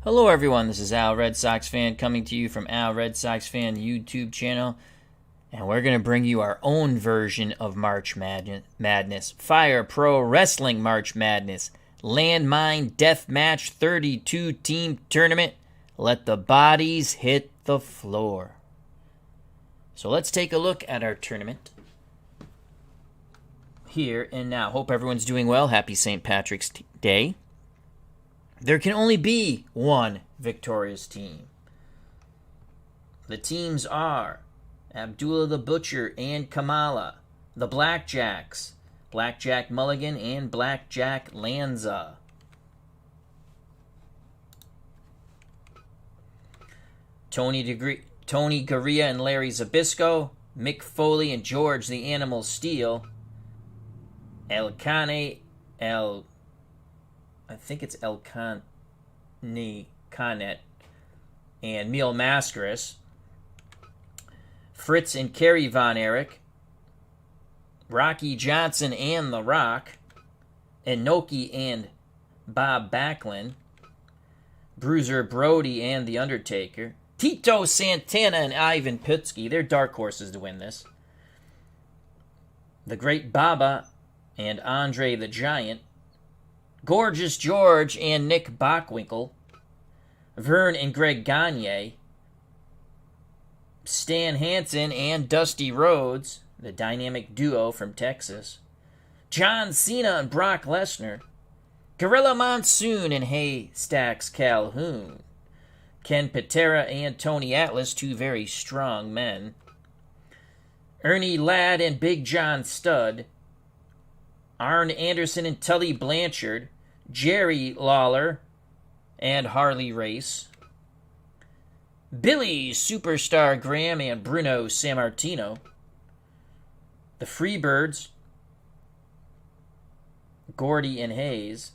Hello everyone, this is Al Red Sox Fan coming to you from Al Red Sox Fan YouTube channel, and we're going to bring you our own version of March Madness, Fire Pro Wrestling March Madness, Landmine Deathmatch 32-team tournament. Let the bodies hit the floor. So let's take a look at our tournament here and now. Hope everyone's doing well. Happy St. Patrick's Day. There can only be one victorious team. The teams are Abdullah the Butcher and Kamala, the Blackjacks, Blackjack Mulligan and Blackjack Lanza. Tony Gurria and Larry Zbyszko, Mick Foley and George the Animal Steel, I think it's Elkani Canet and Neil Mascaris, Fritz and Kerry Von Erich, Rocky Johnson and The Rock, Inoki and Bob Backlund, Bruiser Brody and The Undertaker, Tito Santana and Ivan Putski, they're dark horses to win this, The Great Baba and Andre the Giant, Gorgeous George and Nick Bockwinkel, Vern and Greg Gagne, Stan Hansen and Dusty Rhodes, the dynamic duo from Texas, John Cena and Brock Lesnar, Gorilla Monsoon and Haystacks Calhoun, Ken Patera and Tony Atlas, two very strong men, Ernie Ladd and Big John Studd, Arn Anderson and Tully Blanchard, Jerry Lawler and Harley Race, Billy Superstar Graham and Bruno Sammartino, the Freebirds, Gordy and Hayes,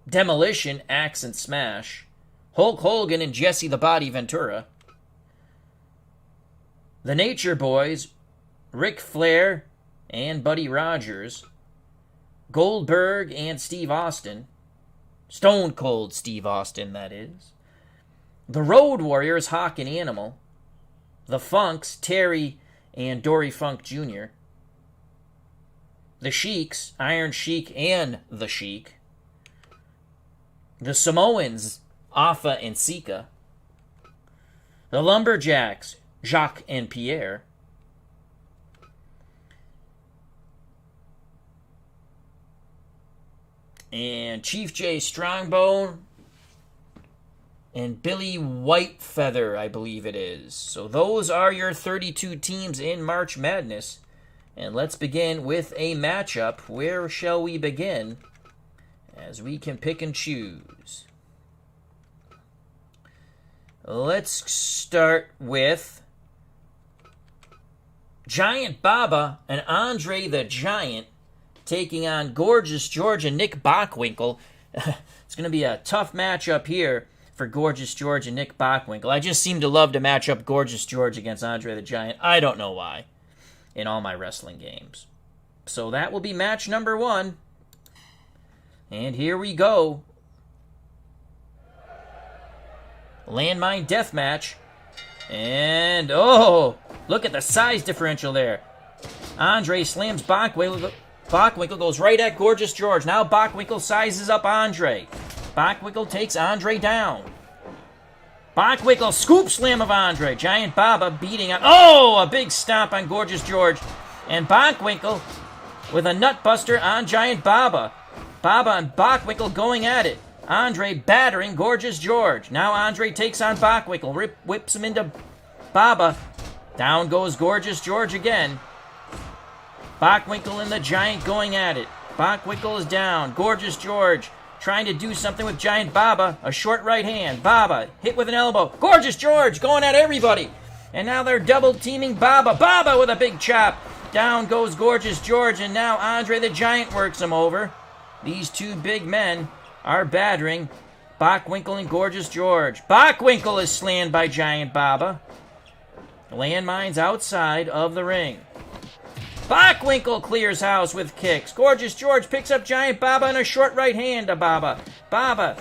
Demolition, Axe and Smash, Hulk Hogan and Jesse the Body Ventura, the Nature Boys, Ric Flair and Buddy Rogers, Goldberg and Steve Austin, Stone Cold Steve Austin, that is, the Road Warriors, Hawk and Animal, the Funks, Terry and Dory Funk Jr., the Sheiks, Iron Sheik and the Sheik, the Samoans, Afa and Sika, the Lumberjacks, Jacques and Pierre, and Chief J Strongbone and Billy Whitefeather, I believe it is. So those are your 32 teams in March Madness. And let's begin with a matchup. Where shall we begin? As we can pick and choose. Let's start with Giant Baba and Andre the Giant taking on Gorgeous George and Nick Bockwinkel. It's going to be a tough matchup here for Gorgeous George and Nick Bockwinkel. I just seem to love to match up Gorgeous George against Andre the Giant. I don't know why in all my wrestling games. So that will be match number 1. And here we go. Landmine Deathmatch. And, oh, look at the size differential there. Andre slams Bockwinkel. Bockwinkel goes right at Gorgeous George. Now Bockwinkel sizes up Andre. Bockwinkel takes Andre down. Bockwinkel scoop slam of Andre. Giant Baba beating on... Oh, a big stomp on Gorgeous George. And Bockwinkel with a nutbuster on Giant Baba. Baba and Bockwinkel going at it. Andre battering Gorgeous George. Now Andre takes on Bockwinkel. Whips him into Baba. Down goes Gorgeous George again. Bockwinkel and the Giant going at it. Bockwinkel is down. Gorgeous George trying to do something with Giant Baba. A short right hand. Baba hit with an elbow. Gorgeous George going at everybody. And now they're double teaming Baba. Baba with a big chop. Down goes Gorgeous George, and now Andre the Giant works him over. These two big men are battering Bockwinkel and Gorgeous George. Bockwinkel is slammed by Giant Baba. Landmine's outside of the ring. Bockwinkel clears house with kicks. Gorgeous George picks up Giant Baba and a short right hand to Baba. Baba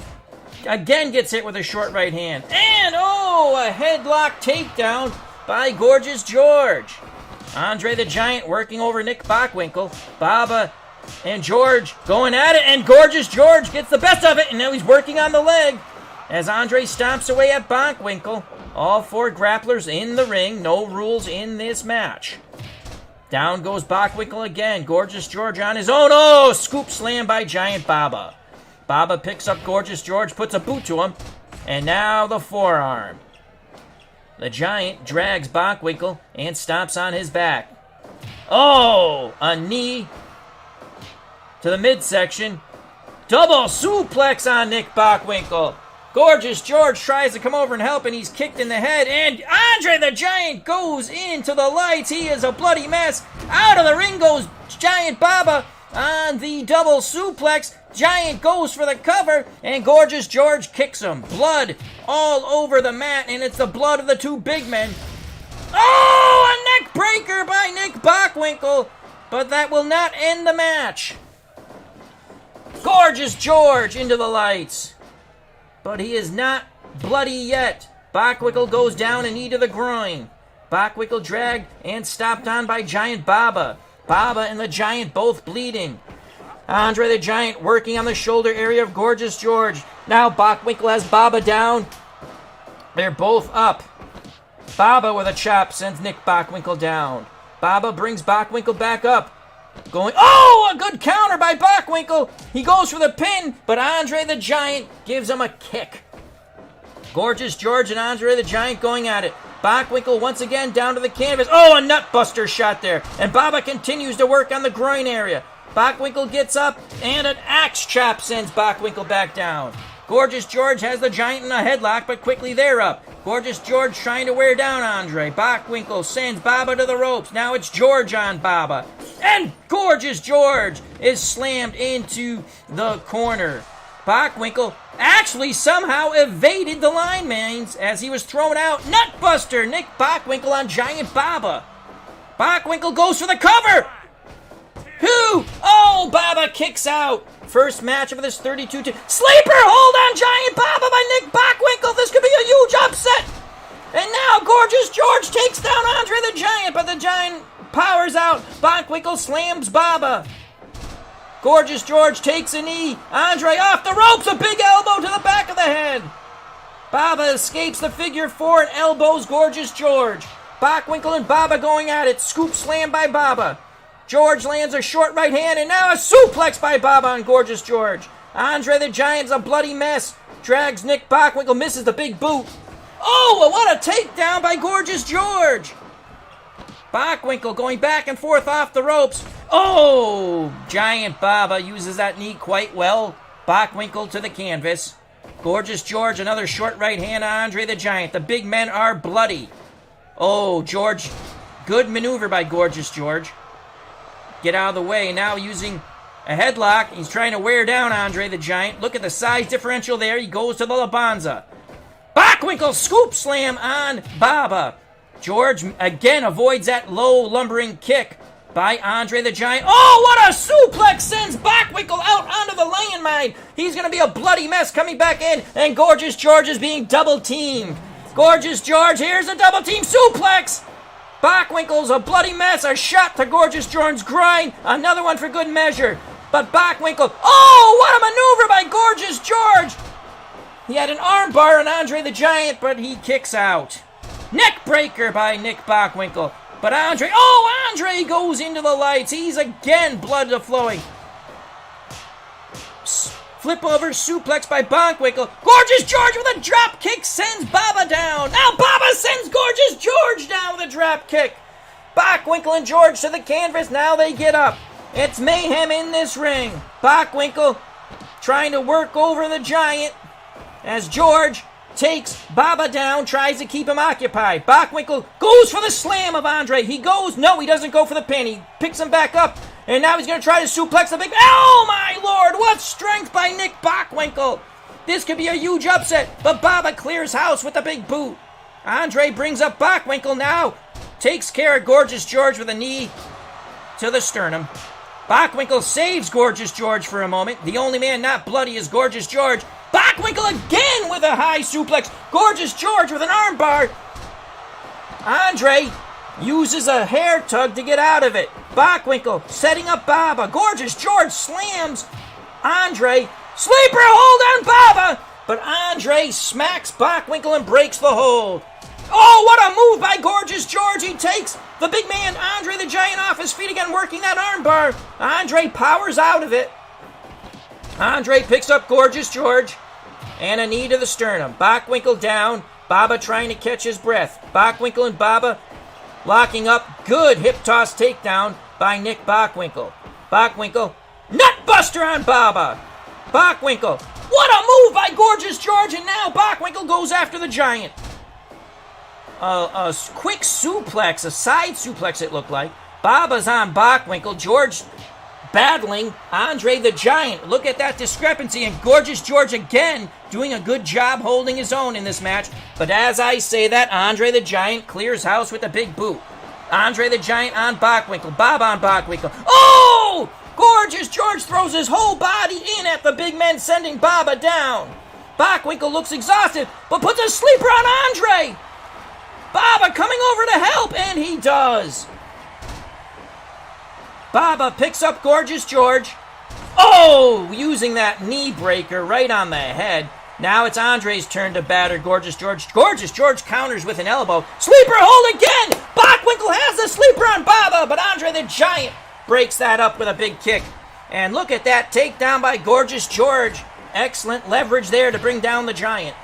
again gets hit with a short right hand. And, a headlock takedown by Gorgeous George. Andre the Giant working over Nick Bockwinkel. Baba and George going at it, and Gorgeous George gets the best of it, and now he's working on the leg as Andre stomps away at Bockwinkel. All four grapplers in the ring. No rules in this match. Down goes Bockwinkel again. Gorgeous George on his own. Oh, scoop slam by Giant Baba. Baba picks up Gorgeous George, puts a boot to him, and now the forearm. The Giant drags Bockwinkel and stomps on his back. Oh, a knee to the midsection. Double suplex on Nick Bockwinkel. Gorgeous George tries to come over and help, and he's kicked in the head, and Andre the Giant goes into the lights. He is a bloody mess. Out of the ring goes Giant Baba on the double suplex. Giant goes for the cover, and Gorgeous George kicks him. Blood all over the mat, and it's the blood of the two big men. Oh, a neck breaker by Nick Bockwinkel, but that will not end the match. Gorgeous George into the lights, but he is not bloody yet. Bockwinkel goes down, a knee to the groin. Bockwinkel dragged and stopped on by Giant Baba. Baba and the Giant both bleeding. Andre the Giant working on the shoulder area of Gorgeous George. Now Bockwinkel has Baba down. They're both up. Baba with a chop sends Nick Bockwinkel down. Baba brings Bockwinkel back up. A good counter by Bockwinkel. He goes for the pin, but Andre the Giant gives him a kick. Gorgeous George and Andre the Giant going at it. Bockwinkel once again down to the canvas. Oh, a nutbuster shot there. And Baba continues to work on the groin area. Bockwinkel gets up, and an axe chop sends Bockwinkel back down. Gorgeous George has the Giant in a headlock, but quickly they're up. Gorgeous George trying to wear down Andre. Bockwinkel sends Baba to the ropes. Now it's George on Baba. And Gorgeous George is slammed into the corner. Bockwinkel actually somehow evaded the linemans as he was thrown out. Nutbuster! Nick Bockwinkel on Giant Baba. Bockwinkel goes for the cover! Who? Oh, Baba kicks out. First match of this 32 to Sleeper hold on Giant Baba by Nick Bockwinkel. This could be a huge upset. And now Gorgeous George takes down Andre the Giant, but the Giant powers out. Bockwinkel slams Baba. Gorgeous George takes a knee. Andre off the ropes, a big elbow to the back of the head. Baba escapes the figure four and elbows Gorgeous George. Bockwinkel and Baba going at it. Scoop slam by Baba. George lands a short right hand, and now a suplex by Baba on Gorgeous George. Andre the Giant's a bloody mess. Drags Nick Bockwinkel, misses the big boot. Oh, what a takedown by Gorgeous George. Bockwinkel going back and forth off the ropes. Oh, Giant Baba uses that knee quite well. Bockwinkel to the canvas. Gorgeous George, another short right hand on Andre the Giant. The big men are bloody. Oh, George, good maneuver by Gorgeous George. Get out of the way. Now using a headlock. He's trying to wear down Andre the Giant. Look at the size differential there. He goes to the Labanza. Bockwinkel scoop slam on Baba. George again avoids that low lumbering kick by Andre the Giant. Oh, what a suplex sends Bockwinkel out onto the landmine. He's going to be a bloody mess coming back in, and Gorgeous George is being double teamed. Gorgeous George, here's a double team suplex. Bockwinkel's a bloody mess. A shot to Gorgeous George's groin. Another one for good measure. But Bockwinkel, oh, what a maneuver by Gorgeous George. He had an armbar on Andre the Giant, but he kicks out. Neck breaker by Nick Bockwinkel. But Andre goes into the lights. He's again blood flowing. Flip over suplex by Bockwinkel. Gorgeous George with a drop kick sends Baba down. Now Baba sends Gorgeous George down with a drop kick. Bockwinkel and George to the canvas. Now they get up. It's mayhem in this ring. Bockwinkel trying to work over the Giant as George takes Baba down, tries to keep him occupied. Bockwinkel goes for the slam of Andre. He doesn't go for the pin. He picks him back up, and now he's going to try to suplex the big... Oh, my Lord! What strength by Nick Bockwinkel! This could be a huge upset, but Baba clears house with a big boot. Andre brings up Bockwinkel now. Takes care of Gorgeous George with a knee to the sternum. Bockwinkel saves Gorgeous George for a moment. The only man not bloody is Gorgeous George. Bockwinkel again with a high suplex. Gorgeous George with an armbar. Andre uses a hair tug to get out of it. Bockwinkel setting up Baba. Gorgeous George slams Andre. Sleeper hold on Baba. But Andre smacks Bockwinkel and breaks the hold. Oh, what a move by Gorgeous George. He takes the big man, Andre the Giant, off his feet again, working that armbar. Andre powers out of it. Andre picks up Gorgeous George and a knee to the sternum. Bockwinkel down. Baba trying to catch his breath. Bockwinkel and Baba locking up. Good hip toss takedown by Nick Bockwinkel. Bockwinkel, nutbuster on Baba. Bockwinkel, what a move by Gorgeous George, and now Bockwinkel goes after the Giant. A quick suplex, a side suplex it looked like. Baba's on Bockwinkel. George battling Andre the Giant. Look at that discrepancy, and Gorgeous George again doing a good job holding his own in this match. But as I say that, Andre the Giant clears house with a big boot. Andre the Giant on Bockwinkel. Baba on Bockwinkel. Oh! Gorgeous George throws his whole body in at the big men, sending Baba down. Bockwinkel looks exhausted, but puts a sleeper on Andre. Baba coming over to help, and he does. Baba picks up Gorgeous George. Oh, using that knee breaker right on the head. Now it's Andre's turn to batter Gorgeous George. Gorgeous George counters with an elbow. Sleeper hold again. Bockwinkel has the sleeper on Baba, but Andre the Giant breaks that up with a big kick. And look at that takedown by Gorgeous George. Excellent leverage there to bring down the Giant.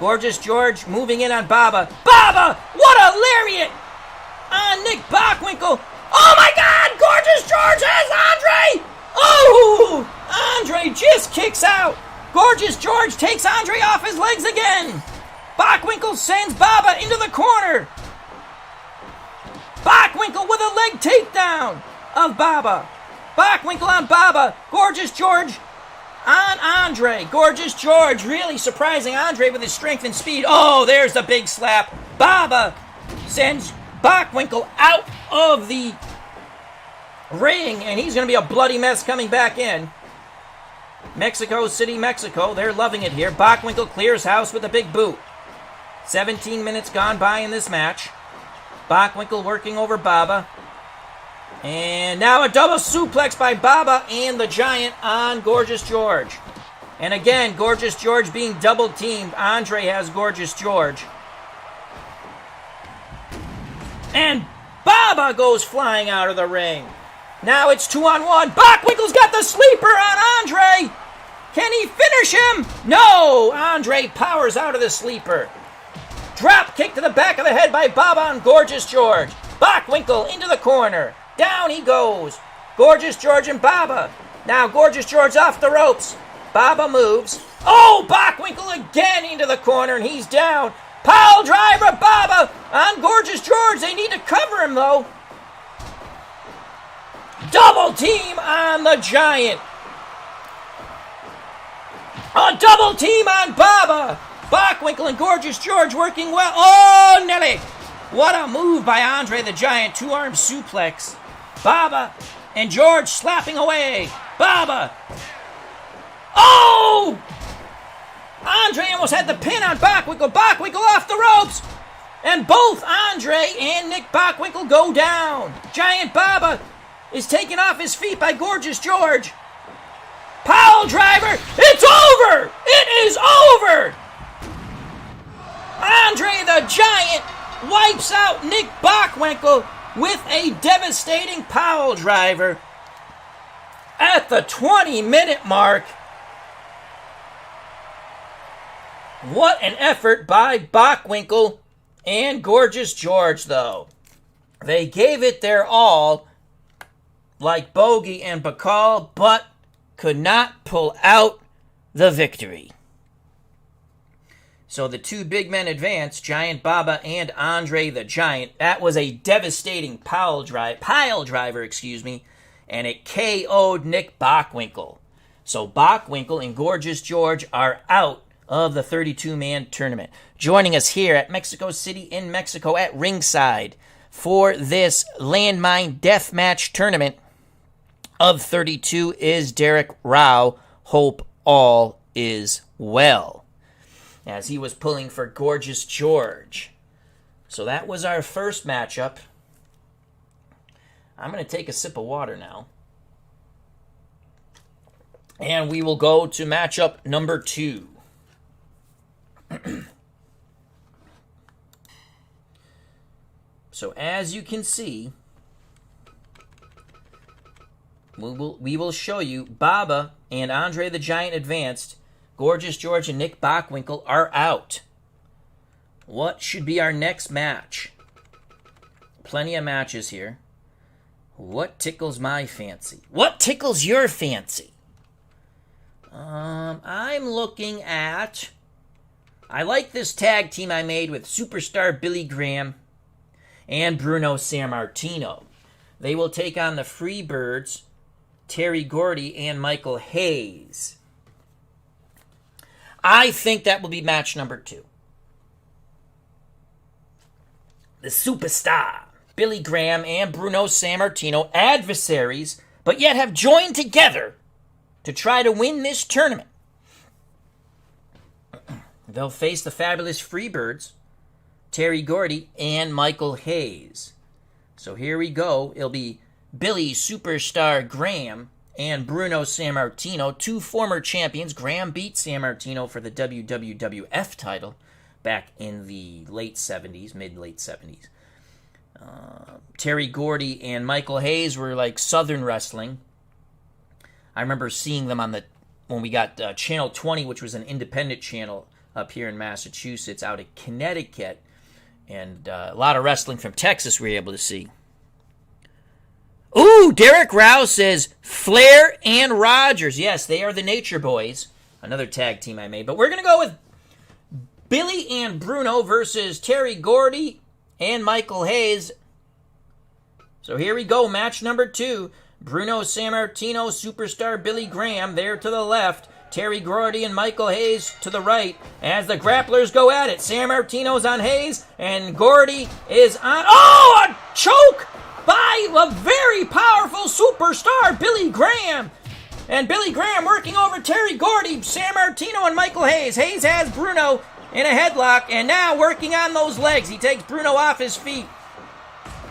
Gorgeous George moving in on Baba. Baba! What a lariat! On Nick Bockwinkel. Oh my God! Gorgeous George has Andre! Oh! Andre just kicks out. Gorgeous George takes Andre off his legs again. Bockwinkel sends Baba into the corner. Bockwinkel with a leg takedown of Baba. Bockwinkel on Baba. Gorgeous George on Andre. Gorgeous George really surprising Andre with his strength and speed. Oh, there's the big slap. Baba sends Bockwinkel out of the ring, and he's going to be a bloody mess coming back in. Mexico City, Mexico. They're loving it here. Bockwinkel clears house with a big boot. 17 minutes gone by in this match. Bockwinkel working over Baba. And now a double suplex by Baba and the Giant on Gorgeous George. And again, Gorgeous George being double teamed. Andre has Gorgeous George. And Baba goes flying out of the ring. Now it's 2-on-1. Bockwinkel's got the sleeper on Andre. Can he finish him? No. Andre powers out of the sleeper. Drop kick to the back of the head by Baba on Gorgeous George. Bockwinkel into the corner. Down he goes. Gorgeous George and Baba. Now Gorgeous George off the ropes. Baba moves. Oh, Bockwinkel again into the corner, and he's down. Pile driver, Baba on Gorgeous George. They need to cover him, though. Double team on the Giant. A double team on Baba. Bockwinkel and Gorgeous George working well. Oh, Nelly. What a move by Andre the Giant. Two-arm suplex. Baba and George slapping away. Baba. Oh! Andre almost had the pin on Bockwinkel. Bockwinkel off the ropes. And both Andre and Nick Bockwinkel go down. Giant Baba is taken off his feet by Gorgeous George. Pile driver. It's over. It is over. Andre the Giant wipes out Nick Bockwinkel with a devastating pile driver at the 20-minute mark. What an effort by Bockwinkel and Gorgeous George, though. They gave it their all, like Bogey and Bacall, but could not pull out the victory. So the two big men advance, Giant Baba and Andre the Giant. That was a devastating pile driver, and it KO'd Nick Bockwinkel. So Bockwinkel and Gorgeous George are out of the 32-man tournament. Joining us here at Mexico City in Mexico at ringside for this Landmine Deathmatch tournament of 32 is Derek Rao. Hope all is well, as he was pulling for Gorgeous George. So that was our first matchup. I'm going to take a sip of water now. And we will go to matchup number 2. So as you can see, we will show you Baba and Andre the Giant advanced. Gorgeous George and Nick Bockwinkel are out. What should be our next match? Plenty of matches here. What tickles my fancy? What tickles your fancy? I'm looking at... I like this tag team I made with Superstar Billy Graham and Bruno Sammartino. They will take on the Freebirds, Terry Gordy and Michael Hayes. I think that will be match number 2. The Superstar Billy Graham and Bruno Sammartino, adversaries, but yet have joined together to try to win this tournament. They'll face the fabulous Freebirds, Terry Gordy, and Michael Hayes. So here we go. It'll be Billy Superstar Graham and Bruno Sammartino, 2 former champions. Graham beat Sammartino for the WWF title back in the late 70s, mid-late 70s. Terry Gordy and Michael Hayes were like Southern Wrestling. I remember seeing them when we got Channel 20, which was an independent channel up here in Massachusetts, out of Connecticut, and a lot of wrestling from Texas we were able to see. Ooh, Derek Rouse says Flair and Rogers. Yes, they are the Nature Boys, another tag team I made. But we're going to go with Billy and Bruno versus Terry Gordy and Michael Hayes. So here we go, match number 2. Bruno Sammartino, Superstar Billy Graham, there to the left. Terry Gordy and Michael Hayes to the right. As the grapplers go at it, Sammartino's on Hayes, and Gordy is on... Oh, a choke by a very powerful Superstar Billy Graham. And Billy Graham working over Terry Gordy, Sammartino, and Michael Hayes. Hayes has Bruno in a headlock, and now working on those legs. He takes Bruno off his feet.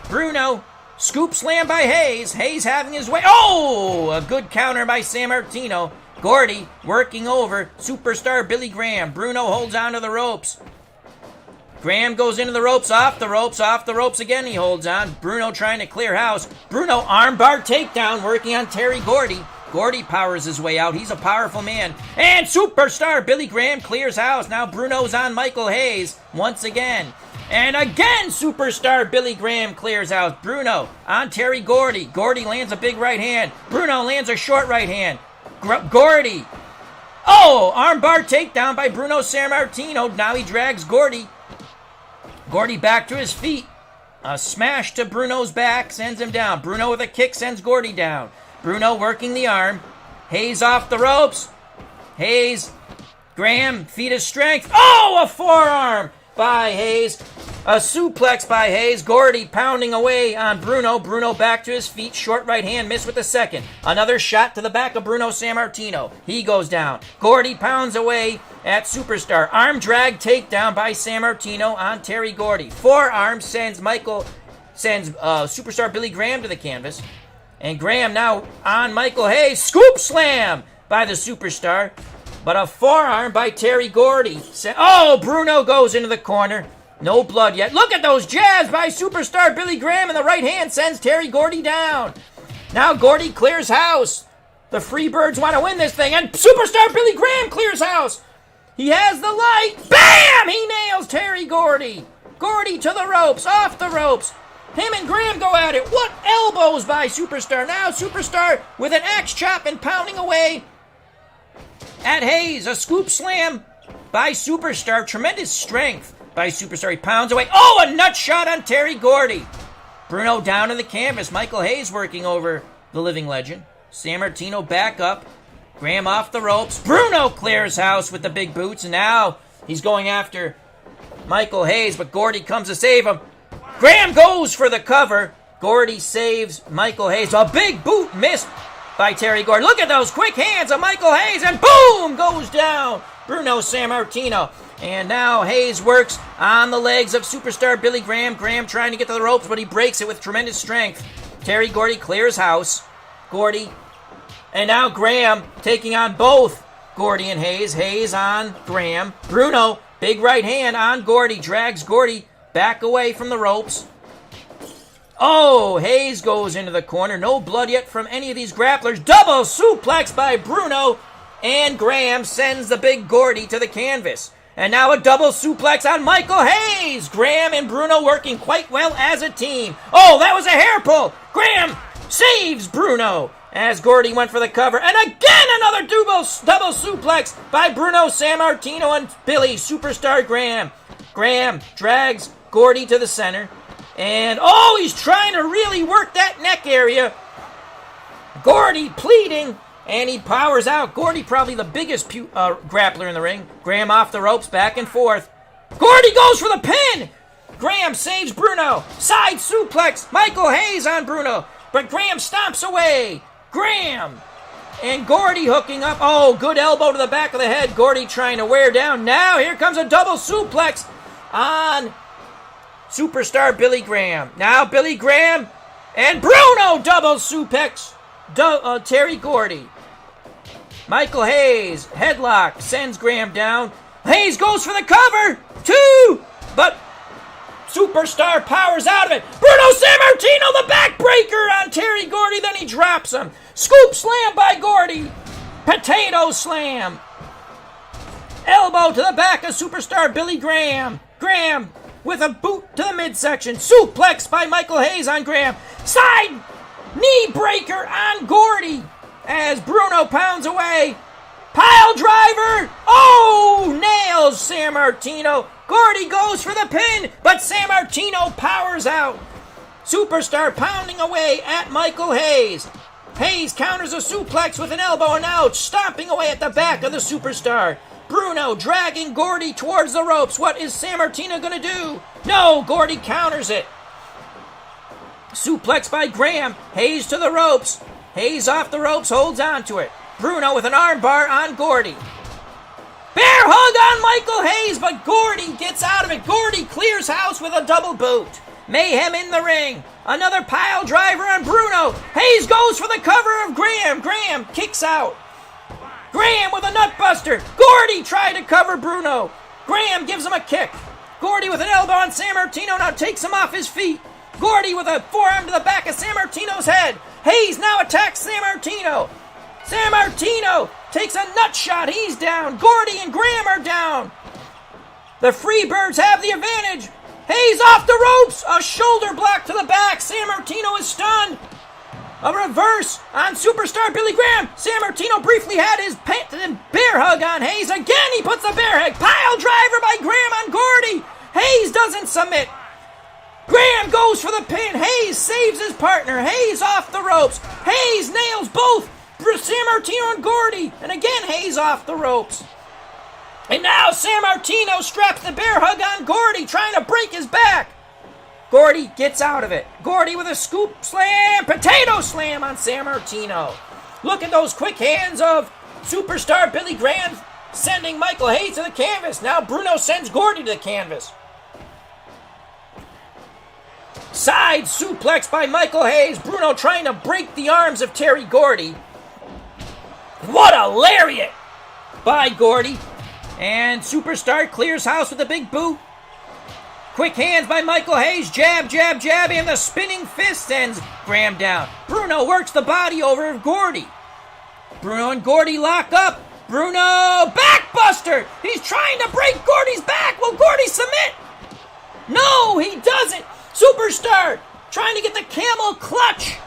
Bruno, scoop slam by Hayes. Hayes having his way. Oh, a good counter by Sammartino. Gordy working over Superstar Billy Graham. Bruno holds onto the ropes. Graham goes into the ropes, off the ropes again. He holds on. Bruno trying to clear house. Bruno armbar takedown working on Terry Gordy. Gordy powers his way out. He's a powerful man. And Superstar Billy Graham clears house. Now Bruno's on Michael Hayes once again. And again, Superstar Billy Graham clears out. Bruno on Terry Gordy. Gordy lands a big right hand. Bruno lands a short right hand. Gordy. Oh, armbar takedown by Bruno Sammartino. Now he drags Gordy. Gordy back to his feet. A smash to Bruno's back sends him down. Bruno with a kick sends Gordy down. Bruno working the arm. Hayes off the ropes. Hayes. Graham, feat of strength. Oh, a forearm by Hayes. A suplex by Hayes. Gordy pounding away on Bruno. Bruno back to his feet. Short right hand, missed with the second. Another shot to the back of Bruno Sammartino. He goes down. Gordy pounds away at Superstar. Arm drag takedown by Sammartino on Terry Gordy. Forearm sends Superstar Billy Graham to the canvas. And Graham now on Michael Hayes. Scoop slam by the Superstar. But a forearm by Terry Gordy. Oh, Bruno goes into the corner. No blood yet. Look at those jabs by Superstar Billy Graham, and the right hand sends Terry Gordy down. Now Gordy clears house. The Freebirds want to win this thing, and Superstar Billy Graham clears house. He has the light. Bam! He nails Terry Gordy. Gordy to the ropes, off the ropes. Him and Graham go at it. What elbows by Superstar. Now Superstar with an axe chop and pounding away at Hayes. A scoop slam by Superstar. Tremendous strength by Superstar. He pounds away. Oh, a nut shot on Terry Gordy. Bruno down in the canvas. Michael Hayes working over the living legend. Sammartino back up. Graham off the ropes. Bruno clears house with the big boots, and now he's going after Michael Hayes, but Gordy comes to save him. Graham goes for the cover. Gordy saves Michael Hayes. A big boot missed by Terry Gordy. Look at those quick hands of Michael Hayes, and boom, goes down Bruno Sammartino. And now Hayes works on the legs of superstar Billy Graham. Graham trying to get to the ropes, but he breaks it with tremendous strength. Terry Gordy clears house. Gordy, and now Graham taking on both Gordy and Hayes. Hayes on Graham. Bruno, big right hand on Gordy, drags Gordy back away from the ropes. Oh, Hayes goes into the corner. No blood yet from any of these grapplers. Double suplex by Bruno, and Graham sends the big Gordy to the canvas. And now a double suplex on Michael Hayes. Graham and Bruno working quite well as a team. Oh, that was a hair pull. Graham saves Bruno as Gordy went for the cover. And again, another double suplex by Bruno Sammartino and Billy Superstar Graham. Graham drags Gordy to the center. And, oh, he's trying to really work that neck area. Gordy pleading, and he powers out. Gordy probably the biggest grappler in the ring. Graham off the ropes, back and forth. Gordy goes for the pin. Graham saves Bruno. Side suplex. Michael Hayes on Bruno. But Graham stomps away. Graham and Gordy hooking up. Oh, good elbow to the back of the head. Gordy trying to wear down. Now here comes a double suplex on superstar Billy Graham. Now Billy Graham and Bruno double suplex Terry Gordy. Michael Hayes, headlock, sends Graham down. Hayes goes for the cover. 2, but Superstar powers out of it. Bruno Sammartino, the backbreaker on Terry Gordy, then he drops him. Scoop slam by Gordy. Potato slam. Elbow to the back of Superstar Billy Graham. Graham with a boot to the midsection. Suplex by Michael Hayes on Graham. Side knee breaker on Gordy as Bruno pounds away. Pile driver. Oh, nails Sammartino. Gordy goes for the pin, but Sammartino powers out. Superstar pounding away at Michael Hayes. Hayes counters a suplex with an elbow and out, stomping away at the back of the Superstar. Bruno dragging Gordy towards the ropes. What is Sammartino going to do? No, Gordy counters it. Suplex by Graham. Hayes to the ropes. Hayes off the ropes, holds on to it. Bruno with an armbar on Gordy. Bear hug on Michael Hayes, but Gordy gets out of it. Gordy clears house with a double boot. Mayhem in the ring. Another pile driver on Bruno. Hayes goes for the cover of Graham. Graham kicks out. Graham with a nutbuster. Gordy tried to cover Bruno. Graham gives him a kick. Gordy with an elbow on Sammartino now takes him off his feet. Gordy with a forearm to the back of Sammartino's head. Hayes now attacks Sammartino. Sammartino takes a nut shot. He's down. Gordy and Graham are down. The Freebirds have the advantage. Hayes off the ropes. A shoulder block to the back. Sammartino is stunned. A reverse on Superstar Billy Graham. Sammartino briefly had his bear hug on Hayes. Again, he puts the bear hug. Pile driver by Graham on Gordy. Hayes doesn't submit. Graham goes for the pin. Hayes saves his partner. Hayes off the ropes. Hayes nails both Sammartino and Gordy. And again, Hayes off the ropes. And now Sammartino straps the bear hug on Gordy, trying to break his back. Gordy gets out of it. Gordy with a scoop slam, potato slam on Sammartino. Look at those quick hands of Superstar Billy Graham sending Michael Hayes to the canvas. Now Bruno sends Gordy to the canvas. Side suplex by Michael Hayes. Bruno trying to break the arms of Terry Gordy. What a lariat by Gordy. And Superstar clears house with a big boot. Quick hands by Michael Hayes. Jab, jab, jab, and the spinning fist sends Graham down. Bruno works the body over of Gordy. Bruno and Gordy lock up. Bruno, backbuster! He's trying to break Gordy's back. Will Gordy submit? No, he doesn't. Superstar trying to get the camel clutch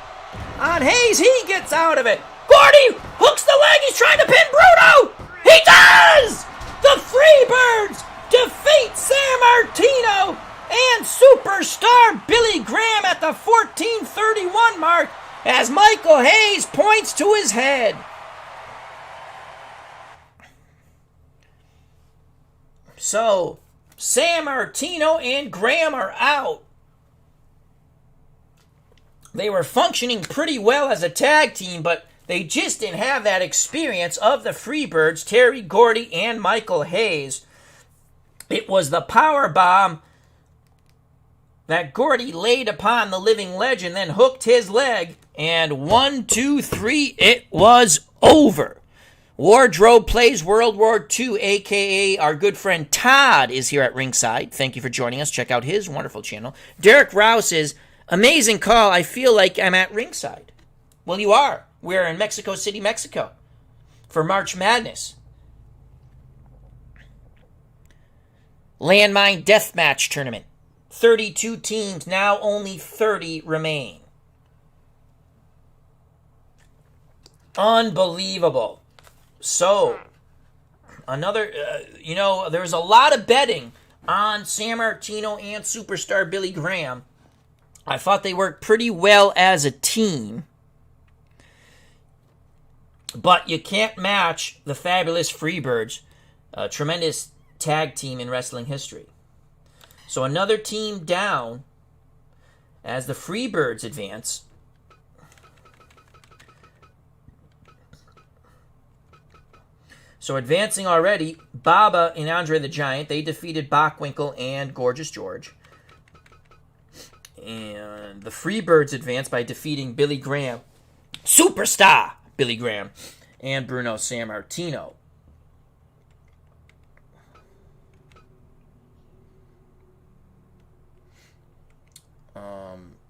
on Hayes. He gets out of it. Gordy hooks the leg. He's trying to pin Bruno. He does! The Freebirds defeat Sammartino and Superstar Billy Graham at the 14:31 mark as Michael Hayes points to his head. So, Sammartino and Graham are out. They were functioning pretty well as a tag team, but they just didn't have that experience of the Freebirds, Terry Gordy and Michael Hayes. It was the power bomb that Gordy laid upon the living legend, then hooked his leg, and 1, 2, 3, it was over. Wardrobe Plays World War II, a.k.a. our good friend Todd, is here at ringside. Thank you for joining us. Check out his wonderful channel. Derek Rouse's amazing call. I feel like I'm at ringside. Well, you are. We're in Mexico City, Mexico for March Madness. Landmine Deathmatch Tournament. 32 teams, now only 30 remain. Unbelievable. So, another, there's a lot of betting on Sammartino and superstar Billy Graham. I thought they worked pretty well as a team. But you can't match the fabulous Freebirds, a tremendous tag team in wrestling history. So another team down as the Freebirds advance. So advancing already, Baba and Andre the Giant, they defeated Bockwinkel and Gorgeous George. And the Freebirds advanced by defeating Billy Graham, superstar Billy Graham, and Bruno Sammartino.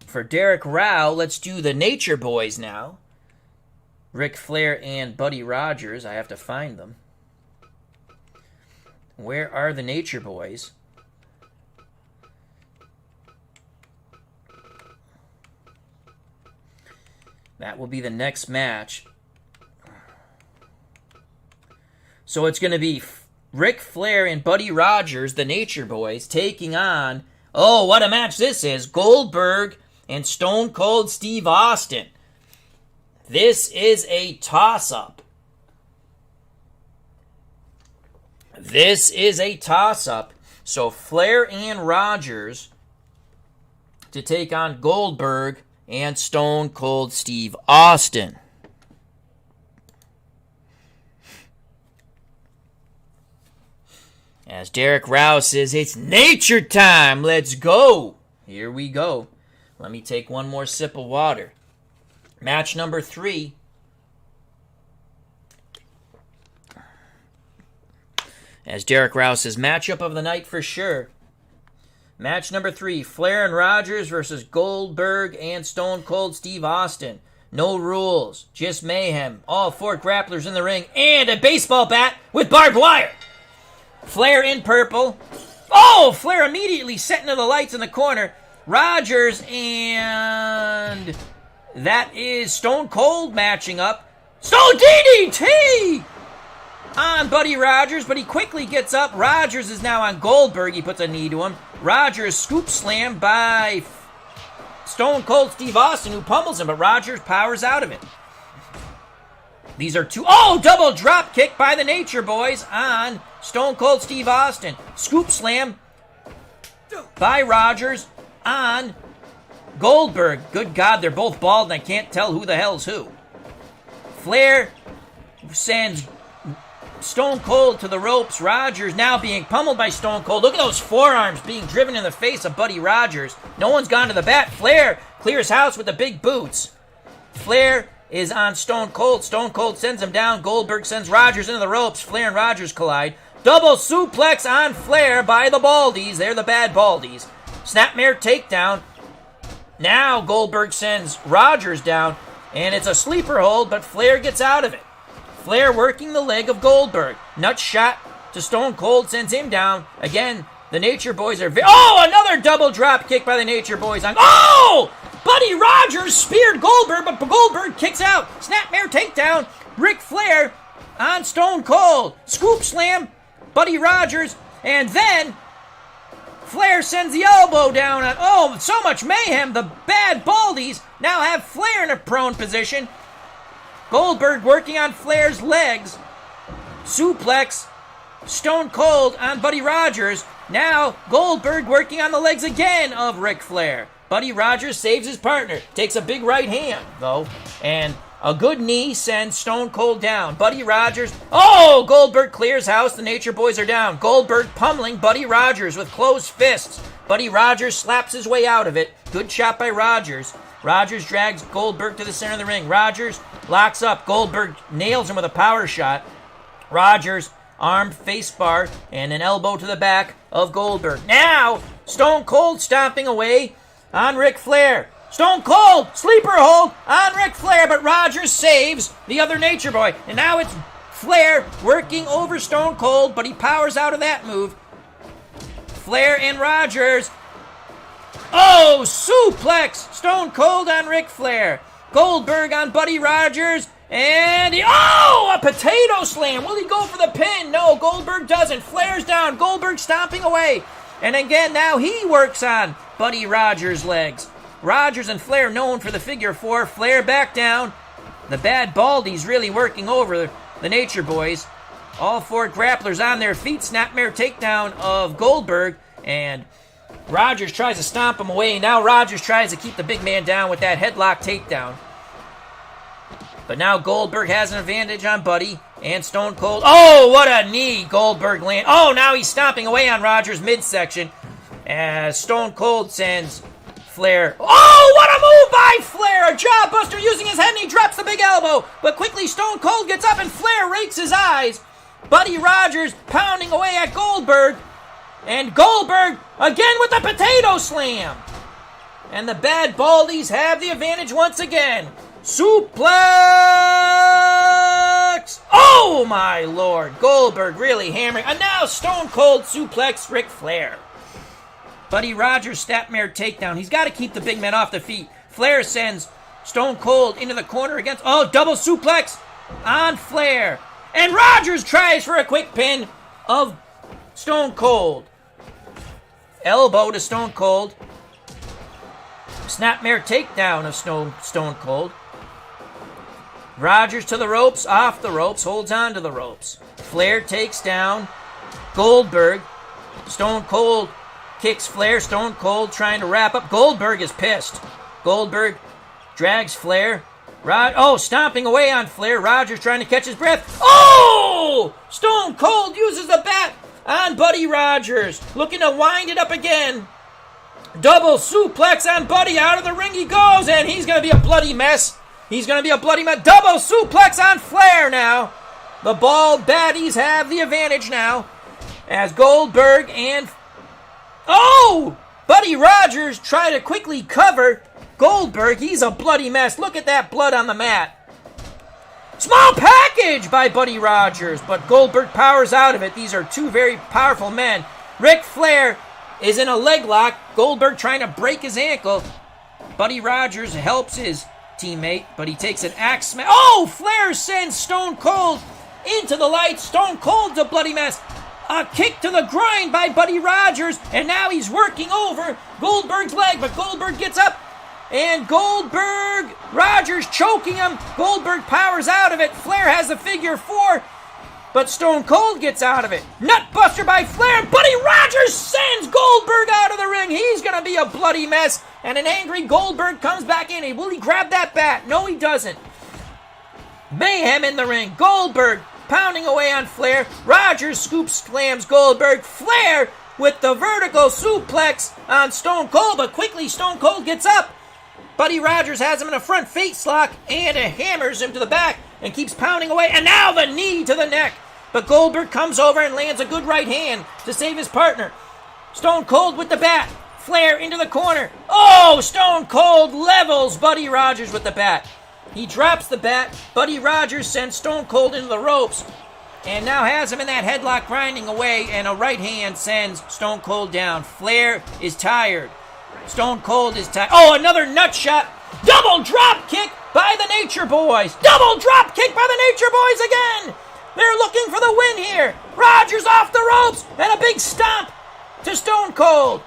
For Derek Rao, let's do the Nature Boys now. Ric Flair and Buddy Rogers. I have to find them. Where are the Nature Boys? That will be the next match. So it's going to be Ric Flair and Buddy Rogers, the Nature Boys, taking on, oh, what a match this is, Goldberg and Stone Cold Steve Austin. This is a toss-up. This is a toss-up. So Flair and Rogers to take on Goldberg and Stone Cold Steve Austin. As Derek Rouse says, it's nature time. Let's go. Here we go. Let me take one more sip of water. Match number 3. As Derek Rouse says, matchup of the night for sure. Match number 3, Flair and Rogers versus Goldberg and Stone Cold Steve Austin. No rules, just mayhem. All 4 grapplers in the ring and a baseball bat with barbed wire. Flair in purple. Oh, Flair immediately set into the lights in the corner. Rogers and that is Stone Cold matching up. Stone DDT on Buddy Rogers, but he quickly gets up. Rogers is now on Goldberg. He puts a knee to him. Rogers scoop slam by Stone Cold Steve Austin, who pummels him, but Rogers powers out of it. These are two. Oh, double drop kick by the Nature Boys on Stone Cold Steve Austin. Scoop slam by Rogers on Goldberg. Good God, they're both bald and I can't tell who the hell's who. Flair sends Stone Cold to the ropes. Rogers now being pummeled by Stone Cold. Look at those forearms being driven in the face of Buddy Rogers. No one's gone to the bat. Flair clears house with the big boots. Flair is on Stone Cold. Stone Cold sends him down. Goldberg sends Rogers into the ropes. Flair and Rogers collide. Double suplex on Flair by the Baldies. They're the bad Baldies. Snapmare takedown. Now Goldberg sends Rogers down, and it's a sleeper hold, but Flair gets out of it. Flair working the leg of Goldberg. Nut shot to Stone Cold sends him down. Again, the Nature Boys are... Oh, another double drop kick by the Nature Boys. Oh! Buddy Rogers speared Goldberg, but Goldberg kicks out. Snapmare takedown. Ric Flair on Stone Cold. Scoop slam. Buddy Rogers. And then Flair sends the elbow down on... Oh, so much mayhem. The bad Baldies now have Flair in a prone position. Goldberg working on Flair's legs. Suplex Stone Cold on Buddy Rogers. Now Goldberg working on the legs again of Ric Flair. Buddy Rogers saves his partner. Takes a big right hand, though. And a good knee sends Stone Cold down. Buddy Rogers. Oh! Goldberg clears house. The Nature Boys are down. Goldberg pummeling Buddy Rogers with closed fists. Buddy Rogers slaps his way out of it. Good shot by Rogers. Rogers drags Goldberg to the center of the ring. Rogers locks up. Goldberg nails him with a power shot. Rogers arm face bar and an elbow to the back of Goldberg. Now Stone Cold stomping away on Ric Flair. Stone Cold, sleeper hold on Ric Flair, but Rogers saves the other Nature Boy. And now it's Flair working over Stone Cold, but he powers out of that move. Flair and Rogers. Oh, suplex! Stone Cold on Ric Flair. Goldberg on Buddy Rogers. And a potato slam. Will he go for the pin? No, Goldberg doesn't. Flair's down. Goldberg stomping away. And again, now he works on Buddy Rogers' legs. Rogers and Flair known for the figure four. Flair back down. The Bad Baldy's really working over the Nature Boys. All four grapplers on their feet. Snapmare takedown of Goldberg. And Rogers tries to stomp him away. Now Rogers tries to keep the big man down with that headlock takedown. But now Goldberg has an advantage on Buddy and Stone Cold. Oh, what a knee Goldberg land. Oh, now he's stomping away on Rogers midsection as Stone Cold sends Flair. Oh, what a move by Flair! A jawbuster using his head, and he drops the big elbow. But quickly Stone Cold gets up and Flair rakes his eyes. Buddy Rogers pounding away at Goldberg. And Goldberg again with the potato slam. And the Bad Baldies have the advantage once again. Suplex! Oh my lord. Goldberg really hammering. And now Stone Cold suplex Ric Flair. Buddy Rogers snapmare takedown. He's got to keep the big man off the feet. Flair sends Stone Cold into the corner against... Oh, double suplex on Flair. And Rogers tries for a quick pin of Stone Cold. Elbow to Stone Cold. Snapmare takedown of Stone Cold. Rogers to the ropes, off the ropes, holds on to the ropes. Flair takes down Goldberg. Stone Cold kicks Flair. Stone Cold trying to wrap up. Goldberg is pissed. Goldberg drags Flair. Stomping away on Flair. Rogers trying to catch his breath. Oh! Stone Cold uses the bat on Buddy Rogers. Looking to wind it up again. Double suplex on Buddy. Out of the ring he goes, and he's going to be a bloody mess. He's going to be a bloody mess. Double suplex on Flair now. The bald baddies have the advantage now. As Goldberg and... Oh! Buddy Rogers try to quickly cover Goldberg. He's a bloody mess. Look at that blood on the mat. Small package by Buddy Rogers, but Goldberg powers out of it. These are two very powerful men. Ric Flair is in a leg lock. Goldberg trying to break his ankle. Buddy Rogers helps his teammate, but he takes an axe smash. Oh! Flair sends Stone Cold into the lights. Stone Cold's a bloody mess. A kick to the groin by Buddy Rogers, and now he's working over Goldberg's leg, but Goldberg gets up, and Rogers choking him. Goldberg powers out of it. Flair has the figure four, but Stone Cold gets out of it. Nutbuster by Flair. Buddy Rogers sends Goldberg out of the ring. He's going to be a bloody mess, and an angry Goldberg comes back in. Will he grab that bat? No, he doesn't. Mayhem in the ring. Goldberg pounding away on Flair. Rogers slams Goldberg. Flair with the vertical suplex on Stone Cold, but quickly Stone Cold gets up. Buddy Rogers has him in a front face lock and hammers him to the back and keeps pounding away. And now the knee to the neck. But Goldberg comes over and lands a good right hand to save his partner. Stone Cold with the bat. Flair into the corner. Oh, Stone Cold levels Buddy Rogers with the bat. He drops the bat. Buddy Rogers sends Stone Cold into the ropes and now has him in that headlock grinding away, and a right hand sends Stone Cold down. Flair is tired. Stone Cold is tired. Oh, another nut shot. Double drop kick by the Nature Boys. Double drop kick by the Nature Boys again. They're looking for the win here. Rogers off the ropes and a big stomp to Stone Cold.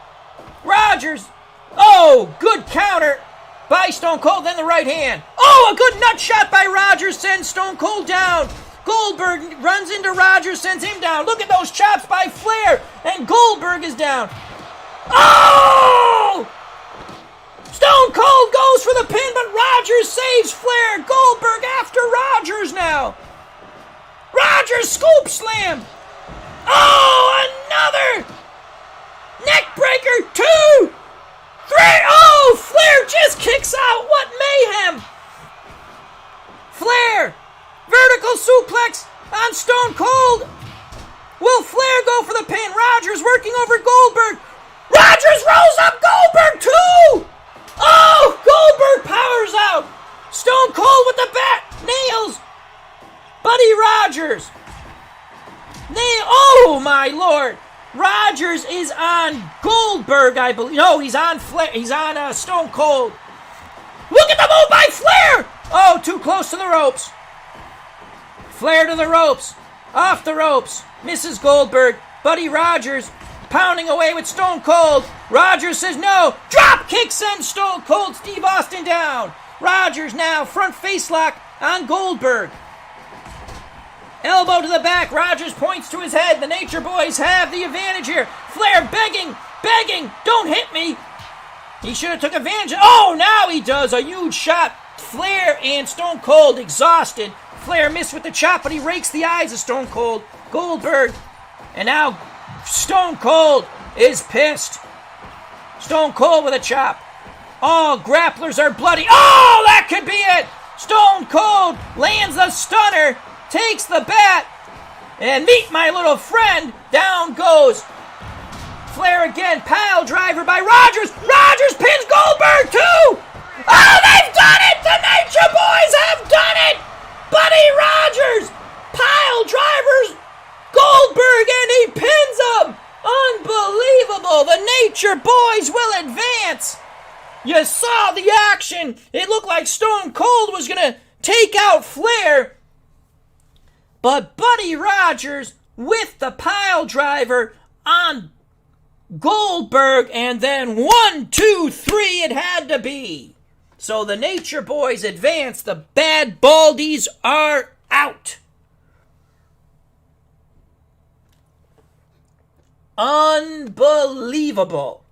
Rogers. Oh, good counter by Stone Cold, then the right hand. Oh, a good nut shot by Rogers sends Stone Cold down. Goldberg runs into Rogers, sends him down. Look at those chops by Flair. And Goldberg is down. Oh! Stone Cold goes for the pin, but Rogers saves Flair. Goldberg after Rogers now. Rogers scoop slam. Oh, another neckbreaker. 2, 3. Oh, Flair just kicks out. What mayhem. Flair. Vertical suplex on Stone Cold. Will Flair go for the pin? Rogers working over Goldberg. Rogers rolls up Goldberg too. Oh, Goldberg powers out. Stone Cold with the bat. Nails Buddy Rogers. Oh, my Lord. Rogers is on Goldberg, I believe. No, he's on Flair. He's on Stone Cold. Look at the move by Flair. Oh, too close to the ropes. Flair to the ropes. Off the ropes. Misses Goldberg. Buddy Rogers pounding away with Stone Cold. Rogers says no. Drop kick sends Stone Cold Steve Austin down. Rogers now front face lock on Goldberg. Elbow to the back. Rogers points to his head. The Nature Boys have the advantage here. Flair begging. Don't hit me. He should have took advantage. Oh, now he does. A huge shot. Flair and Stone Cold exhausted. Flair missed with the chop, but he rakes the eyes of Stone Cold. Goldberg. And now Stone Cold is pissed. Stone Cold with a chop. Oh, grapplers are bloody. Oh, that could be it. Stone Cold lands the stunner. Takes the bat. And meet my little friend. Down goes Flair again. Pile driver by Rogers. Rogers pins Goldberg too. Oh, they've done it. The Nature Boys have done it. Buddy Rogers. Pile drivers Goldberg and he pins him. Unbelievable. The Nature Boys will advance. You saw the action. It looked like Stone Cold was going to take out Flair. But Buddy Rogers with the pile driver on Goldberg, and then 1, 2, 3 it had to be. So the Nature Boys advance. The Bad Baldies are out. Unbelievable.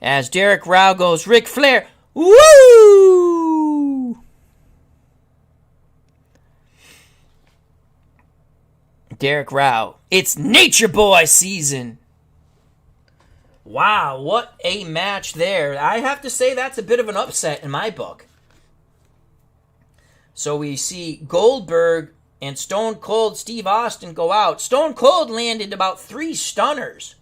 As Derek Rao goes, Ric Flair, woo! Derek Rao, it's Nature Boy season. Wow, what a match there. I have to say that's a bit of an upset in my book. So we see Goldberg and Stone Cold Steve Austin go out. Stone Cold landed about 3 stunners.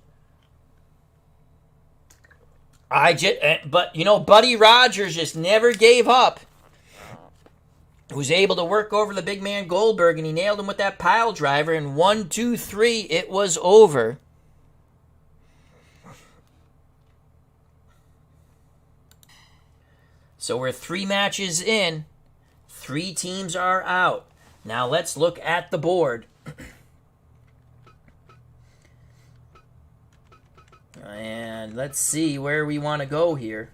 But you know, Buddy Rogers just never gave up. He was able to work over the big man Goldberg, and he nailed him with that pile driver. And 1, 2, 3, it was over. So we're 3 matches in. 3 teams are out. Now let's look at the board. And let's see where we want to go here.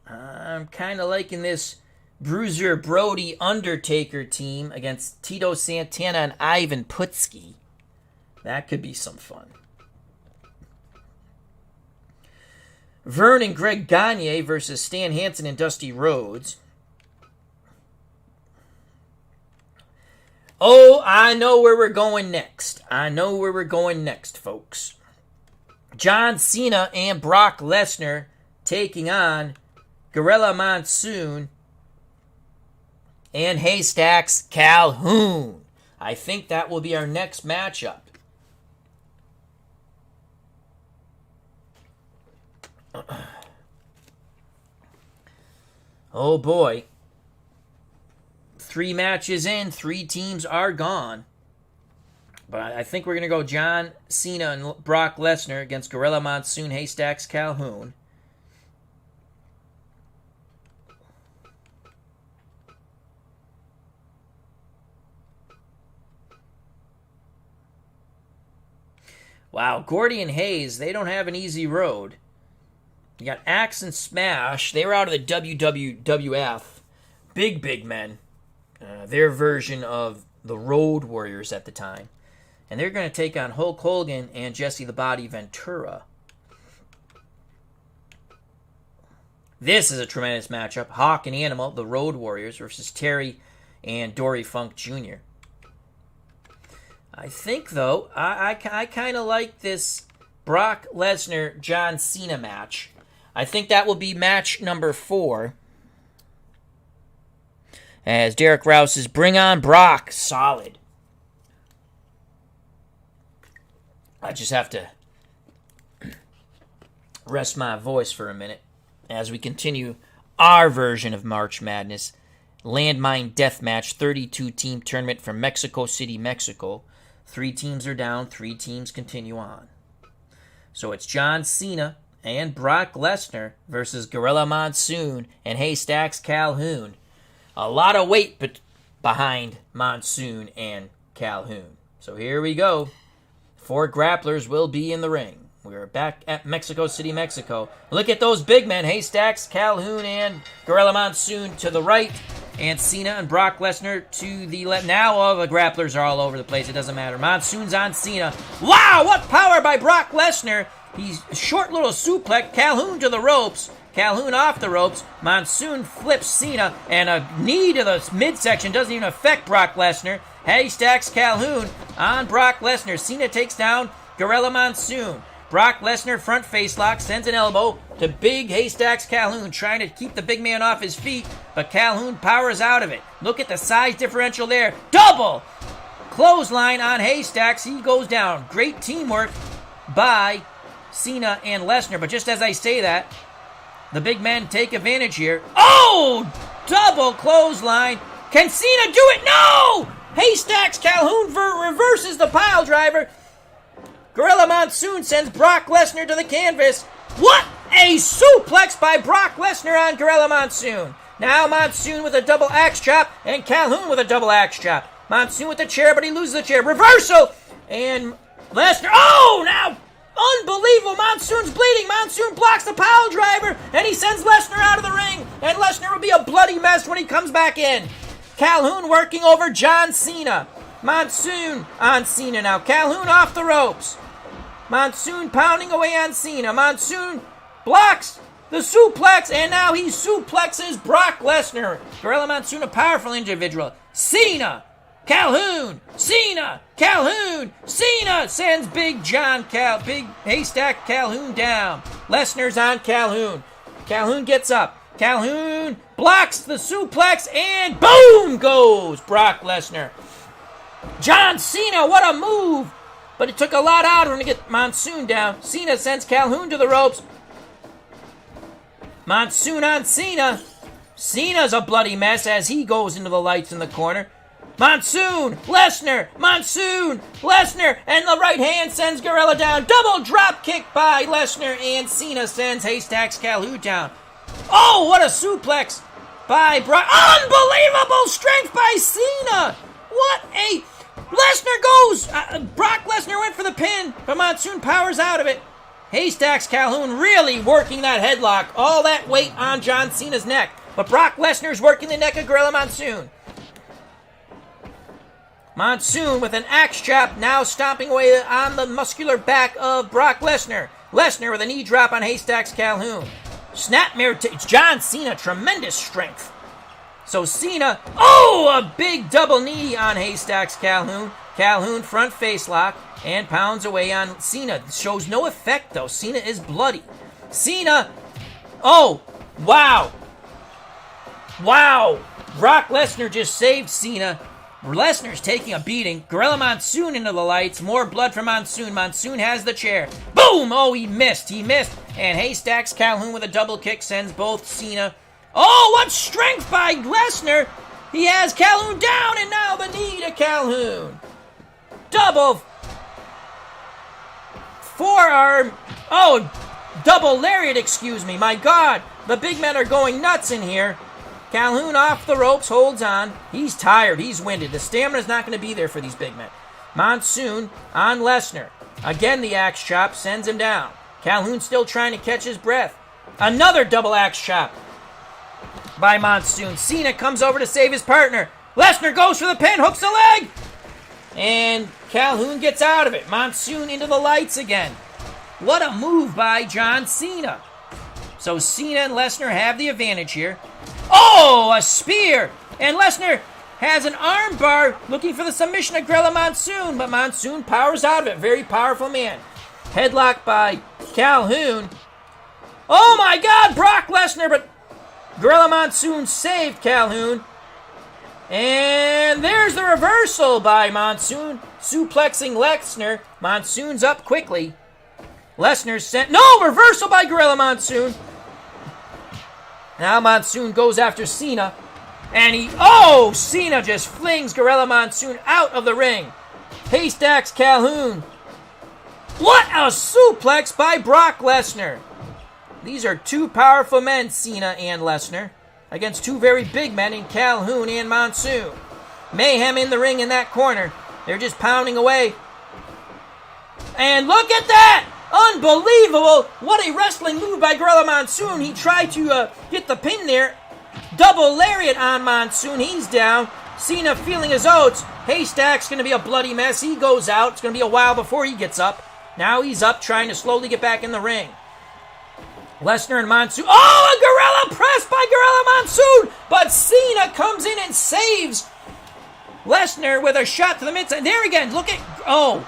I'm kind of liking this Bruiser Brody Undertaker team against Tito Santana and Ivan Putski. That could be some fun. Vern and Greg Gagne versus Stan Hansen and Dusty Rhodes. Oh, I know where we're going next. Folks. John Cena and Brock Lesnar taking on Gorilla Monsoon and Haystacks Calhoun. I think that will be our next matchup. Oh boy. 3 matches in, 3 teams are gone. But I think we're going to go John Cena and Brock Lesnar against Gorilla Monsoon, Haystacks Calhoun. Wow, Gordy and Hayes, they don't have an easy road. You got Axe and Smash. They were out of the WWF. Big men. Their version of the Road Warriors at the time. And they're going to take on Hulk Hogan and Jesse the Body Ventura. This is a tremendous matchup. Hawk and Animal, the Road Warriors, versus Terry and Dory Funk Jr. I think, though, I kind of like this Brock Lesnar-John Cena match. I think that will be match number 4. As Derek Rouse says, bring on Brock. Solid. I just have to rest my voice for a minute as we continue our version of March Madness. Landmine Deathmatch, 32-team tournament from Mexico City, Mexico. 3 teams are down, 3 teams continue on. So it's John Cena and Brock Lesnar versus Gorilla Monsoon and Haystacks Calhoun. A lot of weight behind Monsoon and Calhoun. So here we go. 4 grapplers will be in the ring. We're back at Mexico City, Mexico. Look at those big men. Haystacks, Calhoun, and Gorilla Monsoon to the right. And Cena and Brock Lesnar to the left. Now all the grapplers are all over the place. It doesn't matter. Monsoon's on Cena. Wow, what power by Brock Lesnar. He's a short little suplex. Calhoun to the ropes. Calhoun off the ropes. Monsoon flips Cena. And a knee to the midsection doesn't even affect Brock Lesnar. Haystacks Calhoun on Brock Lesnar. Cena takes down Gorilla Monsoon. Brock Lesnar front face lock, sends an elbow to big Haystacks Calhoun, trying to keep the big man off his feet, but Calhoun powers out of it. Look at the size differential there. Double clothesline on Haystacks. He goes down. Great teamwork by Cena and Lesnar, but just as I say that, the big men take advantage here. Oh! Double clothesline. Can Cena do it? No! Haystacks Calhoun reverses the pile driver. Gorilla Monsoon sends Brock Lesnar to the canvas. What a suplex by Brock Lesnar on Gorilla Monsoon. Now Monsoon with a double axe chop and Calhoun with a double axe chop. Monsoon with the chair, but he loses the chair. Reversal! And Lesnar, oh, now unbelievable. Monsoon's bleeding. Monsoon blocks the pile driver, and he sends Lesnar out of the ring. And Lesnar will be a bloody mess when he comes back in. Calhoun working over John Cena. Monsoon on Cena now. Calhoun off the ropes. Monsoon pounding away on Cena. Monsoon blocks the suplex, and now he suplexes Brock Lesnar. Gorilla Monsoon, a powerful individual. Cena, Calhoun, Cena, Calhoun, Cena sends big Haystack Calhoun down. Lesnar's on Calhoun. Calhoun gets up. Calhoun blocks the suplex, and boom goes Brock Lesnar. John Cena, what a move! But it took a lot out of him to get Monsoon down. Cena sends Calhoun to the ropes. Monsoon on Cena. Cena's a bloody mess as he goes into the lights in the corner. Monsoon, Lesnar, Monsoon, Lesnar, and the right hand sends Gorilla down. Double drop kick by Lesnar, and Cena sends Haystacks Calhoun down. Oh, what a suplex by Brock. Unbelievable strength by Cena. What a... Lesnar goes! Brock Lesnar went for the pin, but Monsoon powers out of it. Haystacks Calhoun really working that headlock. All that weight on John Cena's neck. But Brock Lesnar's working the neck of Gorilla Monsoon. Monsoon with an axe chop, now stomping away on the muscular back of Brock Lesnar. Lesnar with a knee drop on Haystacks Calhoun. Snapmare to John Cena, tremendous strength. So Cena, oh, a big double knee on Haystacks Calhoun. Calhoun front face lock and pounds away on Cena. Shows no effect though. Cena is bloody. Cena, oh, wow. Wow. Brock Lesnar just saved Cena. Lesnar's taking a beating. Gorilla Monsoon into the lights. More blood from Monsoon. Monsoon has the chair. Boom! Oh, he missed. He missed. And Haystacks Calhoun with a double kick sends both Cena. Oh, what strength by Lesnar! He has Calhoun down, and now the knee to Calhoun. Double forearm. Oh, double lariat, excuse me. My God, the big men are going nuts in here. Calhoun off the ropes, holds on. He's tired. He's winded. The stamina's not going to be there for these big men. Monsoon on Lesnar. Again, the axe chop sends him down. Calhoun still trying to catch his breath. Another double axe chop by Monsoon. Cena comes over to save his partner. Lesnar goes for the pin, hooks the leg. And Calhoun gets out of it. Monsoon into the lights again. What a move by John Cena. So Cena and Lesnar have the advantage here. Oh, a spear. And Lesnar has an arm bar looking for the submission of Gorilla Monsoon. But Monsoon powers out of it. Very powerful man. Headlock by Calhoun. Oh my God, Brock Lesnar. But Gorilla Monsoon saved Calhoun. And there's the reversal by Monsoon, suplexing Lesnar. Monsoon's up quickly. Lesnar's sent. No, reversal by Gorilla Monsoon. Now Monsoon goes after Cena. And Cena just flings Gorilla Monsoon out of the ring. Haystacks Calhoun. What a suplex by Brock Lesnar. These are two powerful men, Cena and Lesnar, against two very big men in Calhoun and Monsoon. Mayhem in the ring in that corner. They're just pounding away. And look at that! Unbelievable! What a wrestling move by Gorilla Monsoon. He tried to get the pin there. Double lariat on Monsoon. He's down. Cena feeling his oats. Haystack's going to be a bloody mess. He goes out. It's going to be a while before he gets up. Now he's up trying to slowly get back in the ring. Lesnar and Monsoon. Oh, a gorilla press by Gorilla Monsoon! But Cena comes in and saves Lesnar with a shot to the midside. There again, look at... Oh,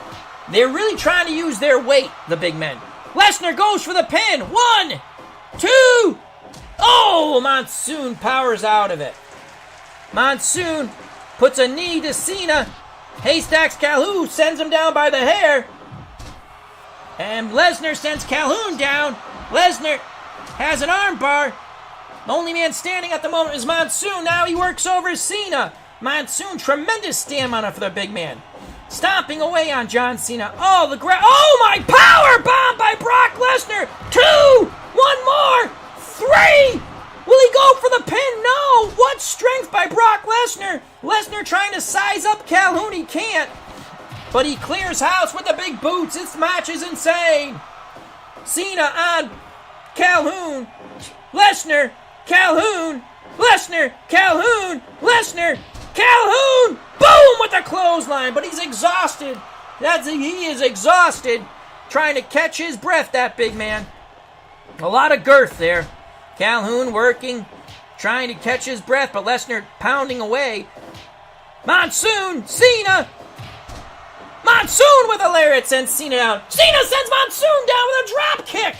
they're really trying to use their weight, the big men. Lesnar goes for the pin. 1, 2... Oh, Monsoon powers out of it. Monsoon puts a knee to Cena. Haystacks Calhoun, sends him down by the hair. And Lesnar sends Calhoun down. Lesnar has an armbar. The only man standing at the moment is Monsoon. Now he works over Cena. Monsoon, tremendous stamina for the big man. Stomping away on John Cena. Oh, my power bomb by Brock Lesnar. 2, 1 more, 3. Will he go for the pin? No. What strength by Brock Lesnar. Lesnar trying to size up Calhoun. He can't. But he clears house with the big boots. This match is insane. Cena on Calhoun. Lesnar. Calhoun. Lesnar. Calhoun. Lesnar. Calhoun. Boom with the clothesline. But he's exhausted. He is exhausted. Trying to catch his breath, that big man. A lot of girth there. Calhoun working. Trying to catch his breath. But Lesnar pounding away. Monsoon. Cena. Monsoon with a lariat sends Cena down. Cena sends Monsoon down with a drop kick.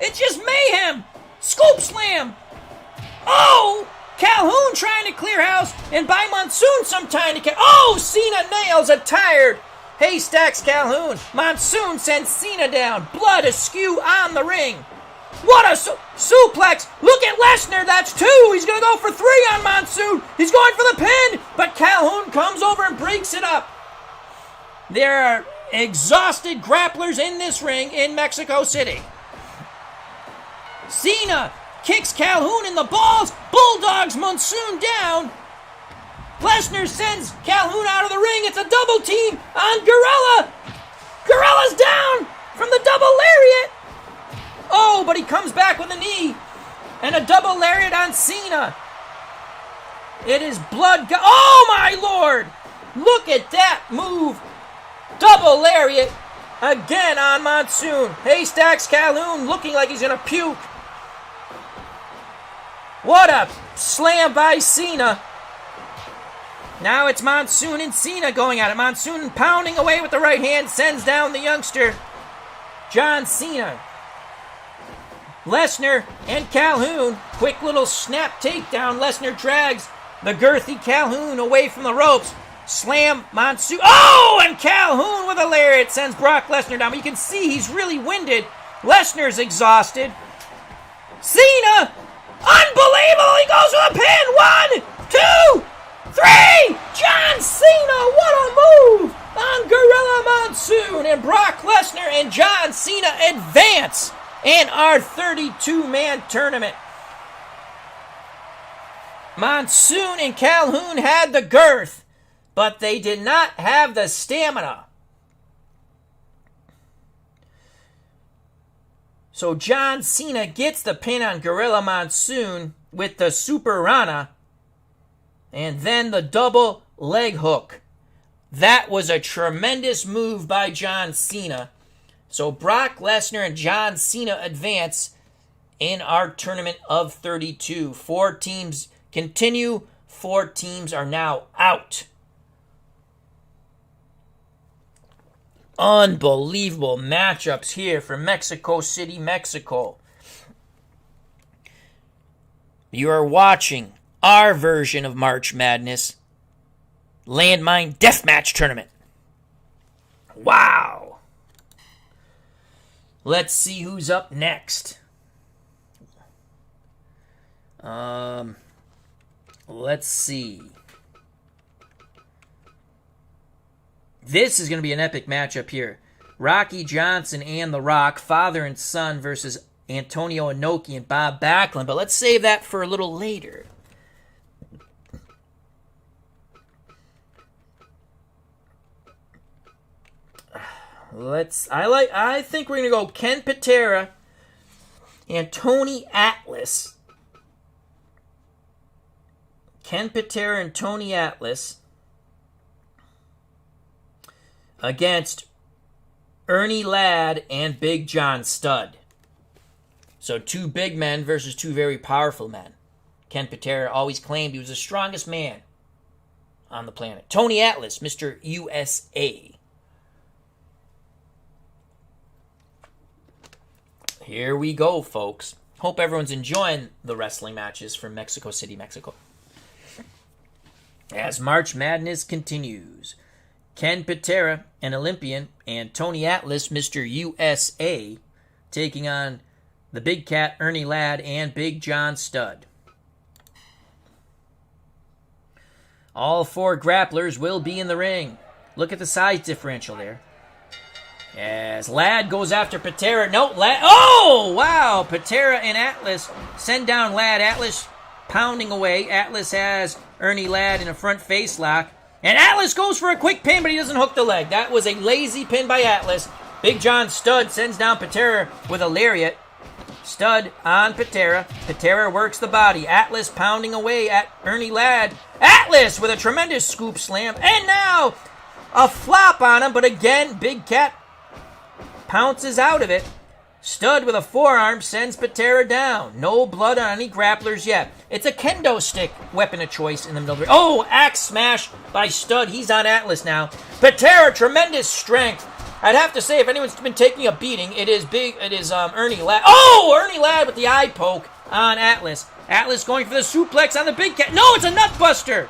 It's just mayhem. Scoop slam. Oh, Calhoun trying to clear house and buy Monsoon some time to catch. Oh, Cena nails a tired Haystacks Calhoun. Monsoon sends Cena down. Blood askew on the ring. What a suplex. Look at Lesnar. That's 2. He's going to go for 3 on Monsoon. He's going for the pin. But Calhoun comes over and breaks it up. There are exhausted grapplers in this ring in Mexico City. Cena kicks Calhoun in the balls, bulldogs Monsoon down. Lesnar sends Calhoun out of the ring. It's a double team on Gorilla. Gorilla's down from the double lariat. Oh, but he comes back with a knee and a double lariat on Cena. It is blood. Oh, my Lord. Look at that move. Double lariat again on Monsoon. Haystacks Calhoun looking like he's going to puke. What a slam by Cena. Now it's Monsoon and Cena going at it. Monsoon pounding away with the right hand sends down the youngster, John Cena. Lesnar and Calhoun. Quick little snap takedown. Lesnar drags the girthy Calhoun away from the ropes. Slam Monsoon. Oh, and Calhoun with a lariat sends Brock Lesnar down. But you can see he's really winded. Lesnar's exhausted. Cena. Unbelievable. He goes for the pin. 1, 2, 3. John Cena. What a move on Gorilla Monsoon. And Brock Lesnar and John Cena advance in our 32-man tournament. Monsoon and Calhoun had the girth, but they did not have the stamina. So John Cena gets the pin on Gorilla Monsoon with the Super Rana. And then the double leg hook. That was a tremendous move by John Cena. So Brock Lesnar and John Cena advance in our tournament of 32. 4 teams continue. 4 teams are now out. Unbelievable matchups here for Mexico City, Mexico. You are watching our version of March Madness, Landmine Deathmatch Tournament. Wow. Let's see who's up next. Let's see. This is going to be an epic matchup here. Rocky Johnson and The Rock, father and son, versus Antonio Inoki and Bob Backlund. But let's save that for a little later. I think we're going to go Ken Patera and Tony Atlas. Ken Patera and Tony Atlas against Ernie Ladd and Big John Studd. So 2 big men versus 2 very powerful men. Ken Patera always claimed he was the strongest man on the planet. Tony Atlas, Mr. USA. Here we go, folks. Hope everyone's enjoying the wrestling matches from Mexico City, Mexico. As March Madness continues, Ken Patera, an Olympian, and Tony Atlas, Mr. USA, taking on the Big Cat, Ernie Ladd, and Big John Studd. All 4 grapplers will be in the ring. Look at the size differential there. As Ladd goes after Patera. No, Ladd. Oh, wow. Patera and Atlas send down Ladd. Atlas pounding away. Atlas has Ernie Ladd in a front face lock. And Atlas goes for a quick pin, but he doesn't hook the leg. That was a lazy pin by Atlas. Big John Studd sends down Patera with a lariat. Studd on Patera. Patera works the body. Atlas pounding away at Ernie Ladd. Atlas with a tremendous scoop slam. And now a flop on him, but again, Big Cat pounces out of it. Studd with a forearm sends Patera down. No blood on any grapplers yet. It's a kendo stick weapon of choice in the middle of the ring. Oh, axe smash by Studd. He's on Atlas now. Patera, tremendous strength. I'd have to say, if anyone's been taking a beating, it is Ernie Ladd. Oh, Ernie Ladd with the eye poke on Atlas. Atlas going for the suplex on the Big Cat. No, it's a nutbuster.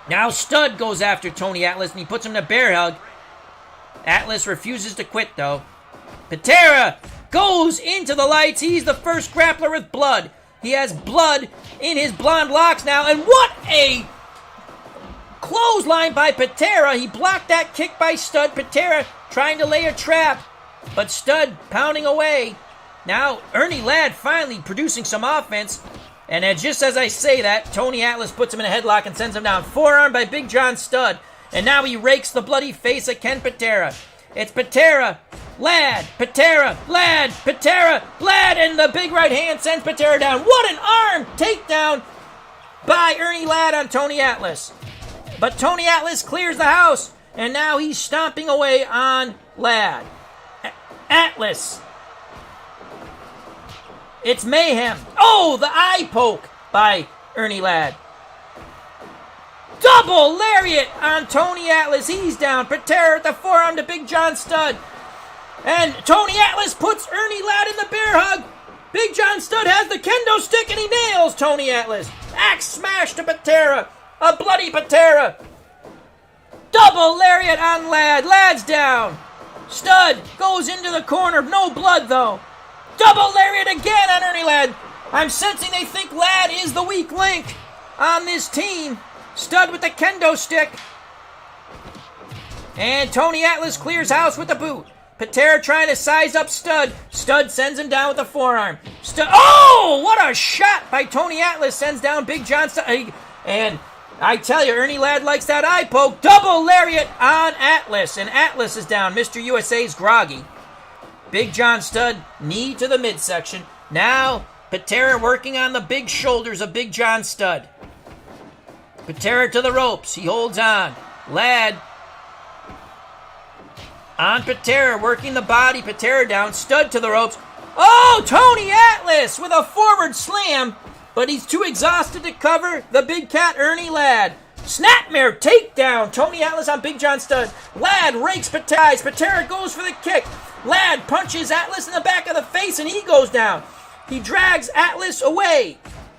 Now Studd goes after Tony Atlas, and he puts him in a bear hug. Atlas refuses to quit, though. Patera goes into the lights. He's the first grappler with blood. He has blood in his blonde locks now. And what a clothesline by Patera. He blocked that kick by Studd. Patera trying to lay a trap, but Studd pounding away. Now Ernie Ladd finally producing some offense. And just as I say that, Tony Atlas puts him in a headlock and sends him down. Forearm by Big John Studd. And now he rakes the bloody face of Ken Patera. It's Patera, Ladd, Patera, Ladd, Patera, Ladd, and the big right hand sends Patera down. What an arm takedown by Ernie Ladd on Tony Atlas. But Tony Atlas clears the house, and now he's stomping away on Ladd. Atlas. It's mayhem. Oh, the eye poke by Ernie Ladd. Double lariat on Tony Atlas. He's down. Patera at the forearm to Big John Studd. And Tony Atlas puts Ernie Ladd in the bear hug. Big John Studd has the kendo stick and he nails Tony Atlas. Axe smash to Patera. A bloody Patera. Double lariat on Ladd. Ladd's down. Studd goes into the corner. No blood though. Double lariat again on Ernie Ladd. I'm sensing they think Ladd is the weak link on this team. Studd with the kendo stick. And Tony Atlas clears house with the boot. Patera trying to size up Studd. Studd sends him down with the forearm. Oh, what a shot by Tony Atlas. Sends down Big John Studd. And I tell you, Ernie Ladd likes that eye poke. Double lariat on Atlas. And Atlas is down. Mr. USA's groggy. Big John Studd, knee to the midsection. Now, Patera working on the big shoulders of Big John Studd. Patera to the ropes. He holds on. Ladd on Patera, working the body. Patera down. Studd to the ropes. Oh, Tony Atlas with a forward slam, but he's too exhausted to cover the big cat Ernie Ladd. Snapmare takedown. Tony Atlas on Big John Studd. Ladd rakes Patera. Patera goes for the kick. Ladd punches Atlas in the back of the face and he goes down. He drags Atlas away.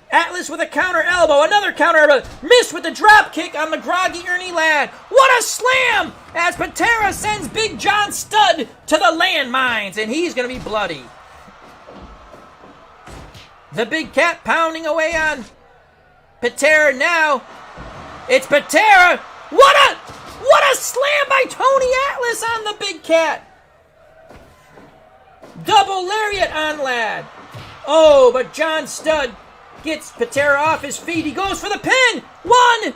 Atlas with a counter elbow. Another counter elbow. Missed with the drop kick on the groggy Ernie Ladd. What a slam as Patera sends Big John Studd to the landmines, and he's going to be bloody. The big cat pounding away on Patera now. It's Patera. What a slam by Tony Atlas on the big cat. Double lariat on Ladd. Oh, but John Studd gets Patera off his feet. He goes for the pin. 1,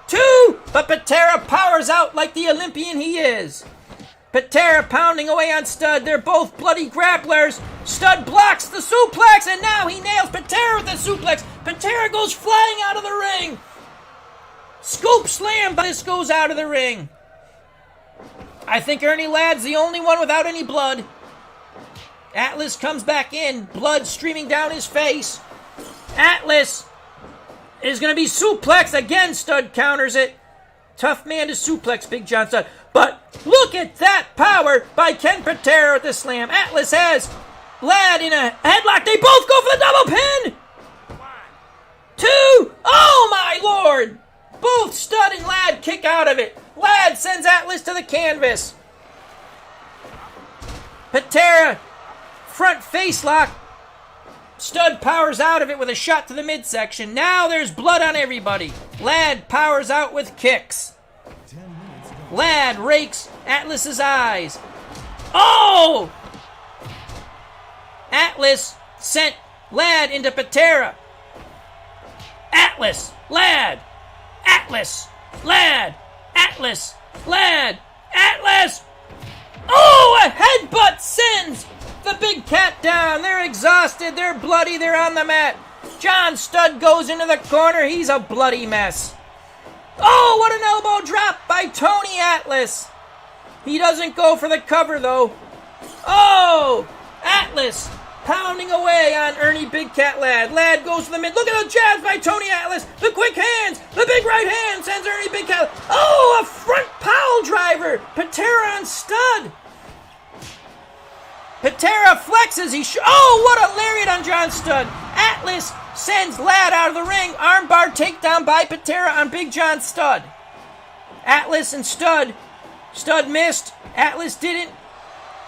2, but Patera powers out like the Olympian he is. Patera pounding away on Studd. They're both bloody grapplers. Studd blocks the suplex, and now he nails Patera with the suplex. Patera goes flying out of the ring. Scoop slam, but this goes out of the ring. I think Ernie Ladd's the only one without any blood. Atlas comes back in, blood streaming down his face. Atlas is going to be suplexed again. Studd counters it. Tough man to suplex Big John Studd. But look at that power by Ken Patera with the slam. Atlas has Ladd in a headlock. They both go for the double pin. 2. Oh my lord. Both Studd and Ladd kick out of it. Ladd sends Atlas to the canvas. Patera, front face lock. Studd powers out of it with a shot to the midsection. Now there's blood on everybody. Ladd powers out with kicks. Ladd rakes Atlas's eyes. Oh! Atlas sent Ladd into Patera. Atlas, Ladd, Atlas, Ladd, Atlas, Ladd, Atlas. Oh, a headbutt sends the big cat down. They're exhausted. They're bloody. They're on the mat. John Studd goes into the corner. He's a bloody mess. Oh, what an elbow drop by Tony Atlas. He doesn't go for the cover, though. Oh, Atlas pounding away on Ernie Big Cat Ladd. Ladd goes to the mid. Look at the jabs by Tony Atlas. The quick hands. The big right hand sends Ernie Big Cat. Oh, a front pile driver. Patera on Studd. Patera flexes. Oh, what a lariat on John Studd. Atlas sends Ladd out of the ring. Armbar takedown by Patera on Big John Studd. Atlas and Studd. Studd missed. Atlas didn't.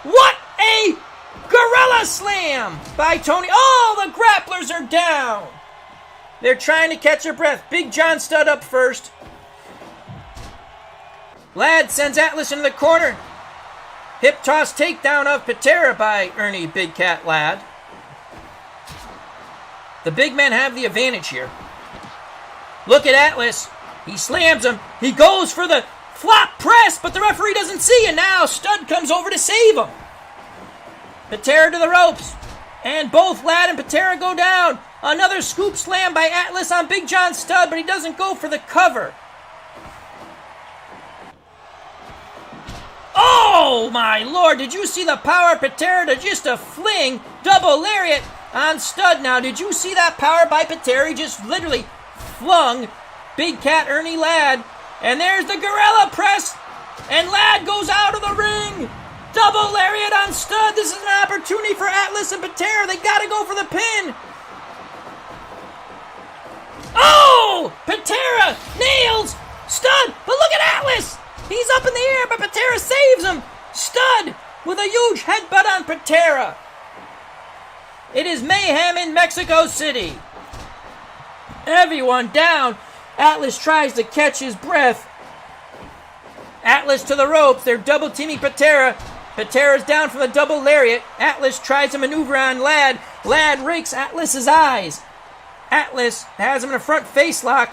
What a gorilla slam by Tony. Oh, the grapplers are down. They're trying to catch their breath. Big John Studd up first. Ladd sends Atlas into the corner. Hip toss takedown of Patera by Ernie Big Cat Ladd. The big men have the advantage here. Look at Atlas. He slams him. He goes for the flop press, but the referee doesn't see, and now Studd comes over to save him. Patera to the ropes, and both Ladd and Patera go down. Another scoop slam by Atlas on Big John Studd, but he doesn't go for the cover. Oh my lord, did you see the power of Patera to just a fling double lariat on Studd? Now, did you see that power by Patera? He just literally flung Big Cat Ernie Ladd. And there's the gorilla press, and Ladd goes out of the ring. Double lariat on Studd. This is an opportunity for Atlas and Patera. They gotta go for the pin. Oh! Patera nails Studd, but look at Atlas. He's up in the air, but Patera saves him. Studd with a huge headbutt on Patera. It is mayhem in Mexico City. Everyone down. Atlas tries to catch his breath. Atlas to the ropes. They're double teaming Patera. Patera's down from the double lariat. Atlas tries to maneuver on Ladd. Ladd rakes Atlas's eyes. Atlas has him in a front face lock.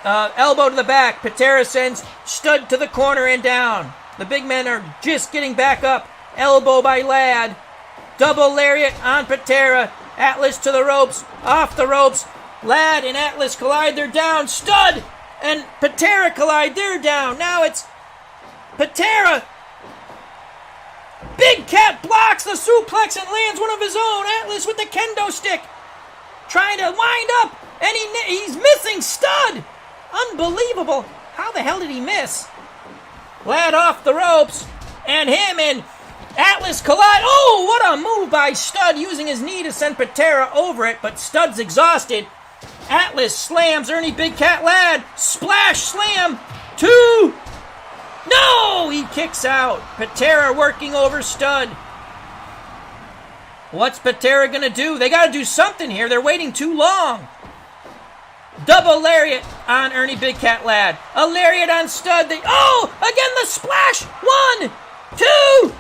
Elbow to the back. Patera sends Studd to the corner and down. The big men are just getting back up. Elbow by Ladd. Double lariat on Patera. Atlas to the ropes. Off the ropes. Ladd and Atlas collide. They're down. Stud and Patera collide. They're down. Now it's Patera. Big Cat blocks the suplex and lands one of his own. Atlas with the kendo stick. Trying to wind up. And he's missing Stud. Unbelievable. How the hell did he miss? Ladd off the ropes. And him and Atlas collide. Oh, what a move by Stud, using his knee to send Patera over it, but Stud's exhausted. Atlas slams Ernie Big Cat Ladd. Splash slam. 2. No, he kicks out. Patera working over Stud. What's Patera gonna do? They gotta do something here. They're waiting too long. Double lariat on Ernie Big Cat Ladd. A lariat on Stud. Again the splash. 1, 2,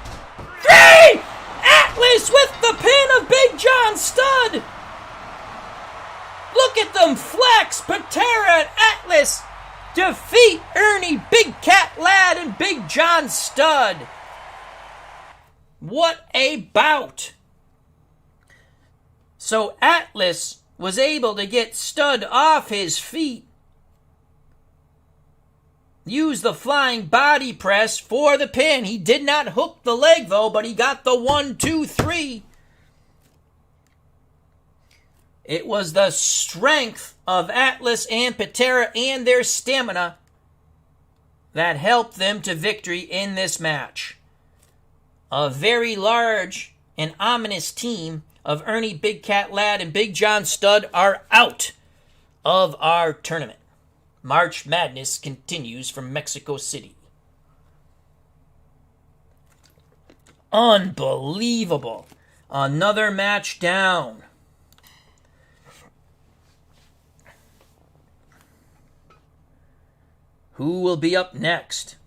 3! Atlas with the pin of Big John Stud. Look at them flex. Patera and Atlas defeat Ernie Big Cat Ladd and Big John Stud. What a bout. So Atlas was able to get Stud off his feet. Use the flying body press for the pin. He did not hook the leg, though, but he got the 1, 2, 3. It was the strength of Atlas and Patera and their stamina that helped them to victory in this match. A very large and ominous team of Ernie Big Cat Ladd and Big John Stud are out of our tournament. March Madness continues from Mexico City. Unbelievable. Another match down. Who will be up next?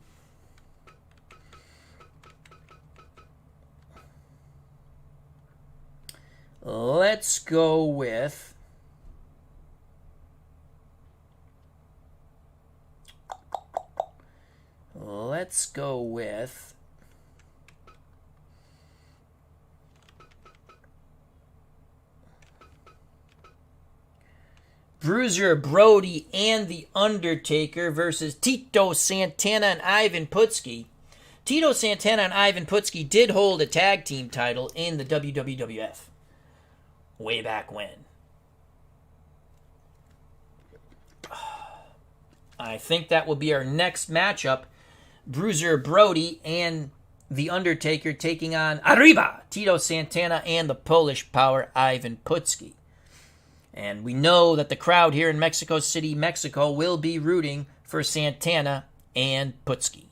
Let's go with Bruiser Brody and The Undertaker versus Tito Santana and Ivan Putski. Tito Santana and Ivan Putski did hold a tag team title in the WWF way back when. I think that will be our next matchup. Bruiser Brody and The Undertaker taking on Arriba, Tito Santana and the Polish Power, Ivan Putski. And we know that the crowd here in Mexico City, Mexico, will be rooting for Santana and Putski.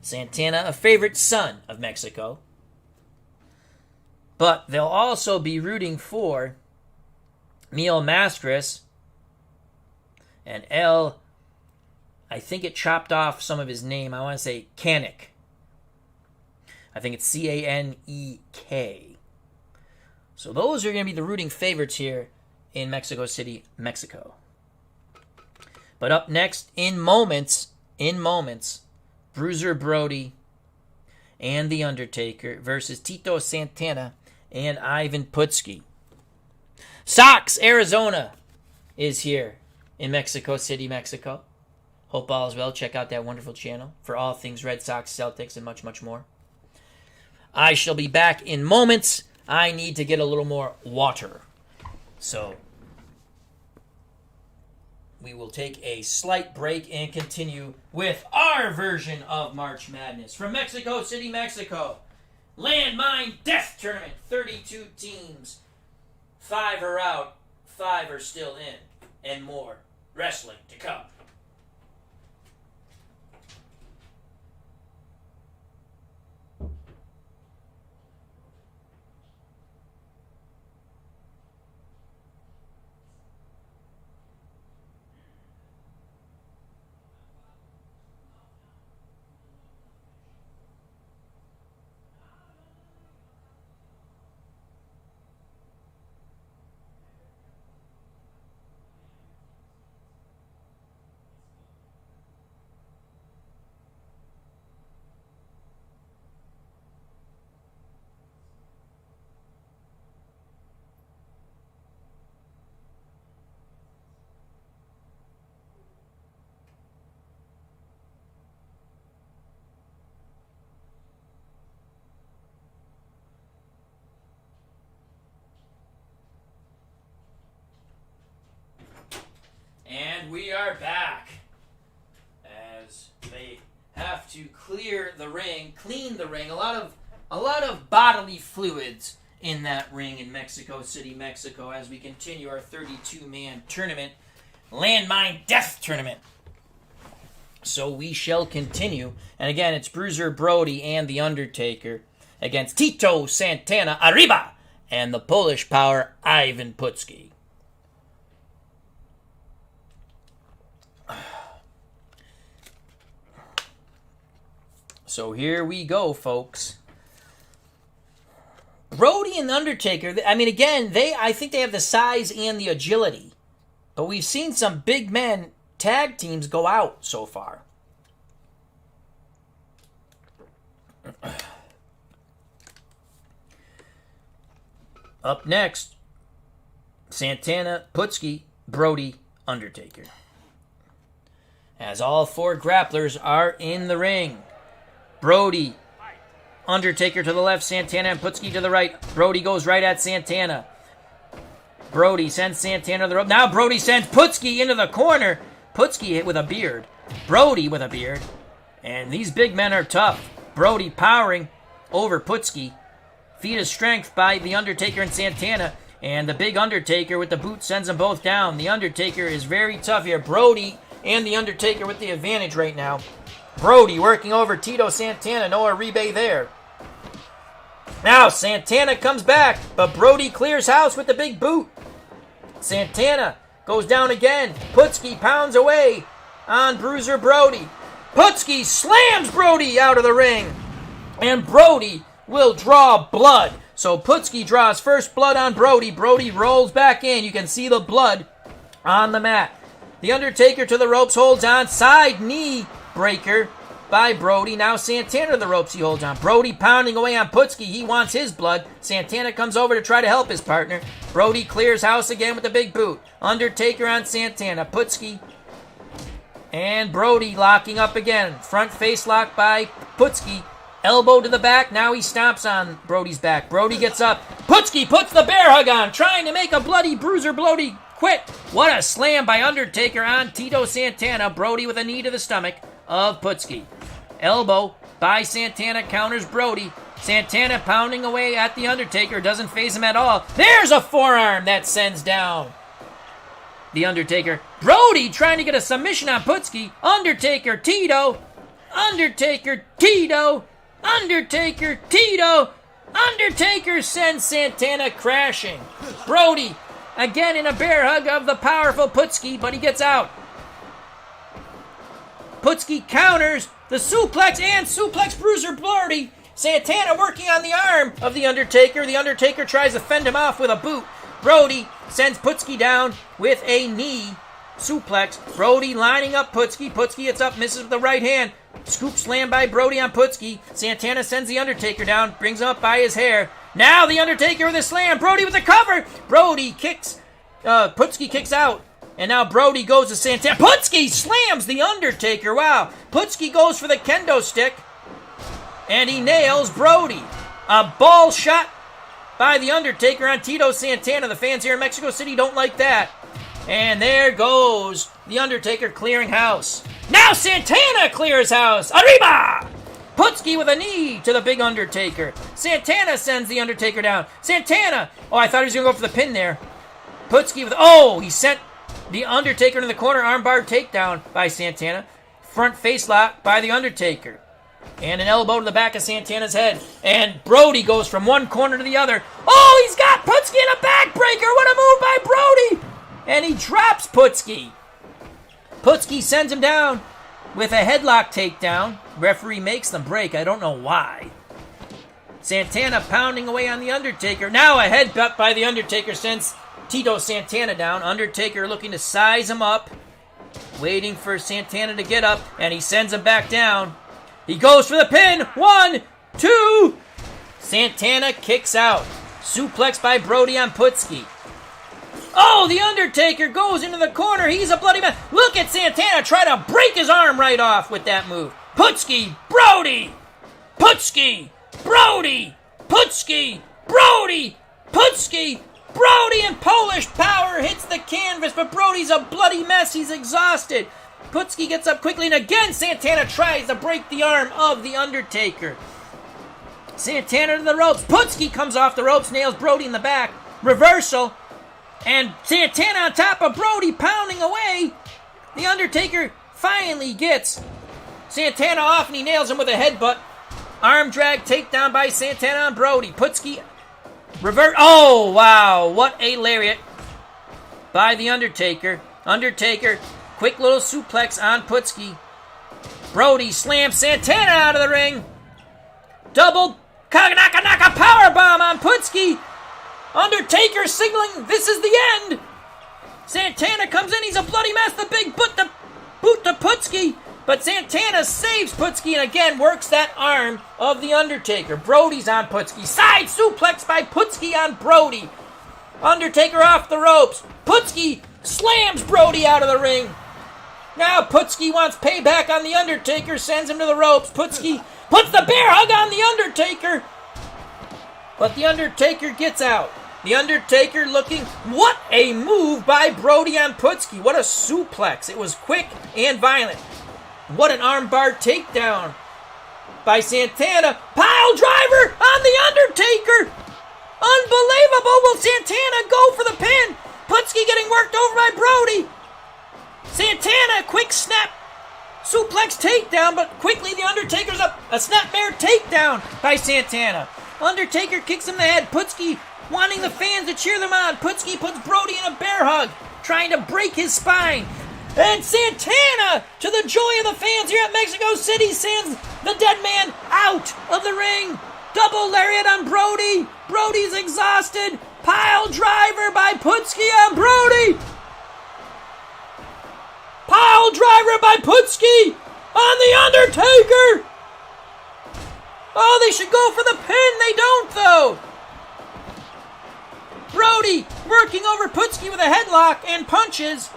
Santana, a favorite son of Mexico. But they'll also be rooting for Mil Mastras and I think it chopped off some of his name. I want to say Canek. I think it's Canek. So those are going to be the rooting favorites here in Mexico City, Mexico. But up next, in moments, Bruiser Brody and The Undertaker versus Tito Santana and Ivan Putski. Sox, Arizona is here in Mexico City, Mexico. Hope all is well. Check out that wonderful channel for all things Red Sox, Celtics, and much, much more. I shall be back in moments. I need to get a little more water. So we will take a slight break and continue with our version of March Madness. From Mexico City, Mexico. Landmine Death Tournament. 32 teams. 5 are out. 5 are still in. And more wrestling to come. We are back as they have to clear the ring, clean the ring. A lot of bodily fluids in that ring in Mexico City, Mexico, as we continue our 32-man tournament, Landmine Death Tournament. So we shall continue. And again, it's Bruiser Brody and The Undertaker against Tito Santana Arriba and the Polish Power Ivan Putski. So here we go, folks. Brody and The Undertaker, I mean, again, I think they have the size and the agility. But we've seen some big men tag teams go out so far. Up next, Santana, Putski, Brody, Undertaker. As all four grapplers are in the ring. Brody, Undertaker to the left, Santana and Putski to the right. Brody goes right at Santana. Brody sends Santana to the rope. Now Brody sends Putski into the corner. Putski hit with a beard. Brody with a beard. And these big men are tough. Brody powering over Putski. Feat of strength by The Undertaker and Santana. And the big Undertaker with the boot sends them both down. The Undertaker is very tough here. Brody and The Undertaker with the advantage right now. Brody working over Tito Santana. No Uribe there. Now Santana comes back, but Brody clears house with the big boot. Santana goes down again. Putski pounds away on Bruiser Brody. Putski slams Brody out of the ring. And Brody will draw blood. So Putski draws first blood on Brody. Brody rolls back in. You can see the blood on the mat. The Undertaker to the ropes holds on. Side knee breaker by Brody. Now Santana to the ropes, he holds on. Brody pounding away on Putski. He wants his blood. Santana comes over to try to help his partner. Brody clears house again with the big boot. Undertaker on Santana. Putski and Brody locking up again. Front face lock by Putski. Elbow to the back. Now he stomps on Brody's back. Brody gets up. Putski puts the bear hug on, trying to make a bloody Bruiser Brody quit. What a slam by Undertaker on Tito Santana. Brody with a knee to the stomach of Putski. Elbow by Santana counters Brody. Santana pounding away at The Undertaker. Doesn't faze him at all. There's a forearm that sends down The Undertaker. Brody trying to get a submission on Putski. Undertaker, Tito. Undertaker, Tito. Undertaker, Tito. Undertaker sends Santana crashing. Brody again in a bear hug of the powerful Putski, but he gets out. Putski counters the suplex and suplex Bruiser Brody. Santana working on the arm of The Undertaker. The Undertaker tries to fend him off with a boot. Brody sends Putski down with a knee suplex. Brody lining up Putski. Putski gets up, misses with the right hand. Scoop slam by Brody on Putski. Santana sends The Undertaker down, brings him up by his hair. Now The Undertaker with a slam. Brody with the cover. Brody kicks. Putski kicks out. And now Brody goes to Santana. Putski slams The Undertaker. Wow. Putski goes for the kendo stick. And he nails Brody. A ball shot by The Undertaker on Tito Santana. The fans here in Mexico City don't like that. And there goes The Undertaker clearing house. Now Santana clears house. Arriba! Putski with a knee to the big Undertaker. Santana sends The Undertaker down. Santana. Oh, I thought he was going to go for the pin there. Putski with... Oh, he sent The Undertaker into the corner. Armbar takedown by Santana. Front face lock by The Undertaker. And an elbow to the back of Santana's head. And Brody goes from one corner to the other. Oh, he's got Putski in a backbreaker. What a move by Brody. And he drops Putski. Putski sends him down with a headlock takedown. Referee makes them break. I don't know why. Santana pounding away on The Undertaker. Now a headbutt by The Undertaker sends Tito Santana down. Undertaker looking to size him up. Waiting for Santana to get up. And he sends him back down. He goes for the pin. 1, 2. Santana kicks out. Suplex by Brody on Putski. Oh, The Undertaker goes into the corner. He's a bloody man. Look at Santana try to break his arm right off with that move. Putski, Brody. Putski, Brody. Putski, Brody. Putski, Brody and Polish Power hits the canvas, but Brody's a bloody mess. He's exhausted. Putski gets up quickly, and again Santana tries to break the arm of The Undertaker. Santana to the ropes. Putski comes off the ropes, nails Brody in the back. Reversal. And Santana on top of Brody, pounding away. The Undertaker finally gets Santana off, and he nails him with a headbutt. Arm drag takedown by Santana on Brody. Putski revert. Oh, wow. What a lariat by The Undertaker. Undertaker, quick little suplex on Putski. Brody slams Santana out of the ring. Double Naka powerbomb on Putski. Undertaker signaling this is the end. Santana comes in. He's a bloody mess. The big boot to Putski. But Santana saves Putski and again works that arm of The Undertaker. Brody's on Putski. Side suplex by Putski on Brody. Undertaker off the ropes. Putski slams Brody out of the ring. Now Putski wants payback on The Undertaker. Sends him to the ropes. Putski puts the bear hug on The Undertaker. But The Undertaker gets out. The Undertaker looking... What a move by Brody on Putski. What a suplex. It was quick and violent. What an armbar takedown by Santana. Pile driver on The Undertaker. Unbelievable. Will Santana go for the pin? Putski getting worked over by Brody. Santana, quick snap. Suplex takedown, but quickly The Undertaker's up. A snapmare takedown by Santana. Undertaker kicks him in the head. Putski wanting the fans to cheer them on. Putski puts Brody in a bear hug, trying to break his spine. And Santana, to the joy of the fans here at Mexico City, sends the dead man out of the ring. Double lariat on Brody. Brody's exhausted. Pile driver by Putski on Brody. Pile driver by Putski on The Undertaker. Oh, they should go for the pin. They don't, though. Brody working over Putski with a headlock and punches.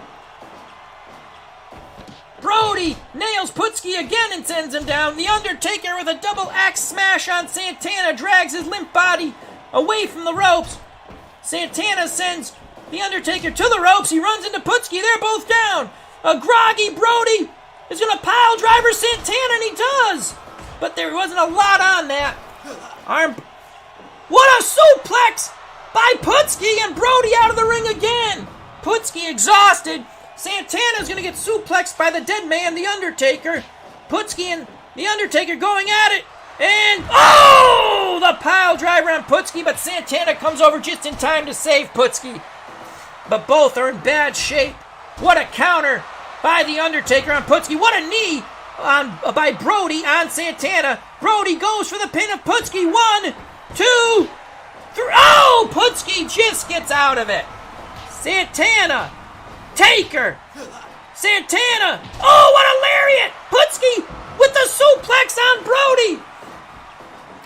Brody nails Putski again and sends him down. The Undertaker with a double axe smash on Santana drags his limp body away from the ropes. Santana sends The Undertaker to the ropes. He runs into Putski. They're both down. A groggy Brody is going to pile driver Santana, and he does. But there wasn't a lot on that. What a suplex by Putski, and Brody out of the ring again. Putski exhausted. Santana's going to get suplexed by the dead man, The Undertaker. Putski and The Undertaker going at it. And, oh! The pile driver on Putski, but Santana comes over just in time to save Putski. But both are in bad shape. What a counter by The Undertaker on Putski. What a knee by Brody on Santana. Brody goes for the pin of Putski. 1, 2, 3. Oh! Putski just gets out of it. Santana. Taker. Santana. Oh, what a lariat. Putski with the suplex on Brody.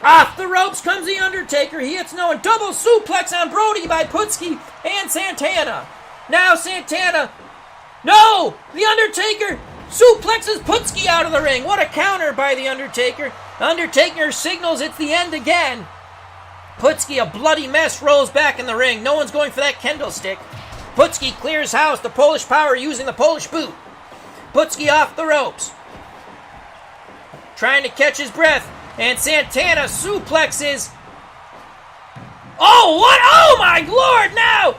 Off the ropes comes The Undertaker. He hits no one. Double suplex on Brody by Putski and Santana. Now Santana. No! The Undertaker suplexes Putski out of the ring. What a counter by The Undertaker. Undertaker signals it's the end again. Putski, a bloody mess, rolls back in the ring. No one's going for that kendo stick. Putski clears house. The Polish Power using the Polish boot. Putski off the ropes. Trying to catch his breath. And Santana suplexes. Oh, what? Oh, my Lord, now!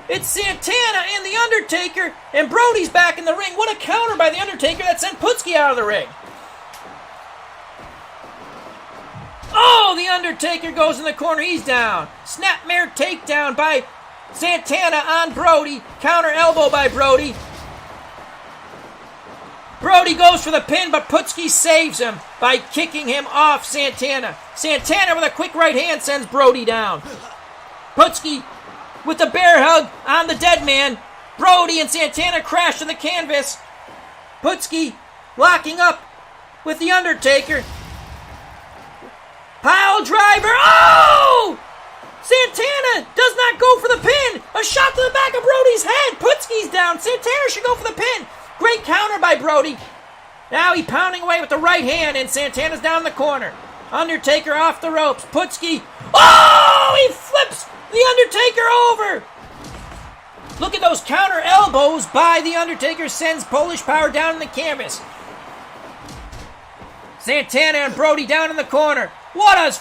It's Santana and The Undertaker, and Brody's back in the ring. What a counter by The Undertaker that sent Putski out of the ring. Oh, The Undertaker goes in the corner. He's down. Snapmare takedown by Santana on Brody. Counter elbow by Brody. Brody goes for the pin, but Putski saves him by kicking him off Santana. Santana with a quick right hand sends Brody down. Putski with the bear hug on the dead man. Brody and Santana crash to the canvas. Putski locking up with The Undertaker. Pile driver. Oh! Santana does not go for the pin. A shot to the back of Brody's head. Putski's down. Santana should go for the pin. Great counter by Brody. Now he's pounding away with the right hand, and Santana's down the corner. Undertaker off the ropes. Putski. Oh! He flips The Undertaker over! Look at those counter elbows by The Undertaker, sends Polish Power down in the canvas. Santana and Brody down in the corner. What a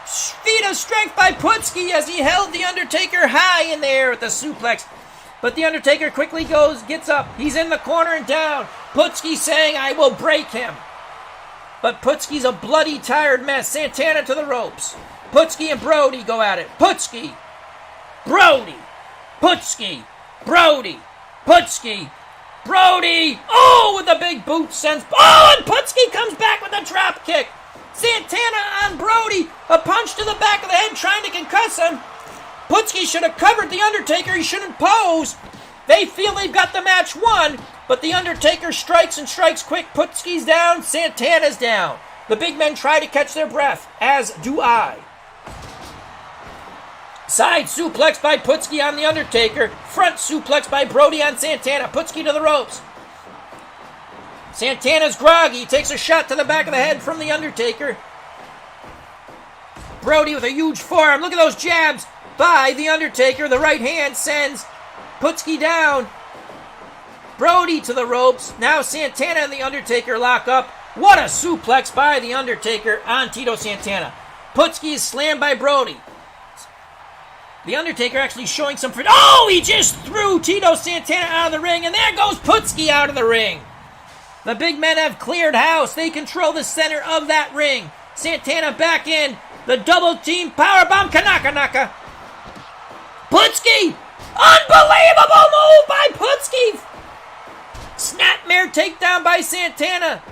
feat of strength by Putski as he held The Undertaker high in the air with the suplex. But The Undertaker quickly gets up. He's in the corner and down. Putski saying, I will break him. But Putski's a bloody, tired mess. Santana to the ropes. Putski and Brody go at it. Putski, Brody, Putski, Brody, Putski, Brody. Oh, with the big boot sends. Oh, and Putski comes back with a drop kick. Santana on Brody. A punch to the back of the head trying to concuss him. Putski should have covered The Undertaker. He shouldn't pose. They feel they've got the match won, but The Undertaker strikes and strikes quick. Putski's down. Santana's down. The big men try to catch their breath, as do I. Side suplex by Putski on The Undertaker. Front suplex by Brody on Santana. Putski to the ropes. Santana's groggy. He takes a shot to the back of the head from The Undertaker. Brody with a huge forearm. Look at those jabs by The Undertaker. The right hand sends Putski down. Brody to the ropes. Now Santana and The Undertaker lock up. What a suplex by The Undertaker on Tito Santana. Putski is slammed by Brody. The Undertaker actually showing some... Oh, he just threw Tito Santana out of the ring, and there goes Putski out of the ring. The big men have cleared house. They control the center of that ring. Santana back in. The double team powerbomb Kanaka. Putski! Unbelievable move by Putski! Snapmare takedown by Santana.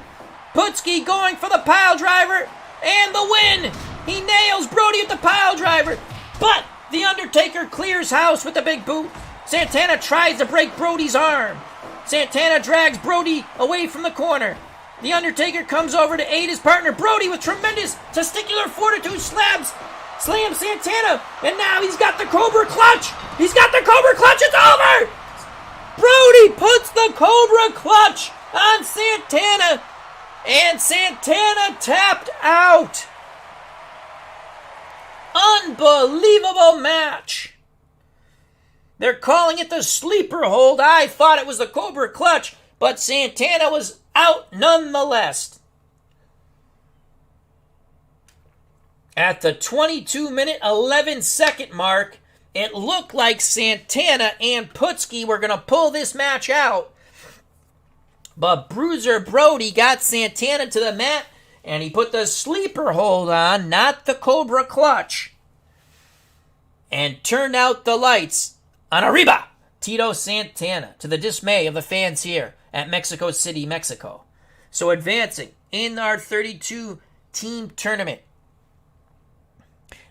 Putski going for the pile driver and the win. He nails Brody with the pile driver. But The Undertaker clears house with the big boot. Santana tries to break Brody's arm. Santana drags Brody away from the corner. The Undertaker comes over to aid his partner. Brody with tremendous testicular fortitude slams Santana. And now he's got the Cobra Clutch. He's got the Cobra Clutch. It's over. Brody puts the Cobra Clutch on Santana. And Santana tapped out. Unbelievable match. They're calling it the sleeper hold. I thought it was the Cobra Clutch, but Santana was out nonetheless. At the 22-minute, 11-second mark, it looked like Santana and Putski were going to pull this match out. But Bruiser Brody got Santana to the mat, and he put the sleeper hold on, not the Cobra Clutch, and turned out the lights on Arriba Tito Santana, to the dismay of the fans here at Mexico City, Mexico. So advancing in our 32-team tournament,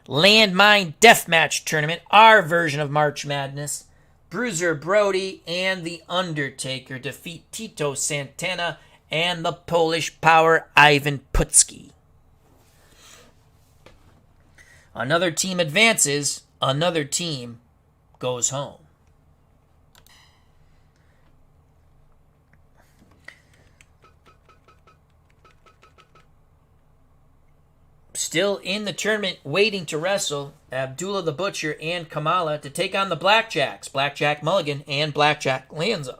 Landmine Deathmatch tournament, our version of March Madness, Bruiser Brody and The Undertaker defeat Tito Santana and the Polish Power Ivan Putski. Another team advances, another team goes home. Still in the tournament, waiting to wrestle, Abdullah the Butcher and Kamala to take on the Blackjacks, Blackjack Mulligan and Blackjack Lanza.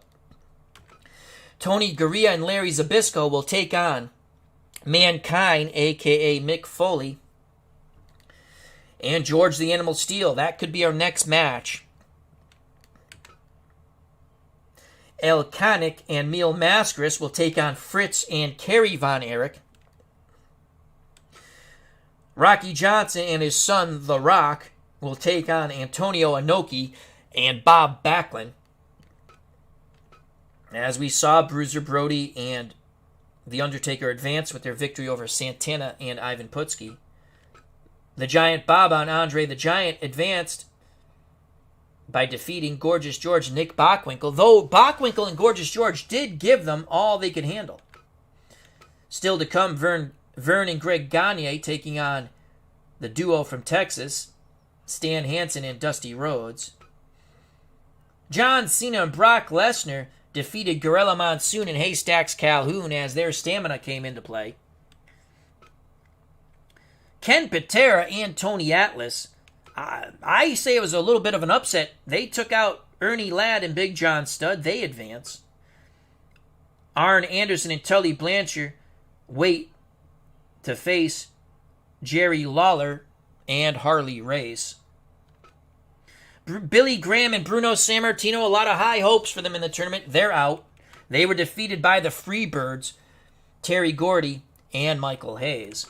Tony Garea and Larry Zbyszko will take on Mankind, a.k.a. Mick Foley, and George the Animal Steel. That could be our next match. El Canic and Mil Mascaris will take on Fritz and Kerry Von Erich. Rocky Johnson and his son, The Rock, will take on Antonio Inoki and Bob Backlund. As we saw, Bruiser Brody and The Undertaker advance with their victory over Santana and Ivan Putski. The Giant Bob on Andre the Giant advanced by defeating Gorgeous George and Nick Bockwinkel, though Bockwinkel and Gorgeous George did give them all they could handle. Still to come, Vern and Greg Gagne taking on the duo from Texas, Stan Hansen and Dusty Rhodes. John Cena and Brock Lesnar defeated Gorilla Monsoon and Haystacks Calhoun as their stamina came into play. Ken Patera and Tony Atlas, I say it was a little bit of an upset. They took out Ernie Ladd and Big John Studd. They advance. Arn Anderson and Tully Blanchard wait to face Jerry Lawler and Harley Race. Billy Graham and Bruno Sammartino, a lot of high hopes for them in the tournament. They're out. They were defeated by the Freebirds, Terry Gordy and Michael Hayes.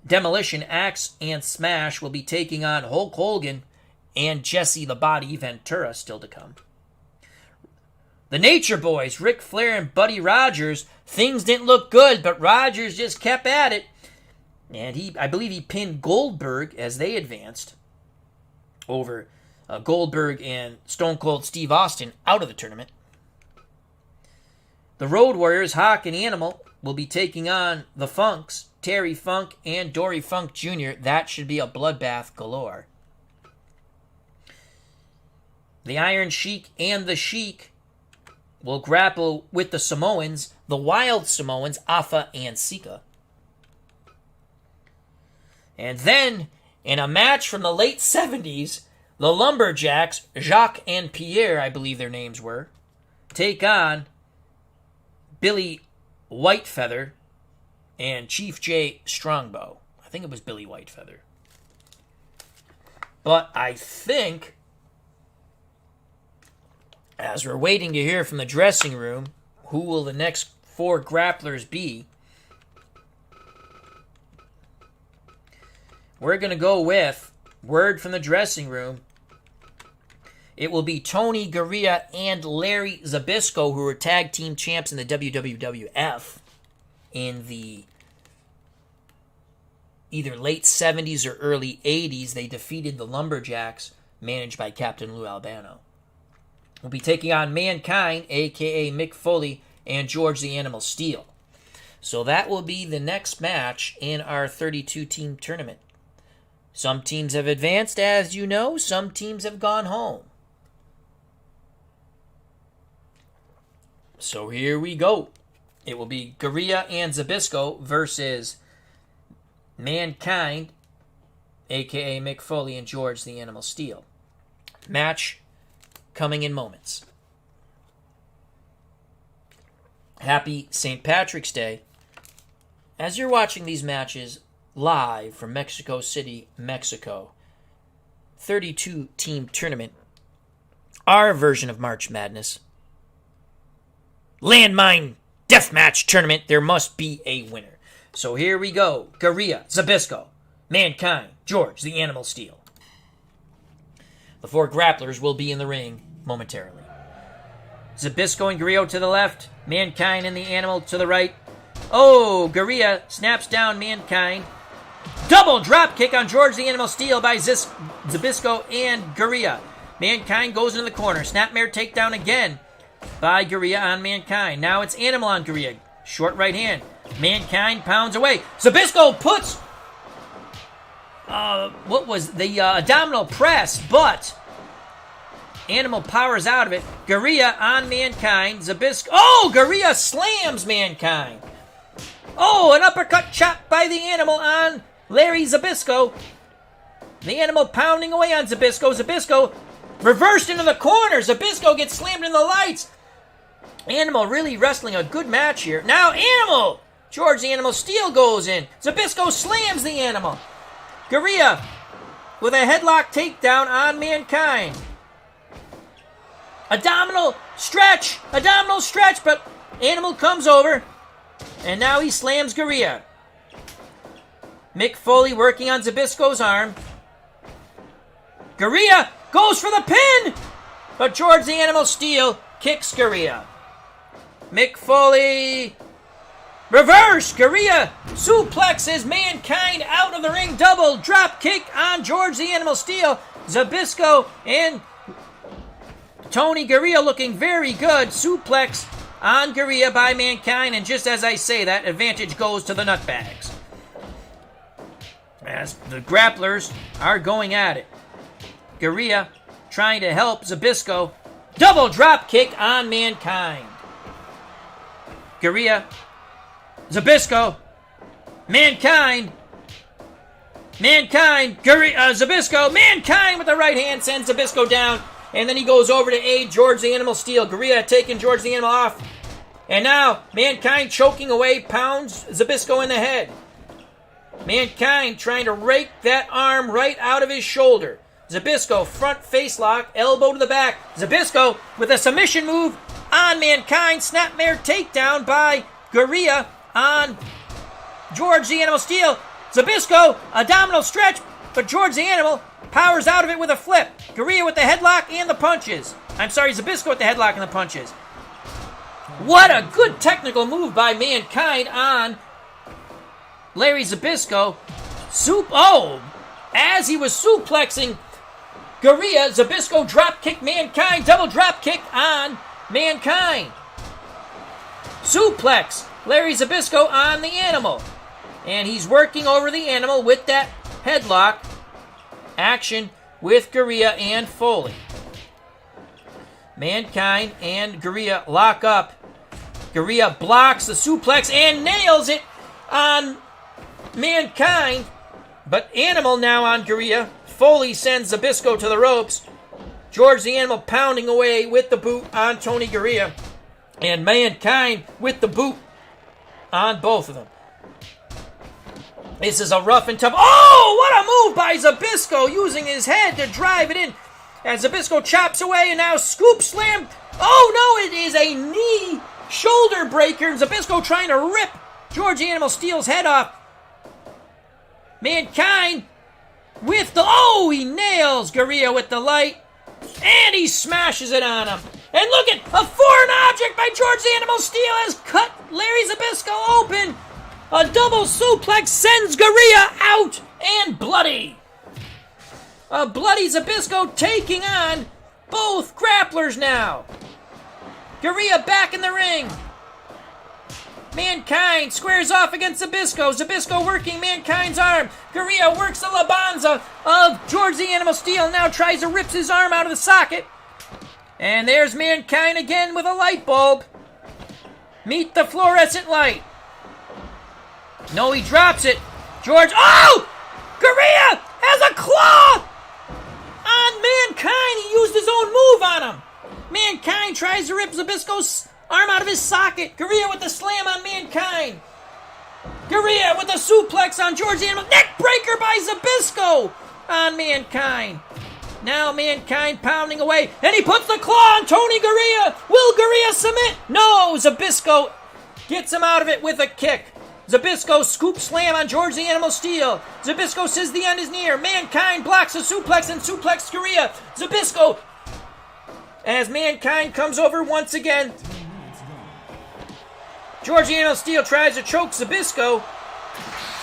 Demolition, Axe, and Smash will be taking on Hulk Hogan and Jesse the Body Ventura, still to come. The Nature Boys, Ric Flair and Buddy Rogers, things didn't look good, but Rogers just kept at it. And I believe he pinned Goldberg as they advanced over Goldberg and Stone Cold Steve Austin out of the tournament. The Road Warriors, Hawk and Animal, will be taking on the Funks, Terry Funk and Dory Funk Jr. That should be a bloodbath galore. The Iron Sheik and the Sheik will grapple with the Samoans, the Wild Samoans, Afa and Sika. And then, in a match from the late 70s, the Lumberjacks, Jacques and Pierre, I believe their names were, take on Billy Whitefeather and Chief J Strongbow. I think it was Billy Whitefeather. But I think, as we're waiting to hear from the dressing room, who will the next 4 grapplers be, we're going to go with word from the dressing room. It will be Tony Garea and Larry Zbyszko, who were tag team champs in the WWF in the either late 70s or early 80s. They defeated the Lumberjacks, managed by Captain Lou Albano. We'll be taking on Mankind, a.k.a. Mick Foley, and George the Animal Steele. So that will be the next match in our 32-team tournament. Some teams have advanced, as you know. Some teams have gone home. So here we go. It will be Garea and Zbyszko versus Mankind, a.k.a. Mick Foley and George the Animal Steele. Match coming in moments. Happy St. Patrick's Day. As you're watching these matches live from Mexico City, Mexico, 32-team tournament, our version of March Madness, Landmine Deathmatch tournament, there must be a winner. So here we go. Garea, Zbyszko, Mankind, George the Animal Steele. The 4 grapplers will be in the ring momentarily. Zbyszko and Garea to the left, Mankind and the Animal to the right. Oh, Garea snaps down Mankind. Double drop kick on George the Animal Steele by Zbyszko and Garea. Mankind goes into the corner. Snapmare takedown again by Garea on Mankind. Now it's Animal on Garea. Short right hand. Mankind pounds away. Zbyszko puts what was the abdominal press, but Animal powers out of it. Garea on Mankind. Zbyszko. Oh, Garea slams Mankind. Oh, an uppercut chop by the Animal on Larry Zbyszko. The Animal pounding away on Zbyszko. Zbyszko reversed into the corner. Zbyszko gets slammed in the lights. Animal really wrestling a good match here. Now Animal! George the Animal Steele goes in. Zbyszko slams the Animal. Garea with a headlock takedown on Mankind. Abdominal stretch, but Animal comes over. And now he slams Garea. Mick Foley working on Zbyszko's arm. Garea goes for the pin! But George the Animal Steele kicks Garea. Mick Foley. Reverse! Garea suplexes Mankind out of the ring. Double drop kick on George the Animal Steele. Zbyszko and Tony Garea looking very good. Suplex on Garea by Mankind. And just as I say that, advantage goes to the Nutbags, as the grapplers are going at it. Garea trying to help Zbyszko. Double drop kick on Mankind. Garea, Zbyszko, Mankind. Mankind, Zbyszko, Mankind with the right hand sends Zbyszko down. And then he goes over to aid George the Animal Steel. Garea taking George the Animal off. And now, Mankind choking away, pounds Zbyszko in the head. Mankind trying to rake that arm right out of his shoulder. Zbyszko, front face lock, elbow to the back. Zbyszko with a submission move on Mankind. Snapmare takedown by Garea on George the Animal Steel. Zbyszko, abdominal stretch, but George the Animal powers out of it with a flip. Garea with the headlock and the punches. I'm sorry, Zbyszko with the headlock and the punches. What a good technical move by Mankind on Larry Zbyszko. As he was suplexing Garea, Zbyszko drop kick Mankind, double drop kick on Mankind. Suplex Larry Zbyszko on the Animal. And he's working over the Animal with that headlock action with Garea and Foley. Mankind and Garea lock up. Garea blocks the suplex and nails it on Mankind. But Animal now on Garea. Foley sends Zbyszko to the ropes. George the Animal pounding away with the boot on Tony Garea. And Mankind with the boot on both of them. This is a rough and tough. Oh, what a move by Zbyszko, using his head to drive it in. As Zbyszko chops away and now scoop slam. Oh no, it is a knee shoulder breaker. Zbyszko trying to rip George the Animal Steel's head off. Mankind with the... Oh, he nails Garea with the light. And he smashes it on him. And look at a foreign object by George the Animal Steel has cut Larry Zbyszko open. A double suplex sends Garea out and bloody. A bloody Zbyszko taking on both grapplers now. Garea back in the ring. Mankind squares off against Zbyszko. Zbyszko working Mankind's arm. Garea works the labanza of George the Animal Steel. Now tries to rip his arm out of the socket. And there's Mankind again with a light bulb. Meet the fluorescent light. No, he drops it. George... Oh! Garea has a claw on Mankind. He used his own move on him. Mankind tries to rip Zbyszko's arm out of his socket. Garea with the slam on Mankind. Garea with a suplex on George the Animal. Neck breaker by Zbyszko on Mankind. Now Mankind pounding away. And he puts the claw on Tony Garea. Will Garea submit? No, Zbyszko gets him out of it with a kick. Zbyszko scoop slam on George the Animal Steel. Zbyszko says the end is near. Mankind blocks a suplex and suplex Garea. Zbyszko, as Mankind comes over once again. George the Animal Steel tries to choke Zbyszko.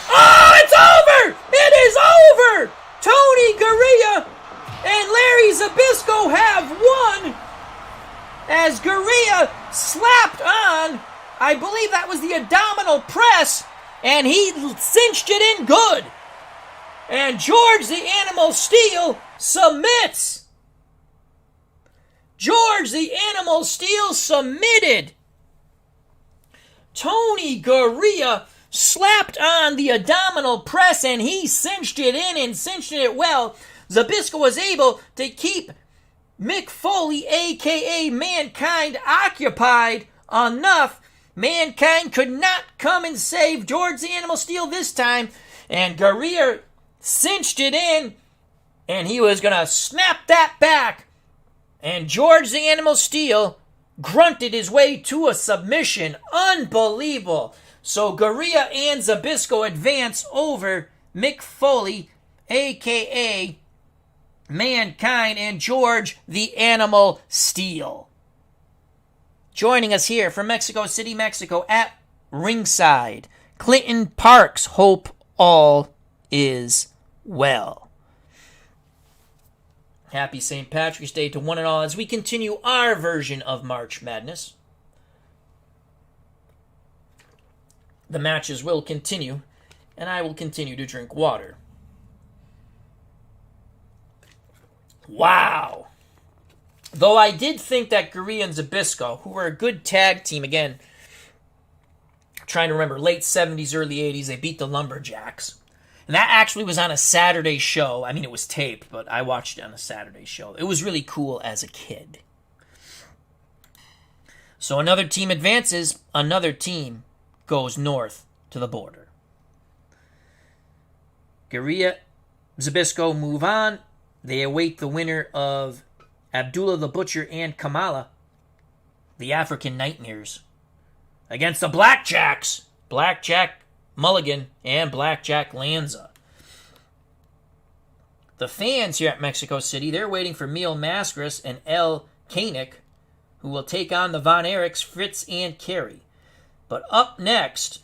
Oh, it's over! It is over! Tony Garea and Larry Zbyszko have won as Garea slapped on, I believe that was the abdominal press, and he cinched it in good. And George the Animal Steel submits. George the Animal Steel submitted. Tony Garea slapped on the abdominal press, and he cinched it in and cinched it well. Zbyszko was able to keep Mick Foley, a.k.a. Mankind, occupied enough. Mankind could not come and save George the Animal Steel this time, and Garea cinched it in, and he was going to snap that back, and George the Animal Steel grunted his way to a submission. Unbelievable. So Garea and Zbyszko advance over Mick Foley, a.k.a. Mankind, and George the Animal Steel. Joining us here from Mexico City, Mexico, at ringside, Clinton Parks. Hope all is well. Happy St. Patrick's Day to one and all as we continue our version of March Madness. The matches will continue, and I will continue to drink water. Wow. Though I did think that Garea and Zbyszko, who were a good tag team, again, trying to remember, late 70s, early 80s, they beat the Lumberjacks. And that actually was on a Saturday show. I mean, it was taped, but I watched it on a Saturday show. It was really cool as a kid. So another team advances, another team goes north to the border. Guerrilla, Zbyszko move on. They await the winner of Abdullah the Butcher and Kamala, the African Nightmares, against the Blackjacks, Blackjack Mulligan and Blackjack Lanza. The fans here at Mexico City, they're waiting for Mil Mascaras and El Koenig, who will take on the Von Erichs, Fritz, and Carey. But up next,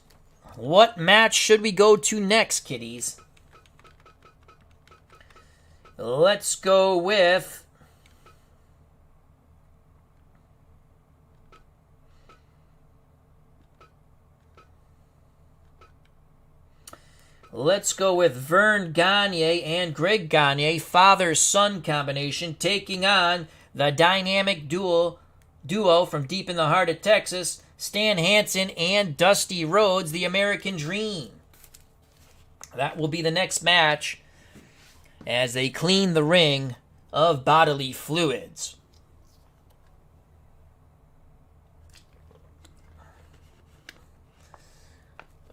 what match should we go to next, kiddies? Let's go with... Vern Gagne and Greg Gagne, father-son combination, taking on the dynamic duo from deep in the heart of Texas, Stan Hansen and Dusty Rhodes, the American Dream. That will be the next match as they clean the ring of bodily fluids.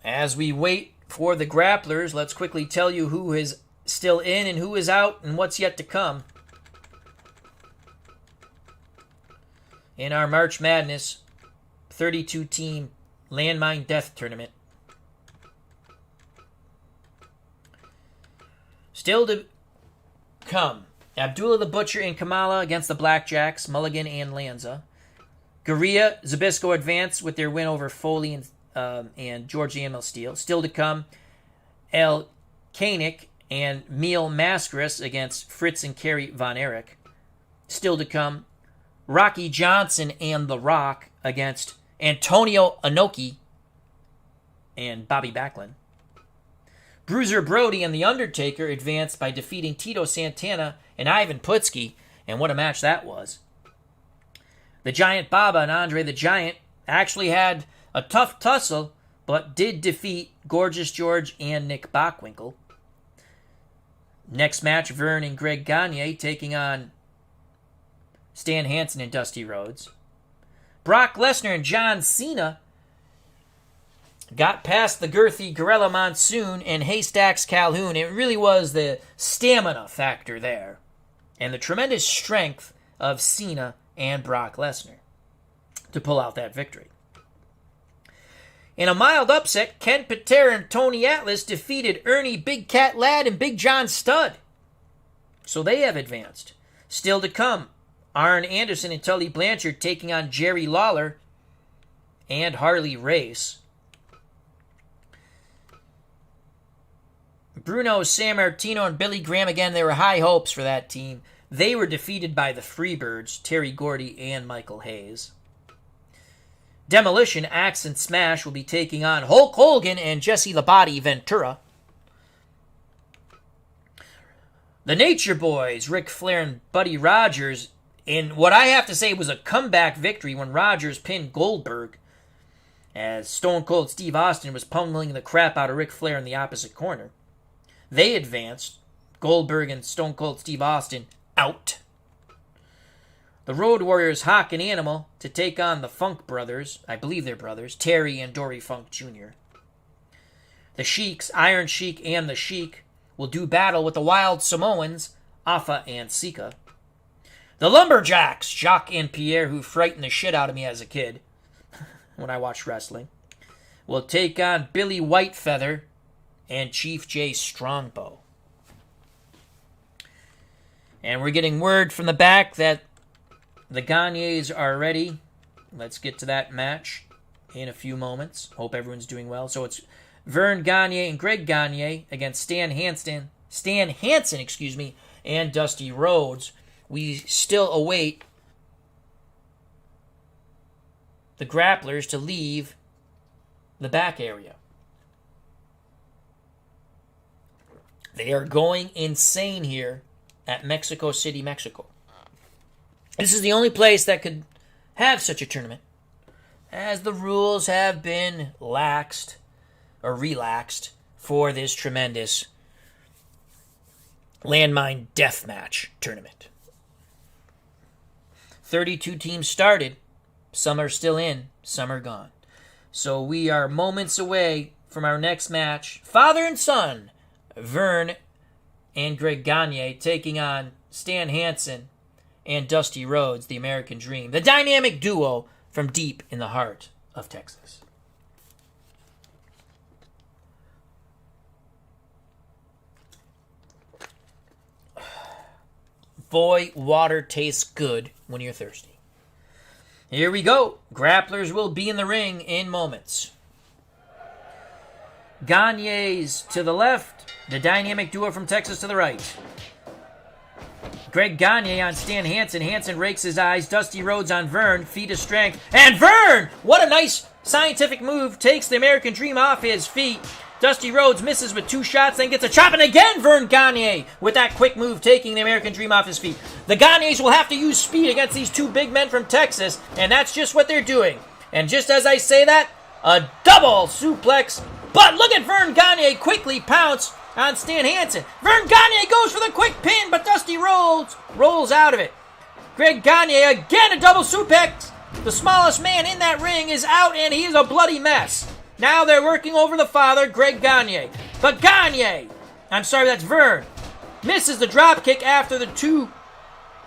As we wait for the grapplers, let's quickly tell you who is still in and who is out and what's yet to come in our March Madness 32-team Landmine Death Tournament. Still to come, Abdullah the Butcher and Kamala against the Blackjacks, Mulligan and Lanza. Guerrilla, Zbyszko advance with their win over Foley and George Animal Steel. Still to come, El Koenig and Mil Mascaras against Fritz and Carey Von Erich. Still to come, Rocky Johnson and The Rock against Antonio Inoki and Bobby Backlund. Bruiser Brody and The Undertaker advanced by defeating Tito Santana and Ivan Putski, and what a match that was. The Giant Baba and Andre the Giant actually had a tough tussle, but did defeat Gorgeous George and Nick Bockwinkel. Next match, Vern and Greg Gagne taking on Stan Hansen and Dusty Rhodes. Brock Lesnar and John Cena got past the girthy Gorilla Monsoon and Haystacks Calhoun. It really was the stamina factor there and the tremendous strength of Cena and Brock Lesnar to pull out that victory. In a mild upset, Ken Patera and Tony Atlas defeated Ernie Big Cat Ladd and Big John Studd. So they have advanced. Still to come, Arn Anderson and Tully Blanchard taking on Jerry Lawler and Harley Race. Bruno Sammartino and Billy Graham, again, there were high hopes for that team. They were defeated by the Freebirds, Terry Gordy and Michael Hayes. Demolition, Axe, and Smash will be taking on Hulk Hogan and Jesse the Body Ventura. The Nature Boys, Ric Flair and Buddy Rogers, in what I have to say was a comeback victory when Rogers pinned Goldberg, as Stone Cold Steve Austin was pummeling the crap out of Ric Flair in the opposite corner. They advanced. Goldberg and Stone Cold Steve Austin out. The Road Warriors, Hawk and Animal, to take on the Funk Brothers, I believe they're brothers, Terry and Dory Funk Jr. The Sheiks, Iron Sheik and the Sheik, will do battle with the Wild Samoans, Afa and Sika. The Lumberjacks, Jacques and Pierre, who frightened the shit out of me as a kid when I watched wrestling, will take on Billy Whitefeather and Chief J Strongbow. And we're getting word from the back that the Gagnes are ready. Let's get to that match in a few moments. Hope everyone's doing well. So it's Vern Gagne and Greg Gagne against Stan Hansen, and Dusty Rhodes. We still await the grapplers to leave the back area. They are going insane here at Mexico City, Mexico. This is the only place that could have such a tournament, as the rules have been relaxed for this tremendous Landmine Deathmatch tournament. 32 teams started. Some are still in, some are gone. So we are moments away from our next match. Father and son, Vern and Greg Gagne taking on Stan Hansen and Dusty Rhodes, the American Dream, the dynamic duo from deep in the heart of Texas. Boy, water tastes good when you're thirsty. Here we go. Grapplers will be in the ring in moments. Gagne's to the left. The dynamic duo from Texas to the right. Greg Gagne on Stan Hansen. Hansen rakes his eyes. Dusty Rhodes on Vern. Feet of strength. And Vern! What a nice scientific move. Takes the American Dream off his feet. Dusty Rhodes misses with 2 shots, then gets a chop, and again Vern Gagne with that quick move, taking the American Dream off his feet. The Gagnes will have to use speed against these 2 big men from Texas, and that's just what they're doing. And just as I say that, a double suplex, but look at Vern Gagne quickly pounce on Stan Hansen. Vern Gagne goes for the quick pin, but Dusty Rhodes rolls out of it. Greg Gagne, again a double suplex. The smallest man in that ring is out, and he is a bloody mess. Now they're working over the father, Greg Gagne. But Gagne, that's Vern, misses the drop kick after the 2.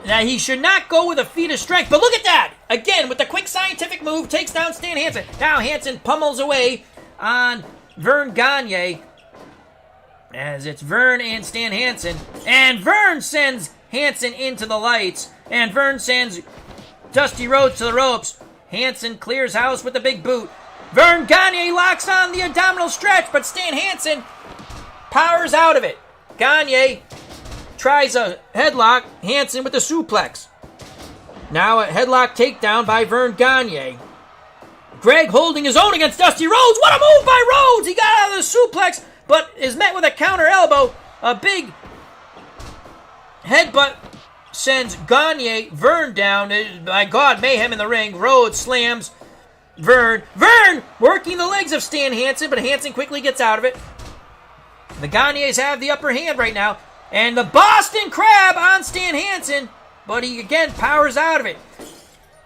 Now he should not go with a feat of strength, but look at that! Again, with the quick scientific move, takes down Stan Hansen. Now Hansen pummels away on Vern Gagne, as it's Vern and Stan Hansen. And Vern sends Hansen into the lights, and Vern sends Dusty Rhodes to the ropes. Hansen clears house with the big boot. Vern Gagne locks on the abdominal stretch, but Stan Hansen powers out of it. Gagne tries a headlock, Hansen with a suplex. Now a headlock takedown by Vern Gagne. Greg holding his own against Dusty Rhodes. What a move by Rhodes! He got out of the suplex, but is met with a counter elbow. A big headbutt sends Vern down. My God, mayhem in the ring. Rhodes slams Vern working the legs of Stan Hansen, but Hansen quickly gets out of it. The Gagnes have the upper hand right now, and the Boston Crab on Stan Hansen, but he again powers out of it.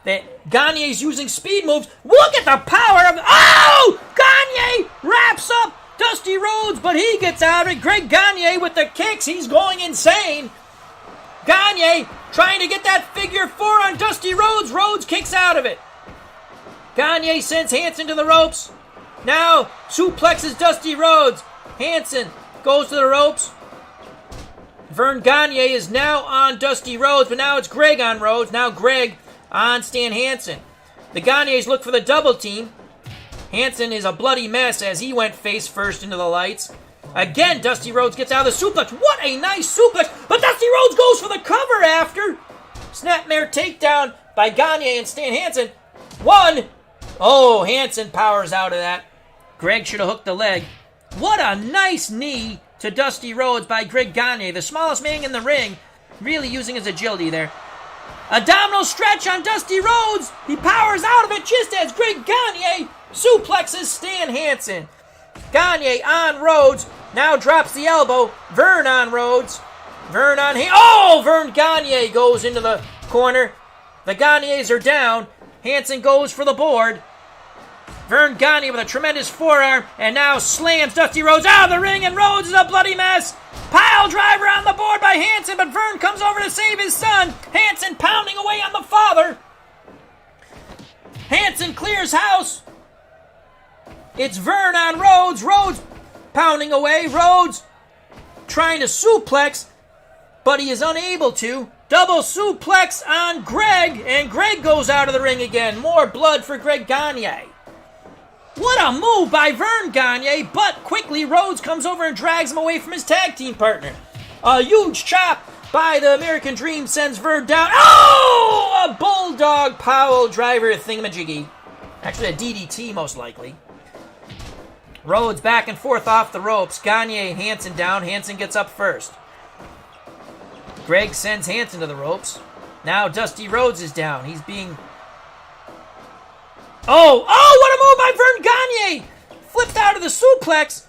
The Gagne's using speed moves. Look at the power of... Oh! Gagne wraps up Dusty Rhodes, but he gets out of it. Greg Gagne with the kicks. He's going insane. Gagne trying to get that figure 4 on Dusty Rhodes. Rhodes kicks out of it. Gagne sends Hansen to the ropes. Now suplexes Dusty Rhodes. Hansen goes to the ropes. Vern Gagne is now on Dusty Rhodes, but now it's Greg on Rhodes. Now Greg on Stan Hansen. The Gagnes look for the double team. Hansen is a bloody mess as he went face first into the lights. Again, Dusty Rhodes gets out of the suplex. What a nice suplex, but Dusty Rhodes goes for the cover after. Snapmare takedown by Gagne and Stan Hansen. 1. Oh, Hansen powers out of that. Greg should have hooked the leg. What a nice knee to Dusty Rhodes by Greg Gagne, the smallest man in the ring, really using his agility there. Abdominal stretch on Dusty Rhodes. He powers out of it just as Greg Gagne suplexes Stan Hansen. Gagne on Rhodes, now drops the elbow. Vern on Rhodes. Vern Gagne goes into the corner. The Gagnes are down. Hansen goes for the board. Vern Gagne with a tremendous forearm, and now slams Dusty Rhodes out of the ring, and Rhodes is a bloody mess. Pile driver on the board by Hansen, but Vern comes over to save his son. Hansen pounding away on the father. Hansen clears house. It's Vern on Rhodes. Rhodes pounding away. Rhodes trying to suplex, but he is unable to. Double suplex on Greg, and Greg goes out of the ring again. More blood for Greg Gagne. What a move by Vern Gagne, but quickly Rhodes comes over and drags him away from his tag team partner. A huge chop by the American Dream sends Vern down. Oh! A bulldog pile driver thingamajiggy. Actually a DDT most likely. Rhodes back and forth off the ropes. Gagne and Hansen down. Hansen gets up first. Greg sends Hansen to the ropes. Now Dusty Rhodes is down. He's being... Oh, what a move by Vern Gagne! Flipped out of the suplex.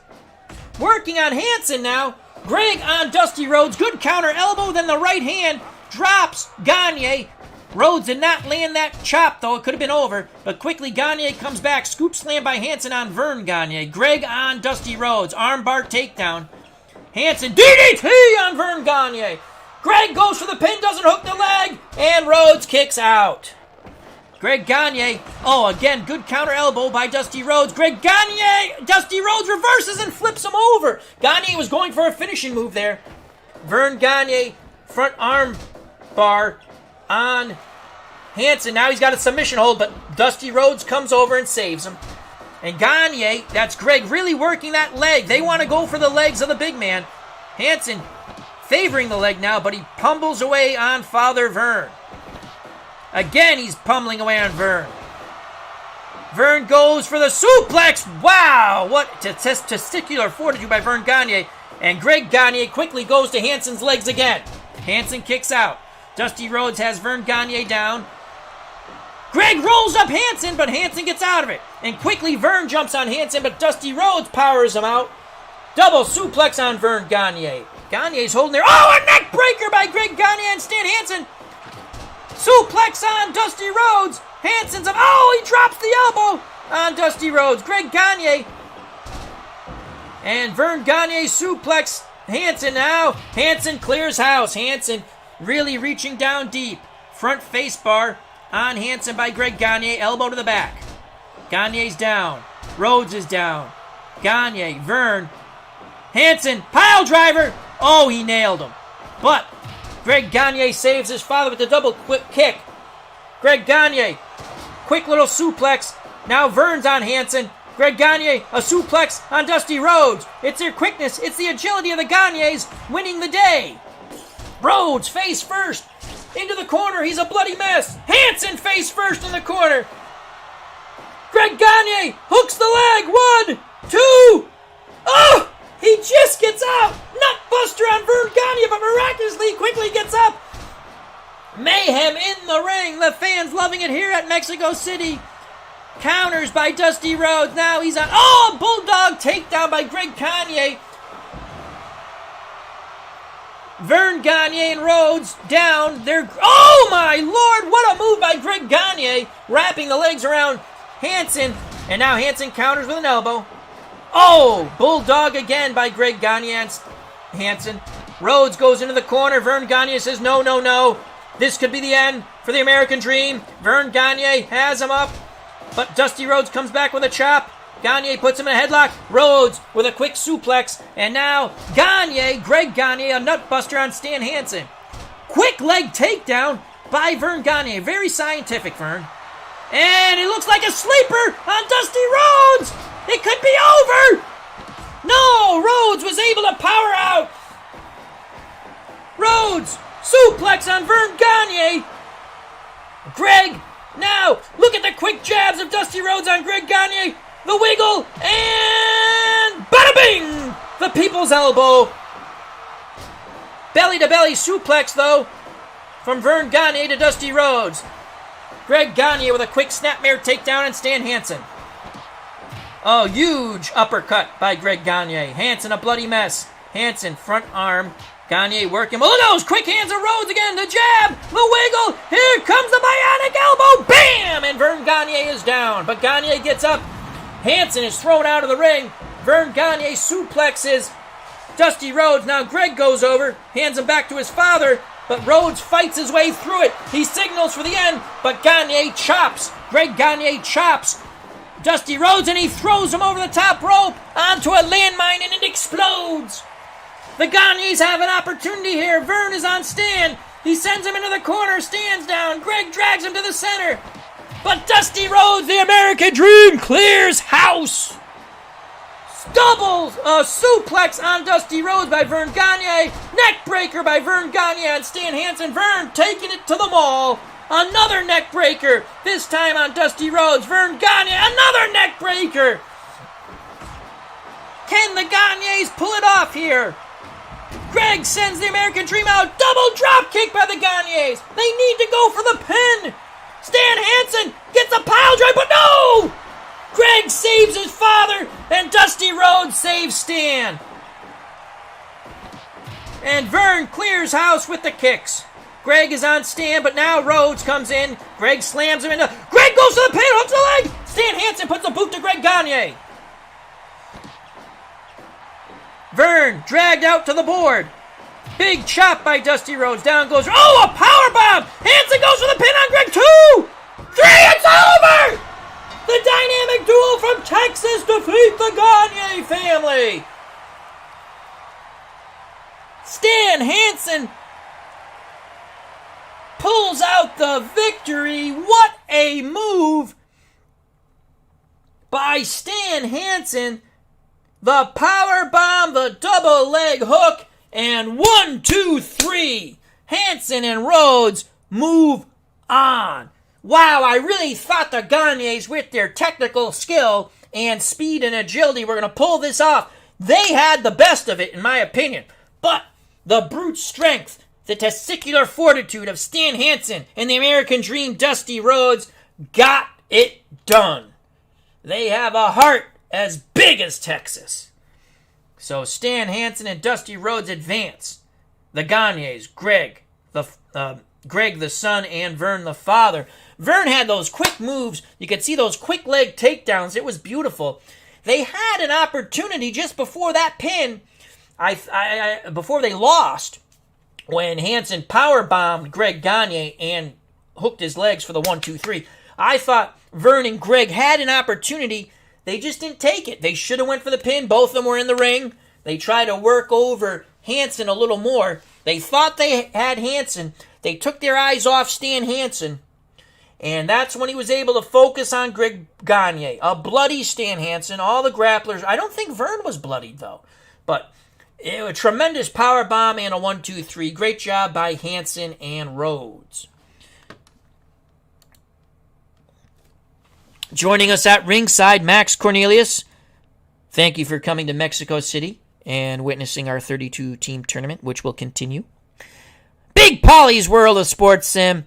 Working on Hansen now. Greg on Dusty Rhodes. Good counter elbow, then the right hand drops Gagne. Rhodes did not land that chop, though. It could have been over. But quickly, Gagne comes back. Scoop slam by Hansen on Vern Gagne. Greg on Dusty Rhodes. Armbar takedown. Hansen, DDT on Vern Gagne. Greg goes for the pin, doesn't hook the leg, and Rhodes kicks out. Greg Gagne, again, good counter elbow by Dusty Rhodes. Greg Gagne, Dusty Rhodes reverses and flips him over. Gagne was going for a finishing move there. Vern Gagne, front arm bar on Hansen. Now he's got a submission hold, but Dusty Rhodes comes over and saves him. And Gagne, that's Greg, really working that leg. They want to go for the legs of the big man. Hansen favoring the leg now, but he pummels away on Father Vern. Again, he's pummeling away on Vern. Vern goes for the suplex. Wow, what testicular fortitude by Vern Gagne. And Greg Gagne quickly goes to Hansen's legs again. Hansen kicks out. Dusty Rhodes has Vern Gagne down. Greg rolls up Hansen, but Hansen gets out of it. And quickly Vern jumps on Hansen, but Dusty Rhodes powers him out. Double suplex on Vern Gagne. Gagne's holding there. A neck breaker by Greg Gagne and Stan Hansen. Suplex on Dusty Rhodes. Hansen's up. He drops the elbow on Dusty Rhodes. Greg Gagne. And Vern Gagne suplex Hansen now. Hansen clears house. Hansen really reaching down deep. Front face bar on Hansen by Greg Gagne. Elbow to the back. Gagne's down. Rhodes is down. Gagne, Vern. Hansen, pile driver. He nailed him. But Greg Gagne saves his father with the double quick kick. Greg Gagne, quick little suplex. Now Vern's on Hansen. Greg Gagne, a suplex on Dusty Rhodes. It's their quickness, it's the agility of the Gagnes winning the day. Rhodes face first into the corner. He's a bloody mess. Hansen face first in the corner. Greg Gagne hooks the leg. 1, 2. He just gets out. Nutbuster on Vern Gagne, but miraculously quickly gets up. Mayhem in the ring. The fans loving it here at Mexico City. Counters by Dusty Rhodes. Now he's on. Bulldog takedown by Greg Gagne. Vern Gagne and Rhodes down. My Lord, what a move by Greg Gagne. Wrapping the legs around Hansen. And now Hansen counters with an elbow. Bulldog again by Greg Gagne and Hansen. Rhodes goes into the corner. Vern Gagne says, no. This could be the end for the American Dream. Vern Gagne has him up. But Dusty Rhodes comes back with a chop. Gagne puts him in a headlock. Rhodes with a quick suplex. And now Greg Gagne, a nutbuster on Stan Hansen. Quick leg takedown by Vern Gagne. Very scientific, Vern. And it looks like a sleeper on Dusty Rhodes. It could be over! No! Rhodes was able to power out! Rhodes! Suplex on Vern Gagne! Greg! Now! Look at the quick jabs of Dusty Rhodes on Greg Gagne! The wiggle! And... bada bing! The people's elbow! Belly to belly suplex, though, from Vern Gagne to Dusty Rhodes. Greg Gagne with a quick snapmare takedown and Stan Hansen. Huge uppercut by Greg Gagne. Hansen a bloody mess. Hansen front arm. Gagne working. Look at those quick hands of Rhodes again. The jab. The wiggle. Here comes the bionic elbow. Bam! And Vern Gagne is down. But Gagne gets up. Hansen is thrown out of the ring. Vern Gagne suplexes Dusty Rhodes. Now Greg goes over. Hands him back to his father. But Rhodes fights his way through it. He signals for the end. But Gagne chops. Greg Gagne chops Dusty Rhodes, and he throws him over the top rope onto a landmine, and it explodes. The Gagnes have an opportunity here. Vern is on Stan. He sends him into the corner. Stan's down. Greg drags him to the center. But Dusty Rhodes, the American Dream, clears house. Doubles a suplex on Dusty Rhodes by Vern Gagne. Neck breaker by Vern Gagne on Stan Hansen. Vern taking it to the mall. Another neck breaker, this time on Dusty Rhodes. Vern Gagne, another neck breaker. Can the Gagnes pull it off here? Greg sends the American Dream out. Double drop kick by the Gagnes. They need to go for the pin. Stan Hansen gets a pile drive, but no! Greg saves his father, and Dusty Rhodes saves Stan. And Vern clears house with the kicks. Greg is on Stan, but now Rhodes comes in. Greg slams him into... Greg goes to the pin, hooks the leg! Stan Hansen puts a boot to Greg Gagne. Vern dragged out to the board. Big chop by Dusty Rhodes. Down goes... Oh, a powerbomb! Hansen goes for the pin on Greg. 2! 3, it's over! The dynamic duo from Texas defeat the Gagne family. Stan Hansen pulls out the victory. What a move by Stan Hansen. The power bomb, the double leg hook, and 1, 2, 3. Hansen and Rhodes move on. Wow, I really thought the Gagnes, with their technical skill and speed and agility, were going to pull this off. They had the best of it, in my opinion. But the brute strength, the testicular fortitude of Stan Hansen and the American Dream Dusty Rhodes got it done. They have a heart as big as Texas. So Stan Hansen and Dusty Rhodes advance. The Gagnes, Greg the son, and Vern the father. Vern had those quick moves. You could see those quick leg takedowns. It was beautiful. They had an opportunity just before that pin. Before they lost, when Hansen powerbombed Greg Gagne and hooked his legs for the 1, 2, 3. I thought Vern and Greg had an opportunity. They just didn't take it. They should have went for the pin. Both of them were in the ring. They tried to work over Hansen a little more. They thought they had Hansen. They took their eyes off Stan Hansen. And that's when he was able to focus on Greg Gagne. A bloody Stan Hansen. All the grapplers. I don't think Vern was bloodied, though. But a tremendous power bomb and a 1, 2, 3. Great job by Hansen and Rhodes. Joining us at ringside, Max Cornelius. Thank you for coming to Mexico City and witnessing our 32-team tournament, which will continue. Big Polly's World of Sports Sim.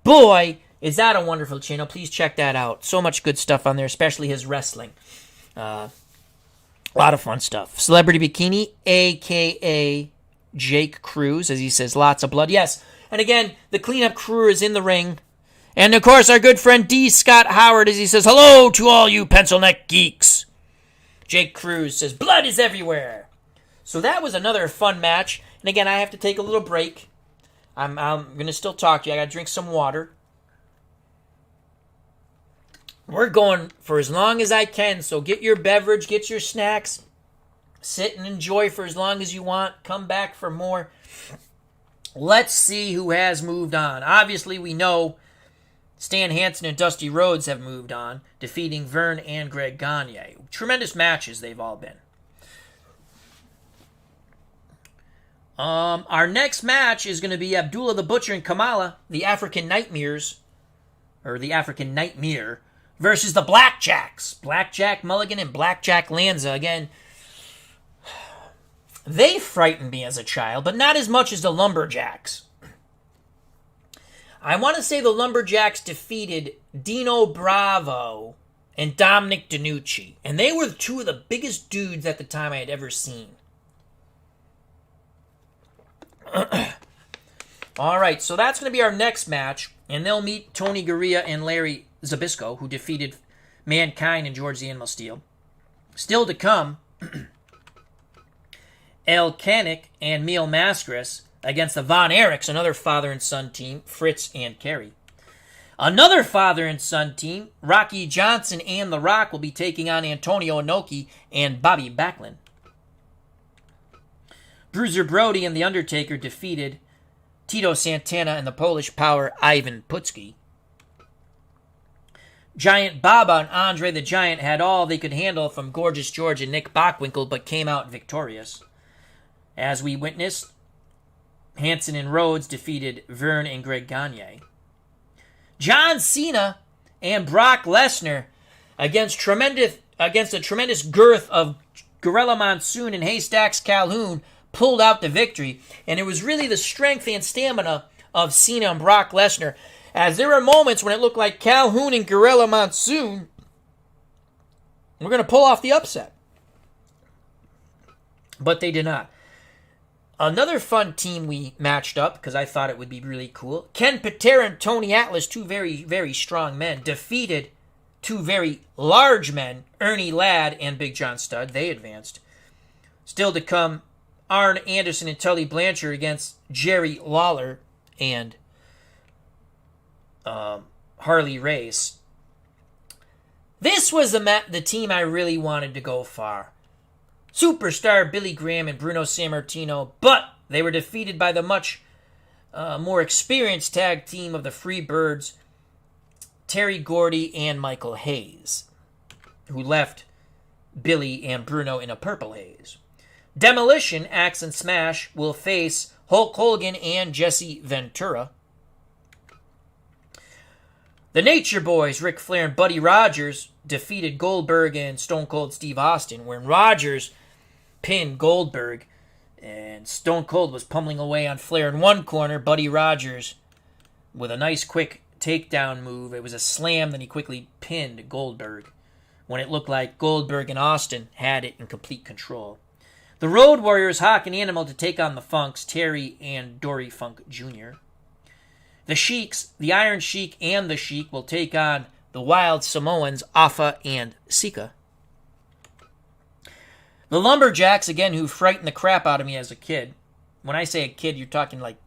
Boy, is that a wonderful channel. Please check that out. So much good stuff on there, especially his wrestling. A lot of fun stuff. Celebrity Bikini, a.k.a. Jake Cruz, as he says, lots of blood. Yes, and again, the cleanup crew is in the ring. And, of course, our good friend D. Scott Howard, as he says, hello to all you pencil neck geeks. Jake Cruz says, blood is everywhere. So that was another fun match. And, again, I have to take a little break. I'm going to still talk to you. I got to drink some water. We're going for as long as I can, so get your beverage, get your snacks, sit and enjoy for as long as you want. Come back for more. Let's see who has moved on. Obviously, we know Stan Hansen and Dusty Rhodes have moved on, defeating Vern and Greg Gagne. Tremendous matches they've all been. Our next match is going to be Abdullah the Butcher and Kamala, the African Nightmares, or the African Nightmare, versus the Blackjacks. Blackjack Mulligan and Blackjack Lanza. Again, they frightened me as a child, but not as much as the Lumberjacks. I want to say the Lumberjacks defeated Dino Bravo and Dominic DeNucci, and they were two of the biggest dudes at the time I had ever seen. All right, so that's going to be our next match, and they'll meet Tony Garea and Larry Zbyszko, who defeated Mankind and George the Animal Steel. Still to come, El Kanik and Mil Mascaras against the Von Erichs, another father and son team, Fritz and Kerry. Another father and son team, Rocky Johnson and The Rock, will be taking on Antonio Inoki and Bobby Backlund. Bruiser Brody and The Undertaker defeated Tito Santana and the Polish Power Ivan Putski. Giant Baba and Andre the Giant had all they could handle from Gorgeous George and Nick Bockwinkel, but came out victorious. As we witnessed, Hansen and Rhodes defeated Vern and Greg Gagne. John Cena and Brock Lesnar against a tremendous girth of Gorilla Monsoon and Haystacks Calhoun pulled out the victory, and it was really the strength and stamina of Cena and Brock Lesnar, as there were moments when it looked like Calhoun and Gorilla Monsoon were going to pull off the upset. But they did not. Another fun team we matched up, because I thought it would be really cool. Ken Patera and Tony Atlas, two very, very strong men, defeated two very large men, Ernie Ladd and Big John Studd. They advanced. Still to come, Arn Anderson and Tully Blanchard against Jerry Lawler and Harley Race. This was the team I really wanted to go far. Superstar Billy Graham and Bruno Sammartino, but they were defeated by the much more experienced tag team of the Freebirds, Terry Gordy and Michael Hayes, who left Billy and Bruno in a purple haze. Demolition, Axe and Smash will face Hulk Hogan and Jesse Ventura. The Nature Boys, Ric Flair and Buddy Rogers, defeated Goldberg and Stone Cold Steve Austin, when Rogers pinned Goldberg and Stone Cold was pummeling away on Flair in one corner. Buddy Rogers with a nice quick takedown move. It was a slam, then he quickly pinned Goldberg when it looked like Goldberg and Austin had it in complete control. The Road Warriors, Hawk and Animal, to take on the Funks, Terry and Dory Funk Jr. The Sheiks, the Iron Sheik and the Sheik, will take on the Wild Samoans, Afa and Sika. The Lumberjacks, again, who frightened the crap out of me as a kid. When I say a kid, you're talking like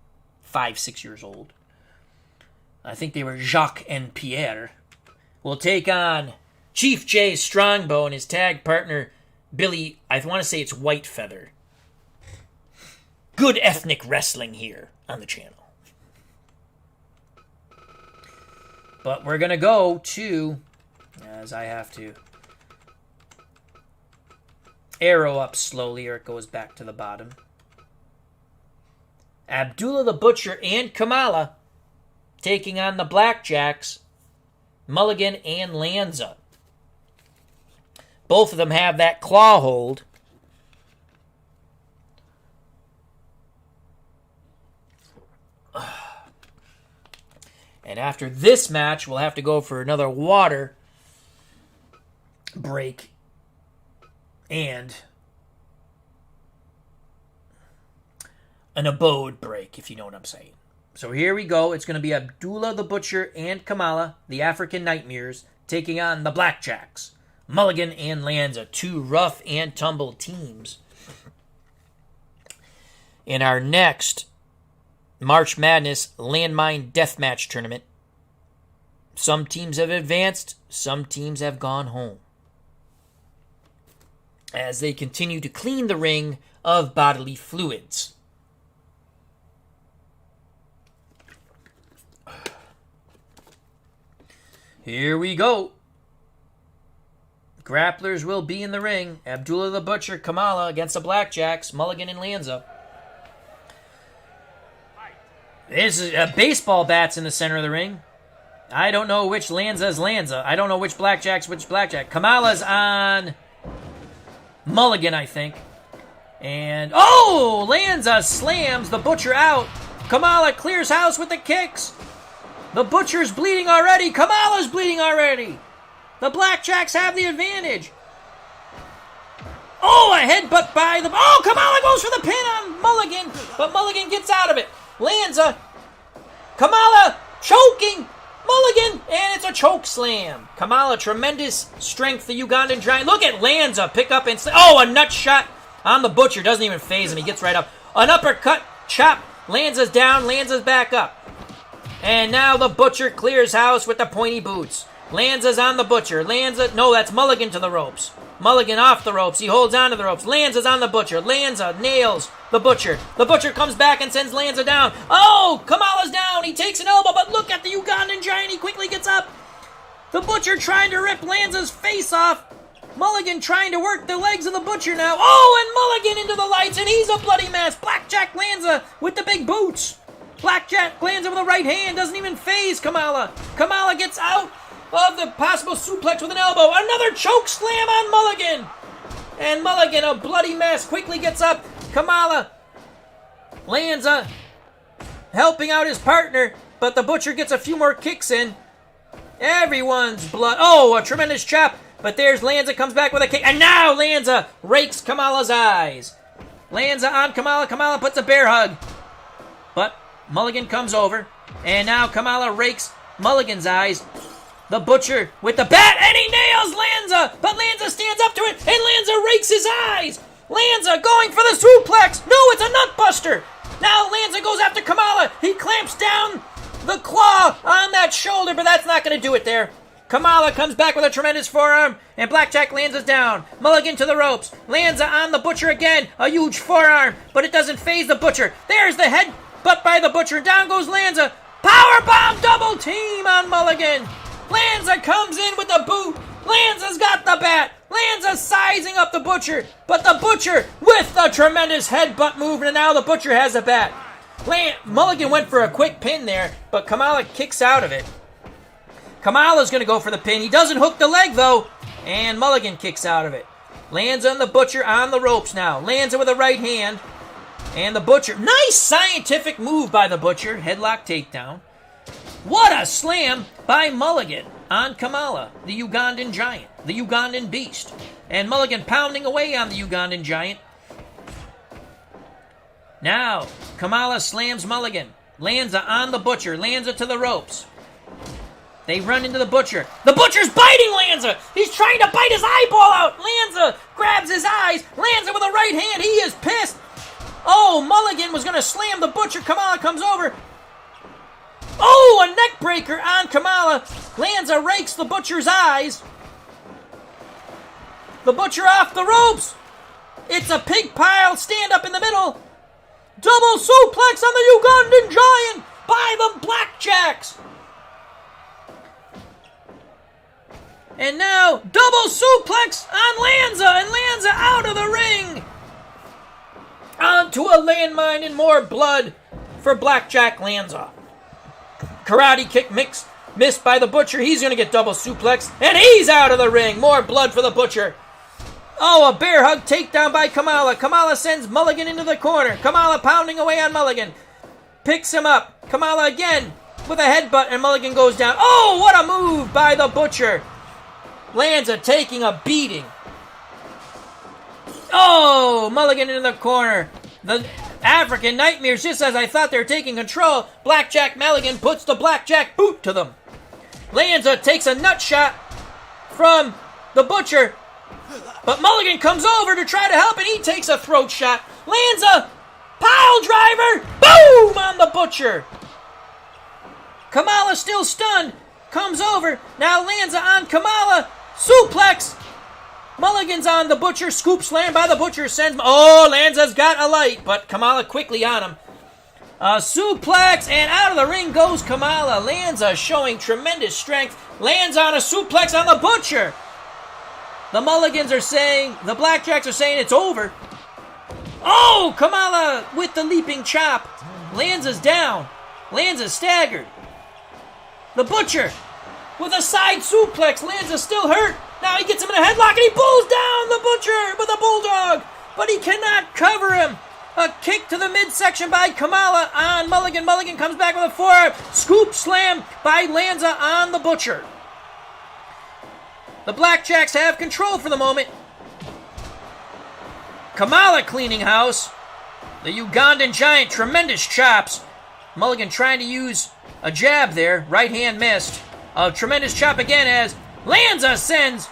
5, 6 years old. I think they were Jacques and Pierre. Will take on Chief Jay Strongbow and his tag partner, Billy, I want to say it's Whitefeather. Good ethnic wrestling here on the channel. But we're going to go to, as I have to arrow up slowly or it goes back to the bottom. Abdullah the Butcher and Kamala taking on the Blackjacks, Mulligan and Lanza. Both of them have that claw hold. And after this match, we'll have to go for another water break and an abode break, if you know what I'm saying. So here we go. It's going to be Abdullah the Butcher and Kamala, the African Nightmares, taking on the Blackjacks, Mulligan and Lanza, two rough and tumble teams. In our next March Madness Landmine Deathmatch tournament, some teams have advanced, some teams have gone home, as they continue to clean the ring of bodily fluids. Here we go. Grapplers will be in the ring. Abdullah the Butcher, Kamala against the Blackjacks, Mulligan and Lanza. There's baseball bats in the center of the ring. I don't know which Lanza's Lanza. I don't know which Blackjack's which Blackjack. Kamala's on Mulligan, I think. And, oh! Lanza slams the Butcher out. Kamala clears house with the kicks. The Butcher's bleeding already. Kamala's bleeding already. The Blackjacks have the advantage. Oh, a headbutt by the... Oh, Kamala goes for the pin on Mulligan, but Mulligan gets out of it. Lanza, Kamala choking Mulligan, and it's a choke slam. Kamala, tremendous strength, the Ugandan giant. Look at Lanza pick up and... Oh, a nut shot on the Butcher. Doesn't even faze him. He gets right up. An uppercut, chop. Lanza's down. Lanza's back up. And now the Butcher clears house with the pointy boots. Lanza's on the Butcher. Lanza... No, that's Mulligan to the ropes. Mulligan off the ropes. He holds on to the ropes. Lanza's on the Butcher. Lanza nails the Butcher. The Butcher comes back and sends Lanza down. Oh, Kamala's down. He takes an elbow, but look at the Ugandan giant. He quickly gets up. The Butcher trying to rip Lanza's face off. Mulligan trying to work the legs of the Butcher now. Oh, and Mulligan into the lights, and he's a bloody mess. Blackjack Lanza with the big boots. Blackjack Lanza with a right hand. Doesn't even faze Kamala. Kamala gets out of the possible suplex with an elbow. Another choke slam on Mulligan. And Mulligan, a bloody mess, quickly gets up. Kamala, Lanza, helping out his partner, but the Butcher gets a few more kicks in. Everyone's blood. Oh, a tremendous chop. But there's Lanza, comes back with a kick. And now Lanza rakes Kamala's eyes. Lanza on Kamala. Kamala puts a bear hug. But Mulligan comes over. And now Kamala rakes Mulligan's eyes. The Butcher with the bat, and he nails Lanza! But Lanza stands up to it, and Lanza rakes his eyes! Lanza going for the suplex! No, it's a nutbuster! Now Lanza goes after Kamala. He clamps down the claw on that shoulder, but that's not going to do it there. Kamala comes back with a tremendous forearm, and Blackjack Lanza's down. Mulligan to the ropes. Lanza on the Butcher again. A huge forearm, but it doesn't faze the Butcher. There's the headbutt by the Butcher, and down goes Lanza. Powerbomb double team on Mulligan. Lanza comes in with the boot. Lanza's got the bat. Lanza sizing up the Butcher, but the Butcher with the tremendous headbutt move, and now the Butcher has the bat. Mulligan went for a quick pin there, but Kamala kicks out of it. Kamala's going to go for the pin. He doesn't hook the leg, though, and Mulligan kicks out of it. Lanza and the Butcher on the ropes now. Lanza with a right hand, and the Butcher. Nice scientific move by the Butcher. Headlock takedown. What a slam by Mulligan on Kamala, the Ugandan Giant, the Ugandan Beast. And Mulligan pounding away on the Ugandan Giant. Now, Kamala slams Mulligan. Lanza on the Butcher. Lanza to the ropes. They run into the Butcher. The Butcher's biting Lanza! He's trying to bite his eyeball out! Lanza grabs his eyes. Lanza with a right hand. He is pissed. Oh, Mulligan was going to slam the Butcher. Kamala comes over. Oh, a neck breaker on Kamala. Lanza rakes the Butcher's eyes. The Butcher off the ropes. It's a pig pile stand up in the middle. Double suplex on the Ugandan Giant by the Blackjacks. And now, double suplex on Lanza, and Lanza out of the ring. Onto a landmine and more blood for Blackjack Lanza. Karate kick missed by the Butcher. He's going to get double suplex, and he's out of the ring. More blood for the Butcher. Oh, a bear hug takedown by Kamala. Kamala sends Mulligan into the corner. Kamala pounding away on Mulligan. Picks him up. Kamala again with a headbutt, and Mulligan goes down. Oh, what a move by the Butcher. Lanza taking a beating. Oh, Mulligan into the corner. The African Nightmares, just as I thought they were taking control, Blackjack Mulligan puts the Blackjack boot to them. Lanza takes a nut shot from the Butcher, but Mulligan comes over to try to help, and he takes a throat shot. Lanza, pile driver, boom on the Butcher. Kamala still stunned, comes over. Now Lanza on Kamala, suplex. Mulligan's on the Butcher, scoop slam by the Butcher, sends... Oh, Lanza's got a light, but Kamala quickly on him. A suplex, and out of the ring goes Kamala. Lanza showing tremendous strength. Lands on a suplex on the Butcher. The Mulligans are saying, the Blackjacks are saying it's over. Oh, Kamala with the leaping chop. Lanza's down. Lanza's staggered. The Butcher with a side suplex. Lanza's still hurt. Now he gets him in a headlock, and he pulls down the Butcher with a bulldog, but he cannot cover him. A kick to the midsection by Kamala on Mulligan. Mulligan comes back with a forearm. Scoop slam by Lanza on the Butcher. The Blackjacks have control for the moment. Kamala cleaning house. The Ugandan Giant, tremendous chops. Mulligan trying to use a jab there. Right hand missed. A tremendous chop again as Lanza sends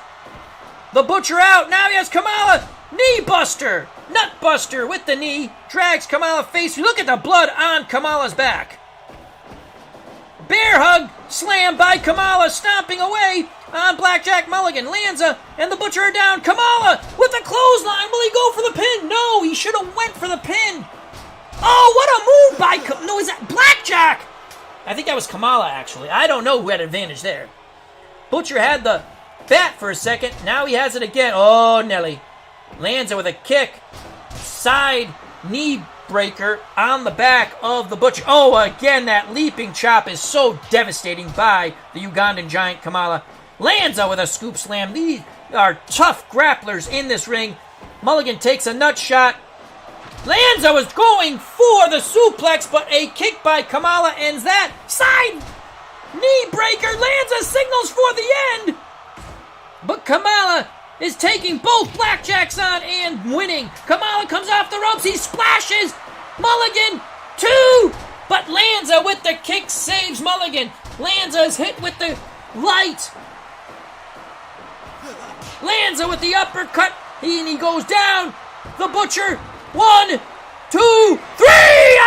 the Butcher out. Now he has Kamala. Knee buster. Nut buster with the knee. Drags Kamala face. Look at the blood on Kamala's back. Bear hug. Slam by Kamala. Stomping away on Blackjack Mulligan. Lanza and the Butcher are down. Kamala with the clothesline. Will he go for the pin? No, he should have went for the pin. Oh, what a move by... No, is that Blackjack? I think that was Kamala, actually. I don't know who had advantage there. Butcher had the bat for a second. Now he has it again. Oh, Nelly. Lanza with a kick. Side knee breaker on the back of the Butcher. Oh, again, that leaping chop is so devastating by the Ugandan Giant Kamala. Lanza with a scoop slam. These are tough grapplers in this ring. Mulligan takes a nut shot. Lanza was going for the suplex, but a kick by Kamala ends that. Side knee breaker. Lanza signals for the end. But Kamala is taking both blackjacks on and winning. Kamala comes off the ropes. He splashes. Mulligan, 2. But Lanza with the kick saves Mulligan. Lanza is hit with the light. Lanza with the uppercut. He goes down. The Butcher. 1, 2, 3.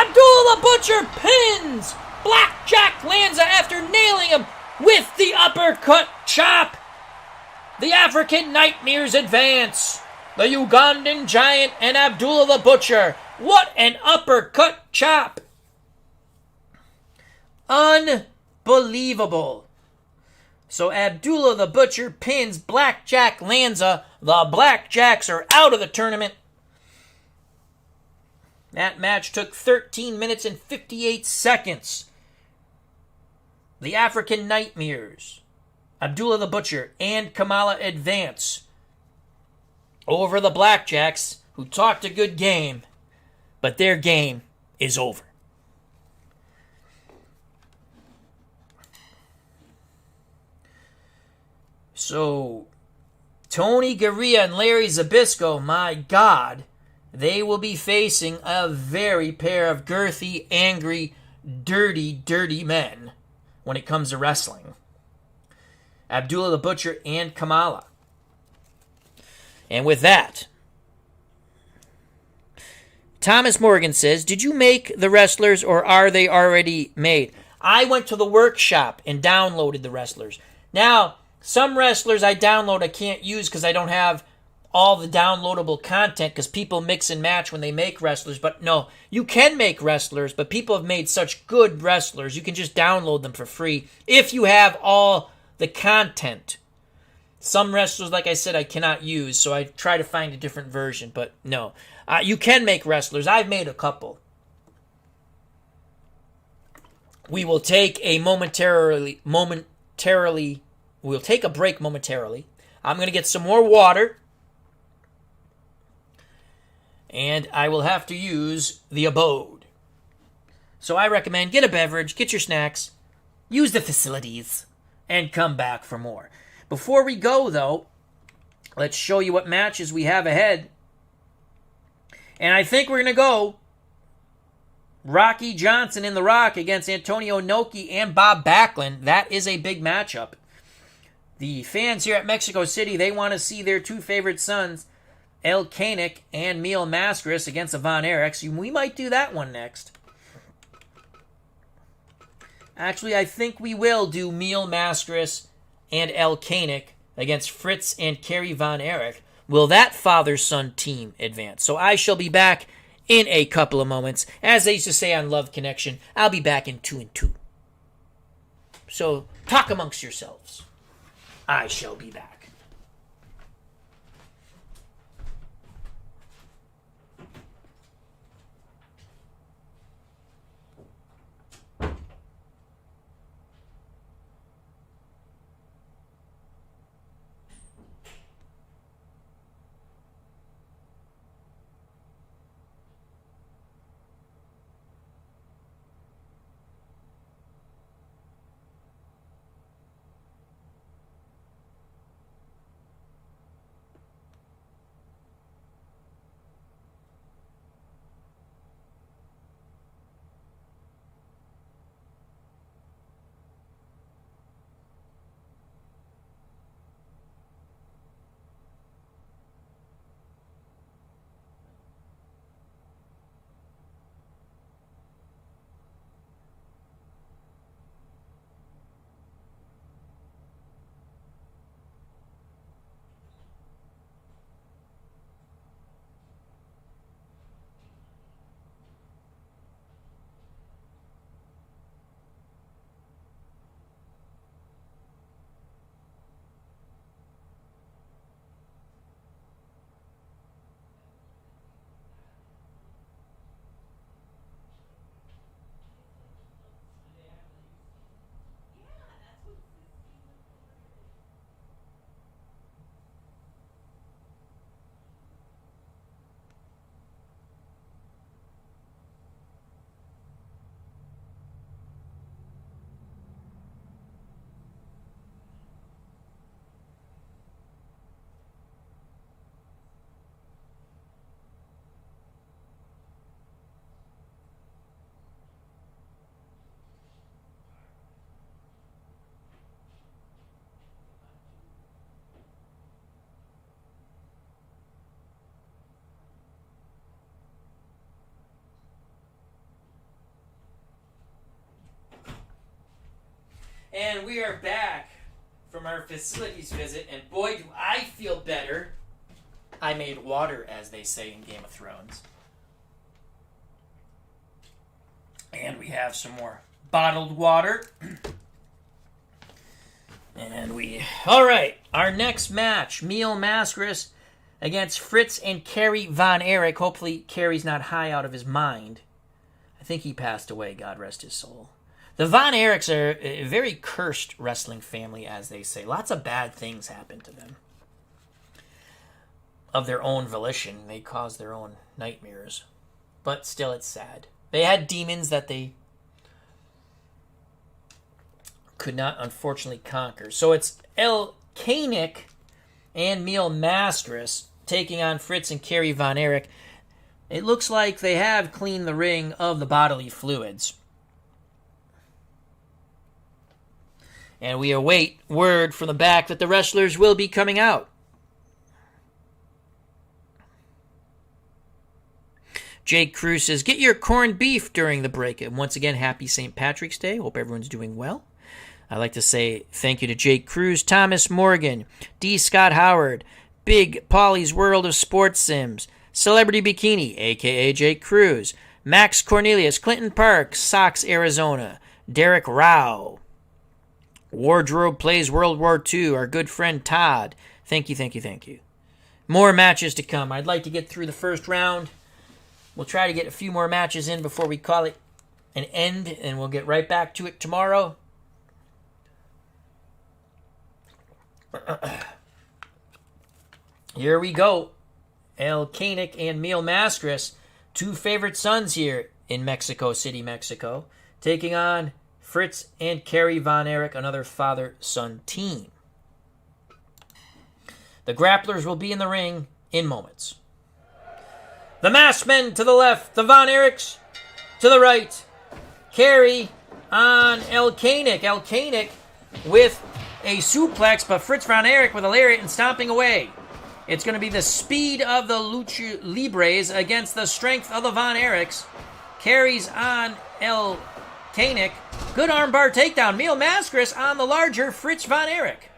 Abdullah the Butcher pins Blackjack Lanza after nailing him with the uppercut chop. The African Nightmares advance. The Ugandan Giant and Abdullah the Butcher. What an uppercut chop. Unbelievable. So Abdullah the Butcher pins Blackjack Lanza. The Blackjacks are out of the tournament. That match took 13 minutes and 58 seconds. The African Nightmares, Abdullah the Butcher, and Kamala advance over the Blackjacks, who talked a good game, but their game is over. So, Tony Garea and Larry Zbyszko, my God, they will be facing a very pair of girthy, angry, dirty men when it comes to wrestling. Abdullah the Butcher and Kamala. And with that, Thomas Morgan says, did you make the wrestlers or are they already made? I went to the workshop and downloaded the wrestlers. Now, some wrestlers I download I can't use because I don't have all the downloadable content because people mix and match when they make wrestlers. But no, you can make wrestlers, but people have made such good wrestlers, you can just download them for free if you have all the content. Some wrestlers, like I said, I cannot use, so I try to find a different version, but no. You can make wrestlers. I've made a couple. We will take a we'll take a break momentarily. I'm going to get some more water. And I will have to use the abode. So I recommend get a beverage, get your snacks, use the facilities, and come back for more. Before we go, though, let's show you what matches we have ahead. And I think we're going to go Rocky Johnson in The Rock against Antonio Inoki and Bob Backlund. That is a big matchup. The fans here at Mexico City, they want to see their two favorite sons, El Koenig and Mil Mascaras against the Von Erichs. We might do that one next. Actually, I think we will do Mil Mascaras and El Koenig against Fritz and Kerry Von Erich. Will that father-son team advance? So I shall be back in a couple of moments. As they used to say on Love Connection, I'll be back in 2 and 2. So talk amongst yourselves. I shall be back. we are back from our facilities visit, and boy, do I feel better. I made water, as they say in Game of Thrones. And we have some more bottled water. Alright, our next match, Mil Mascaras against Fritz and Kerry Von Erich. Hopefully Kerry's not high out of his mind. I think he passed away, God rest his soul. The Von Erichs are a very cursed wrestling family, as they say. Lots of bad things happen to them. Of their own volition, they cause their own nightmares. But still, it's sad. They had demons that they could not, unfortunately, conquer. So it's El Koenig and Mil Mascaras taking on Fritz and Kerry Von Erich. It looks like they have cleaned the ring of the bodily fluids. And we await word from the back that the wrestlers will be coming out. Jake Cruz says, get your corned beef during the break. And once again, happy St. Patrick's Day. Hope everyone's doing well. I'd like to say thank you to Jake Cruz, Thomas Morgan, D. Scott Howard, Big Polly's World of Sports Sims, Celebrity Bikini, a.k.a. Jake Cruz, Max Cornelius, Clinton Park, Sox, Arizona, Derek Rao, Wardrobe Plays World War II, our good friend Todd. Thank you, thank you, thank you. More matches to come. I'd like to get through the first round. We'll try to get a few more matches in before we call it an end, and we'll get right back to it tomorrow. Here we go. El Koenig and Mil Mascaras, two favorite sons here in Mexico City, Mexico, taking on Fritz and Kerry Von Erich, another father-son team. The grapplers will be in the ring in moments. The masked men to the left, the Von Erichs to the right. Kerry on El Koenig. El Koenig with a suplex, but Fritz Von Erich with a lariat and stomping away. It's going to be the speed of the Lucha Libres against the strength of the Von Erichs. Kerry's on El Koenig. Good armbar takedown. Mil Mascaras on the larger Fritz Von Erich.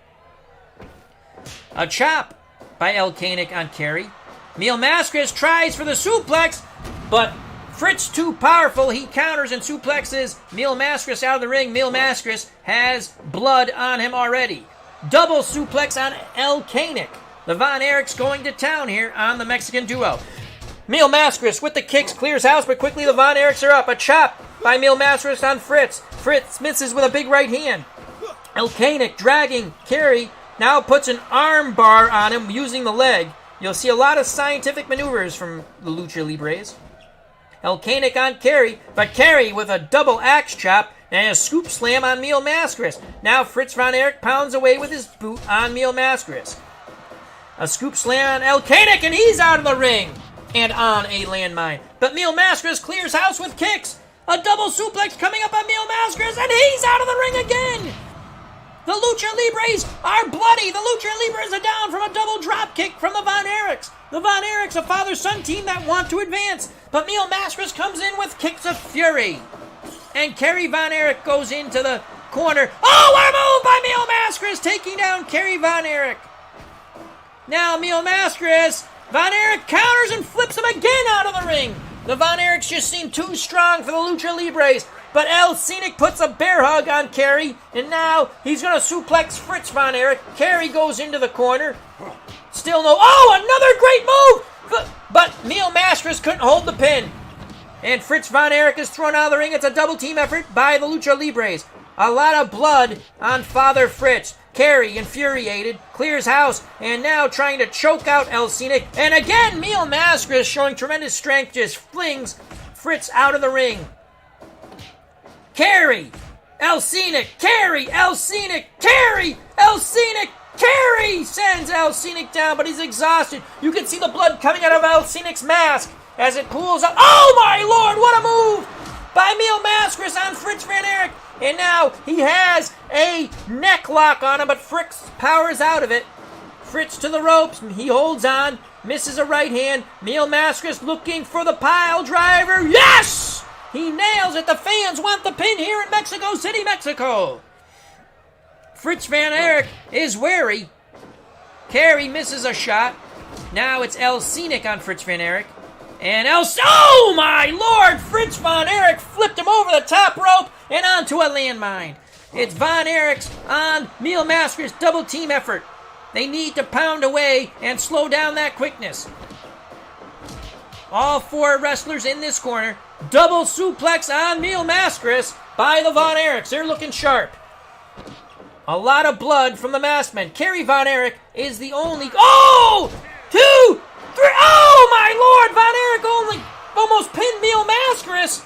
A chop by El Koenig on Kerry. Mil Mascaras tries for the suplex, but Fritz too powerful. He counters and suplexes Mil Mascaras out of the ring. Mil Mascaras has blood on him already. Double suplex on El Koenig. The Von Erichs going to town here on the Mexican duo. Mil Mascaras with the kicks clears house, but quickly the Von Erichs are up. A chop by Mil Mascaras on Fritz. Fritz misses with a big right hand. El Koenig dragging Kerry. Now puts an arm bar on him using the leg. You'll see a lot of scientific maneuvers from the Lucha Libres. El Koenig on Kerry, but Kerry with a double axe chop and a scoop slam on Mil Mascaras. Now Fritz Von Erich pounds away with his boot on Mil Mascaras. A scoop slam on El Koenig, and he's out of the ring and on a landmine. But Mil Mascaras clears house with kicks. A double suplex coming up on Mil Mascaras, and he's out of the ring again. The Lucha Libres are bloody. The Lucha Libres are down from a double drop kick from the Von Erichs. The Von Erichs, a father-son team that want to advance. But Mil Mascaras comes in with kicks of fury. And Kerry Von Erich goes into the corner. Oh, what a move by Mil Mascaras, taking down Kerry Von Erich. Now Mil Mascaras, Von Erich counters and flips him again out of the ring. The Von Erichs just seem too strong for the Lucha Libres. But El Koenig puts a bear hug on Kerry, and now he's going to suplex Fritz Von Erich. Kerry goes into the corner. Still no... Oh, another great move! But Mil Mascaras couldn't hold the pin. And Fritz Von Erich is thrown out of the ring. It's a double team effort by the Lucha Libres. A lot of blood on Father Fritz. Kerry, infuriated, clears house, and now trying to choke out El Koenig. And again, Mil Mascaras, showing tremendous strength, just flings Fritz out of the ring. Kerry, El Koenig, Kerry, El Koenig, Kerry, El Koenig, Kerry sends El Koenig down, but he's exhausted. You can see the blood coming out of El Koenig's mask as it pools up. Oh my lord, what a move by Mil Mascaras on Fritz Von Erich. And now he has a neck lock on him, but Fritz powers out of it. Fritz to the ropes, he holds on, misses a right hand. Mil Mascaras looking for the pile driver. Yes! He nails it. The fans want the pin here in Mexico City, Mexico. Fritz Van Erich is wary. Carey misses a shot. Now it's El Scenic on Fritz Van Erich. And oh my lord! Fritz Von Erich flipped him over the top rope and onto a landmine. It's Von Erich's on Mil Masker's double team effort. They need to pound away and slow down that quickness. All four wrestlers in this corner. Double suplex on Mil Mascaris by the Von Erichs. They're looking sharp. A lot of blood from the masked men. Kerry Von Erich is the only... Oh! 2, 3... Oh, my lord! Von Erich almost pinned Mil Mascaris.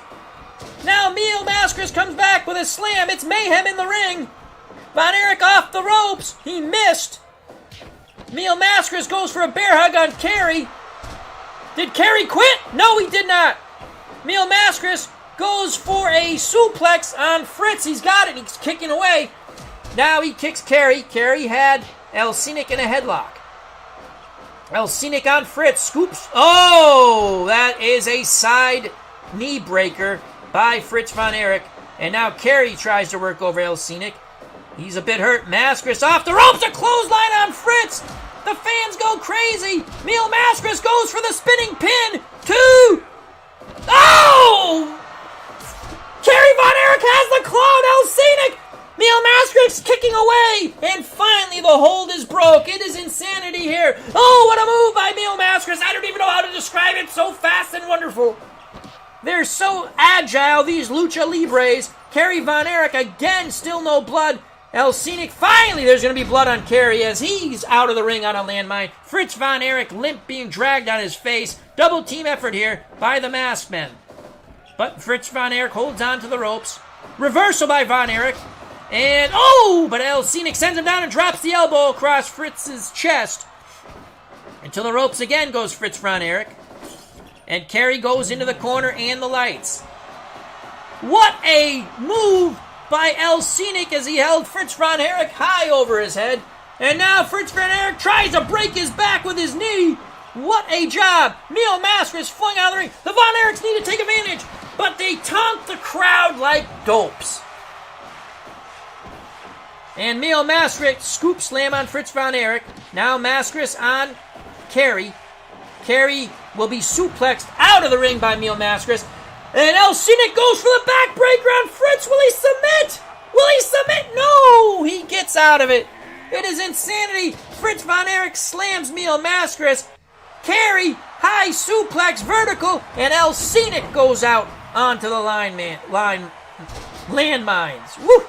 Now Mil Mascaris comes back with a slam. It's mayhem in the ring. Von Erich off the ropes. He missed. Mil Mascaris goes for a bear hug on Kerry. Did Kerry quit? No, he did not. Mil Mascaris goes for a suplex on Fritz. He's got it. He's kicking away. Now he kicks Kerry. Kerry had El Scenic in a headlock. El Scenic on Fritz. Scoops. Oh, that is a side knee breaker by Fritz Von Erich. And now Kerry tries to work over El Scenic. He's a bit hurt. Mascaris off the ropes. A clothesline on Fritz. The fans go crazy. Mil Mascaris goes for the spinning pin. 2. Oh! Kerry Von Erich has the claw. El Scenic. Mil Mascaris kicking away. And finally the hold is broke. It is insanity here. Oh, what a move by Mil Mascaris. I don't even know how to describe it. So fast and wonderful. They're so agile, these Lucha Libres. Kerry Von Erich, again, still no blood. El Scenic, finally there's going to be blood on Kerry as he's out of the ring on a landmine. Fritz Von Erich, limp, being dragged on his face. Double team effort here by the masked men. But Fritz Von Erich holds on to the ropes. Reversal by Von Erich. And, but El Scenic sends him down and drops the elbow across Fritz's chest. Until the ropes again goes Fritz Von Erich. And Kerry goes into the corner and the lights. What a move by El Scenic as he held Fritz Von Erich high over his head. And now Fritz Von Erich tries to break his back with his knee. What a job. Mil Mascaris flung out of the ring. The Von Erichs need to take advantage, but they taunt the crowd like dopes. And Mil Mascaris scoop slam on Fritz Von Erich. Now Mascaris on Kerry. Kerry will be suplexed out of the ring by Mil Mascaris. And El Scenic goes for the backbreaker on Fritz. Will he submit? Will he submit? No! He gets out of it. It is insanity. Fritz Von Erich slams Mil Mascaris. Kerry, high suplex, vertical, and El Scenic goes out onto the landmines. Woo!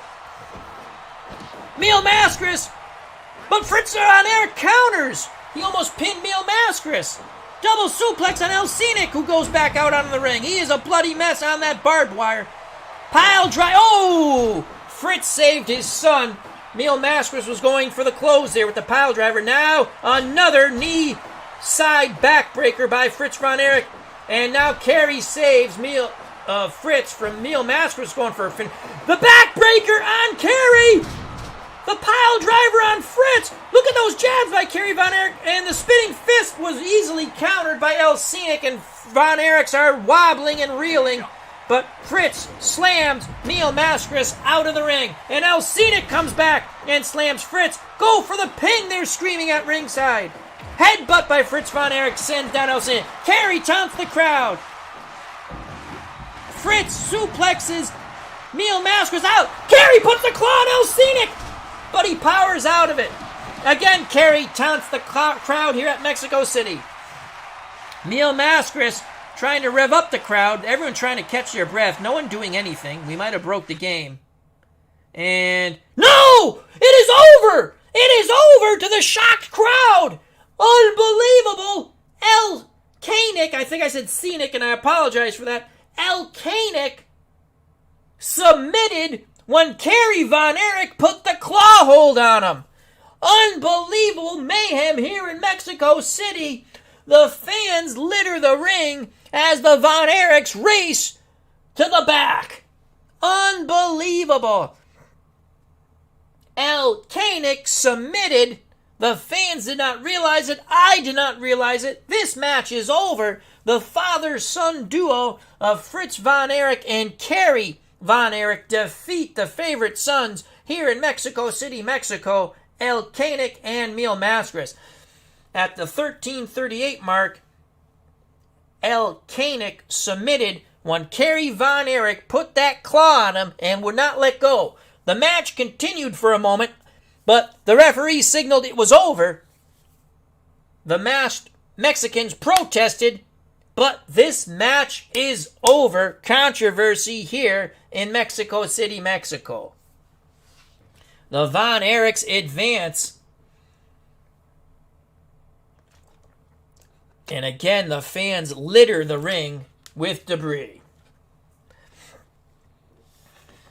Mil Mascaris, but Fritz Von Erich counters. He almost pinned Mil Mascaris. Double suplex on El Scenic, who goes back out onto the ring. He is a bloody mess on that barbed wire. Pile drive. Oh! Fritz saved his son. Mil Mascaris was going for the close there with the pile driver. Now another knee side backbreaker by Fritz Von Erich. And now Kerry saves Fritz from Mil Mascaris going for a fin. The backbreaker on Kerry! The pile driver on Fritz! Look at those jabs by Kerry Von Erich, and the spinning fist was easily countered by El Scenic, and Von Erichs are wobbling and reeling. But Fritz slams Mil Mascaris out of the ring, and El Scenic comes back and slams Fritz. Go for the pin, they're screaming at ringside. Headbutt by Fritz Von Erich sends down El Scenic. Kerry taunts the crowd. Fritz suplexes Mil Mascaris out. Kerry puts the claw on El Scenic, but he powers out of it. Again, Kerry taunts the crowd here at Mexico City. Mil Mascaris trying to rev up the crowd. Everyone trying to catch their breath. No one doing anything. We might have broke the game. And no! It is over! It is over to the shocked crowd! Unbelievable! El Scenic, I think I said Scenic, and I apologize for that. El Scenic submitted when Kerry Von Erich put the claw hold on him. Unbelievable mayhem here in Mexico City. The fans litter the ring as the Von Erichs race to the back. Unbelievable. El Scenic submitted. The fans did not realize it. I did not realize it. This match is over. The father-son duo of Fritz Von Erich and Kerry Von Erich defeat the favorite sons here in Mexico City, Mexico, El Koenig and Mil Mascaras. At the 13:38 mark, El Koenig submitted when Kerry Von Erich put that claw on him and would not let go. The match continued for a moment, but the referee signaled it was over. The masked Mexicans protested, but this match is over. Controversy here in Mexico City, Mexico. The Von Erichs advance. And again, the fans litter the ring with debris.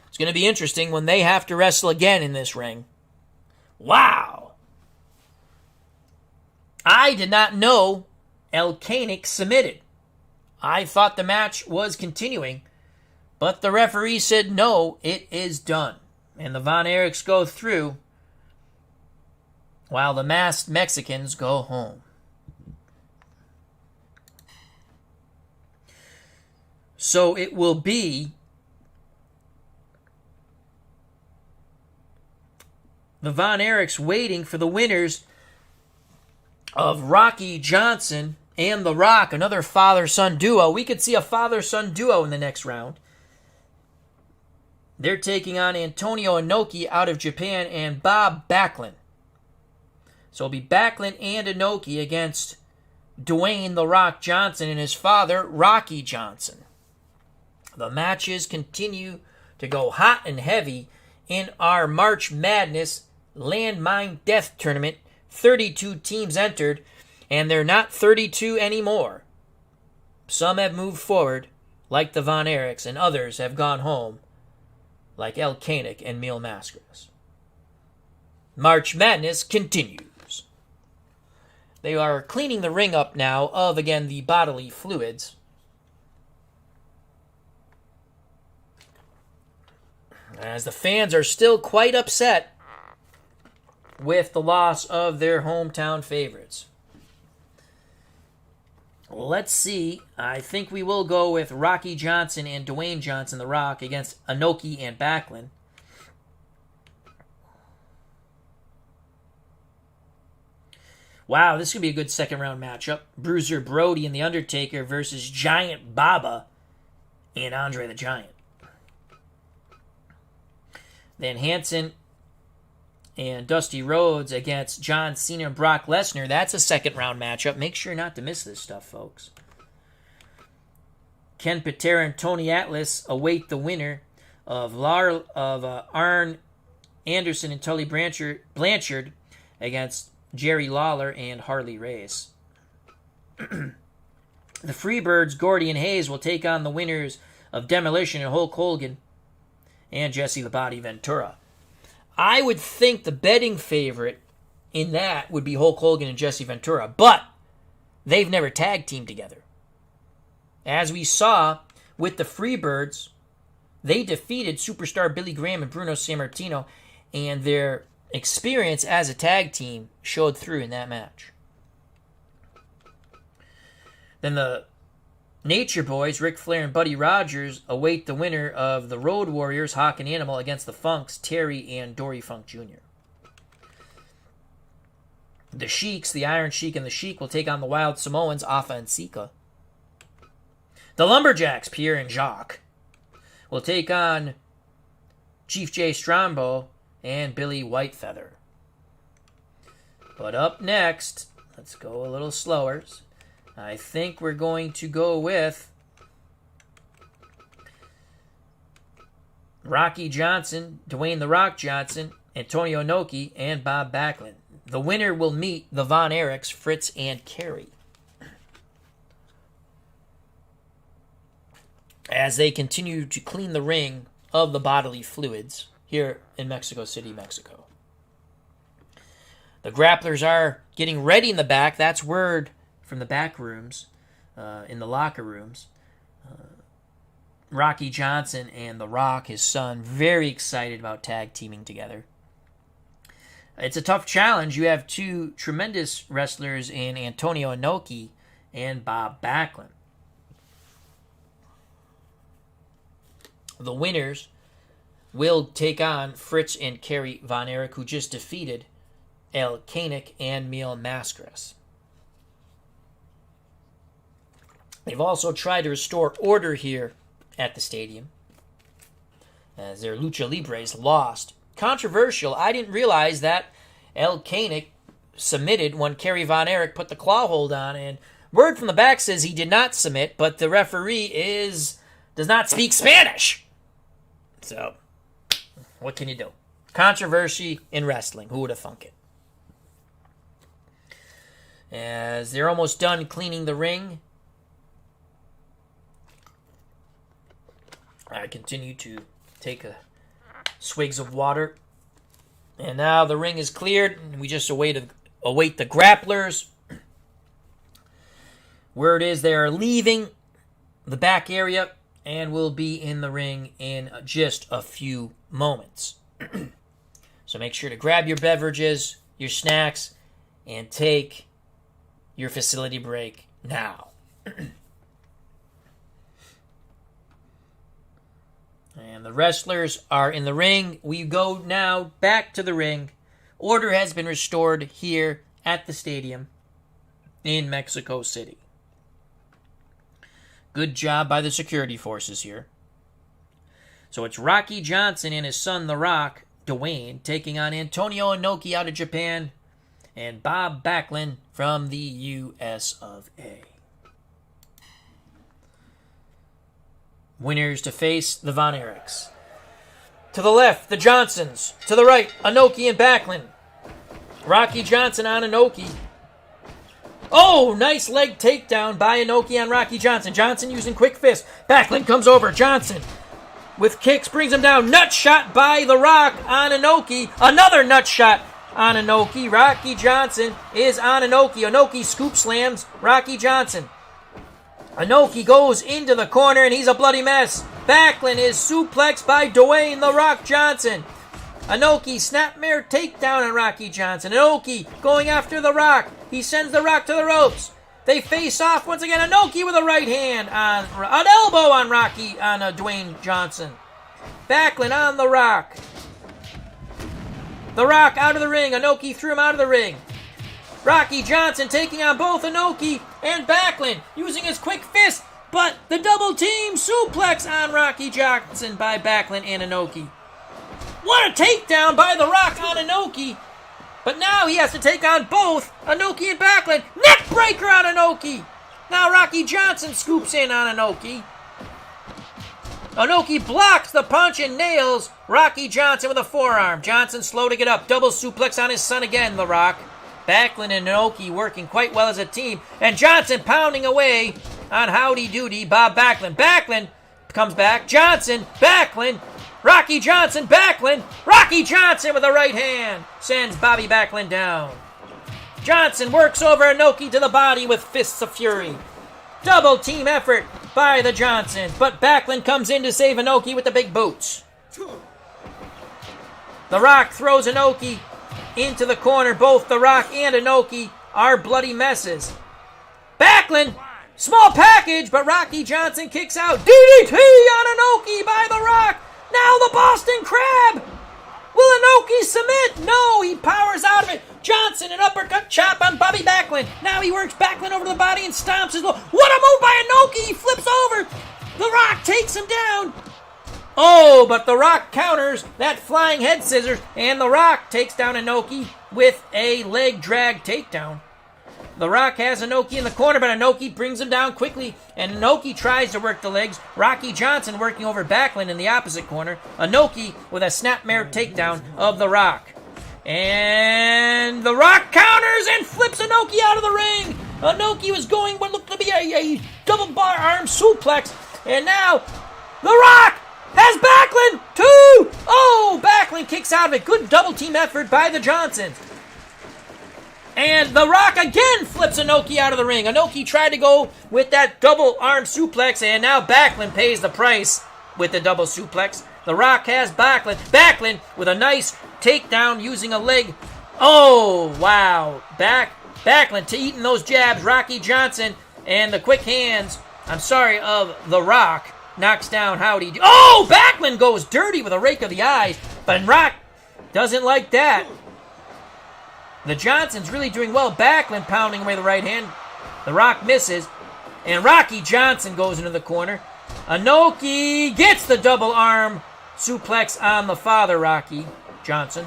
It's going to be interesting when they have to wrestle again in this ring. Wow. I did not know El Koenig submitted. I thought the match was continuing, but the referee said no, it is done. And the Von Erichs go through while the masked Mexicans go home. So it will be the Von Erichs waiting for the winners of Rocky Johnson and The Rock, another father-son duo. We could see a father-son duo in the next round. They're taking on Antonio Inoki out of Japan and Bob Backlund. So it'll be Backlund and Inoki against Dwayne The Rock Johnson and his father, Rocky Johnson. The matches continue to go hot and heavy in our March Madness Landmine Death Tournament. 32 teams entered, and they're not 32 anymore. Some have moved forward, like the Von Erichs, and others have gone home, like El Koenig and Mil Mascaras. March Madness continues. They are cleaning the ring up now of, again, the bodily fluids. As the fans are still quite upset with the loss of their hometown favorites. Let's see. I think we will go with Rocky Johnson and Dwayne Johnson, The Rock, against Inoki and Backlund. Wow, this is going to be a good second round matchup. Bruiser Brody and The Undertaker versus Giant Baba and Andre the Giant. Then Hanson and Dusty Rhodes against John Cena and Brock Lesnar. That's a second round matchup. Make sure not to miss this stuff, folks. Ken Patera and Tony Atlas await the winner of Arn Anderson and Tully Blanchard against Jerry Lawler and Harley Race. The Freebirds, Gordy and Hayes, will take on the winners of Demolition and Hulk Hogan and Jesse the Body Ventura. I would think the betting favorite in that would be Hulk Hogan and Jesse Ventura, but they've never tag teamed together. As we saw with the Freebirds, they defeated superstar Billy Graham and Bruno Sammartino, and their experience as a tag team showed through in that match. Then the Nature Boys, Ric Flair and Buddy Rogers, await the winner of the Road Warriors, Hawk and Animal, against the Funks, Terry and Dory Funk Jr. The Sheiks, the Iron Sheik and the Sheik, will take on the Wild Samoans, Afa and Sika. The Lumberjacks, Pierre and Jacques, will take on Chief Jay Strombo and Billy Whitefeather. But up next, let's go a little slower. I think we're going to go with Rocky Johnson, Dwayne The Rock Johnson, Antonio Inoki, and Bob Backlund. The winner will meet the Von Erichs, Fritz and Kerry, as they continue to clean the ring of the bodily fluids here in Mexico City, Mexico. The grapplers are getting ready in the back. That's word from the back rooms, in the locker rooms. Rocky Johnson and The Rock, his son, very excited about tag teaming together. It's a tough challenge. You have two tremendous wrestlers in Antonio Inoki and Bob Backlund. The winners will take on Fritz and Kerry Von Erich, who just defeated El Koenig and Mil Mascaras. They've also tried to restore order here at the stadium, as their Lucha Libres lost. Controversial, I didn't realize that El Koenig submitted when Kerry Von Erich put the claw hold on, and word from the back says he did not submit, but the referee does not speak Spanish. So, what can you do? Controversy in wrestling. Who would have thunk it? As they're almost done cleaning the ring, I continue to take a swigs of water. And now the ring is cleared, and we just await the grapplers. Word is they are leaving the back area and will be in the ring in just a few moments. So make sure to grab your beverages, your snacks, and take your facility break now. And the wrestlers are in the ring. We go now back to the ring. Order has been restored here at the stadium in Mexico City. Good job by the security forces here. So it's Rocky Johnson and his son, The Rock, Dwayne, taking on Antonio Inoki out of Japan and Bob Backlund from the US of A. Winners to face the Von Erichs. To the left, the Johnsons. To the right, Inoki and Backlund. Rocky Johnson on Inoki. Oh, nice leg takedown by Inoki on Rocky Johnson. Johnson using quick fist. Backlund comes over. Johnson with kicks brings him down. Nut shot by The Rock on Inoki. Another nut shot on Inoki. Rocky Johnson is on Inoki. Inoki scoop slams Rocky Johnson. Inoki goes into the corner and he's a bloody mess. Backlund is suplexed by Dwayne The Rock Johnson. Inoki snapmare takedown on Rocky Johnson. Inoki going after The Rock. He sends The Rock to the ropes. They face off once again. Inoki with a right hand on an elbow on Dwayne Johnson. Backlund on The Rock. The Rock out of the ring. Inoki threw him out of the ring. Rocky Johnson taking on both Inoki and Backlund using his quick fist, but the double team suplex on Rocky Johnson by Backlund and Inoki. What a takedown by The Rock on Inoki, but now he has to take on both Inoki and Backlund. Neck breaker on Inoki. Now Rocky Johnson scoops in on Inoki. Inoki blocks the punch and nails Rocky Johnson with a forearm. Johnson slow to get up. Double suplex on his son again, The Rock. Backlund and Inoki working quite well as a team. And Johnson pounding away on Howdy Doody, Bob Backlund. Backlund comes back. Johnson, Backlund, Rocky Johnson, Backlund. Rocky Johnson with a right hand sends Bobby Backlund down. Johnson works over Inoki to the body with fists of fury. Double team effort by the Johnsons, but Backlund comes in to save Inoki with the big boots. The Rock throws Inoki into the corner. Both The Rock and Inoki are bloody messes. Backlund, small package, but Rocky Johnson kicks out. DDT on Inoki by The Rock. Now the Boston Crab. Will Inoki submit? No, he powers out of it. Johnson, an uppercut chop on Bobby Backlund. Now he works Backlund over the body and stomps his low. What a move by Inoki. He flips over. The Rock takes him down. Oh, but The Rock counters that flying head scissors, and The Rock takes down Inoki with a leg drag takedown. The Rock has Inoki in the corner, but Inoki brings him down quickly, and Inoki tries to work the legs. Rocky Johnson working over Backlund in the opposite corner. Inoki with a snapmare takedown of The Rock. And The Rock counters and flips Inoki out of the ring. Inoki was going what looked to be a double bar arm suplex, and now The Rock has Backlund, too! Oh, Backlund kicks out of it. Good double team effort by the Johnsons. And The Rock again flips Inoki out of the ring. Inoki tried to go with that double arm suplex, and now Backlund pays the price with the double suplex. The Rock has Backlund. Backlund with a nice takedown using a leg. Oh, wow. Backlund to eating those jabs. Rocky Johnson and the quick hands, of The Rock knocks down Howdy. Oh, Backlund goes dirty with a rake of the eyes, but Rock doesn't like that. The Johnson's really doing well. Backlund pounding away the right hand. The Rock misses, and Rocky Johnson goes into the corner. Inoki gets the double arm suplex on the father, Rocky Johnson.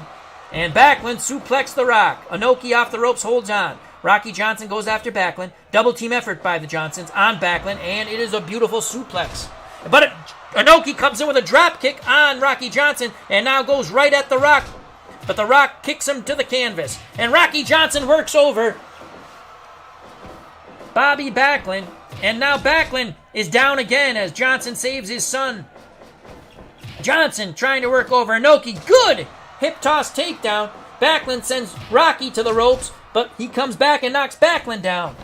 And Backlund suplexed the Rock. Inoki off the ropes, holds on. Rocky Johnson goes after Backlund. Double team effort by the Johnsons on Backlund, and it is a beautiful suplex. But Inoki comes in with a drop kick on Rocky Johnson, and now goes right at the Rock. But the Rock kicks him to the canvas. And Rocky Johnson works over Bobby Backlund. And now Backlund is down again as Johnson saves his son. Johnson trying to work over Inoki. Good hip toss takedown. Backlund sends Rocky to the ropes, but he comes back and knocks Backlund down.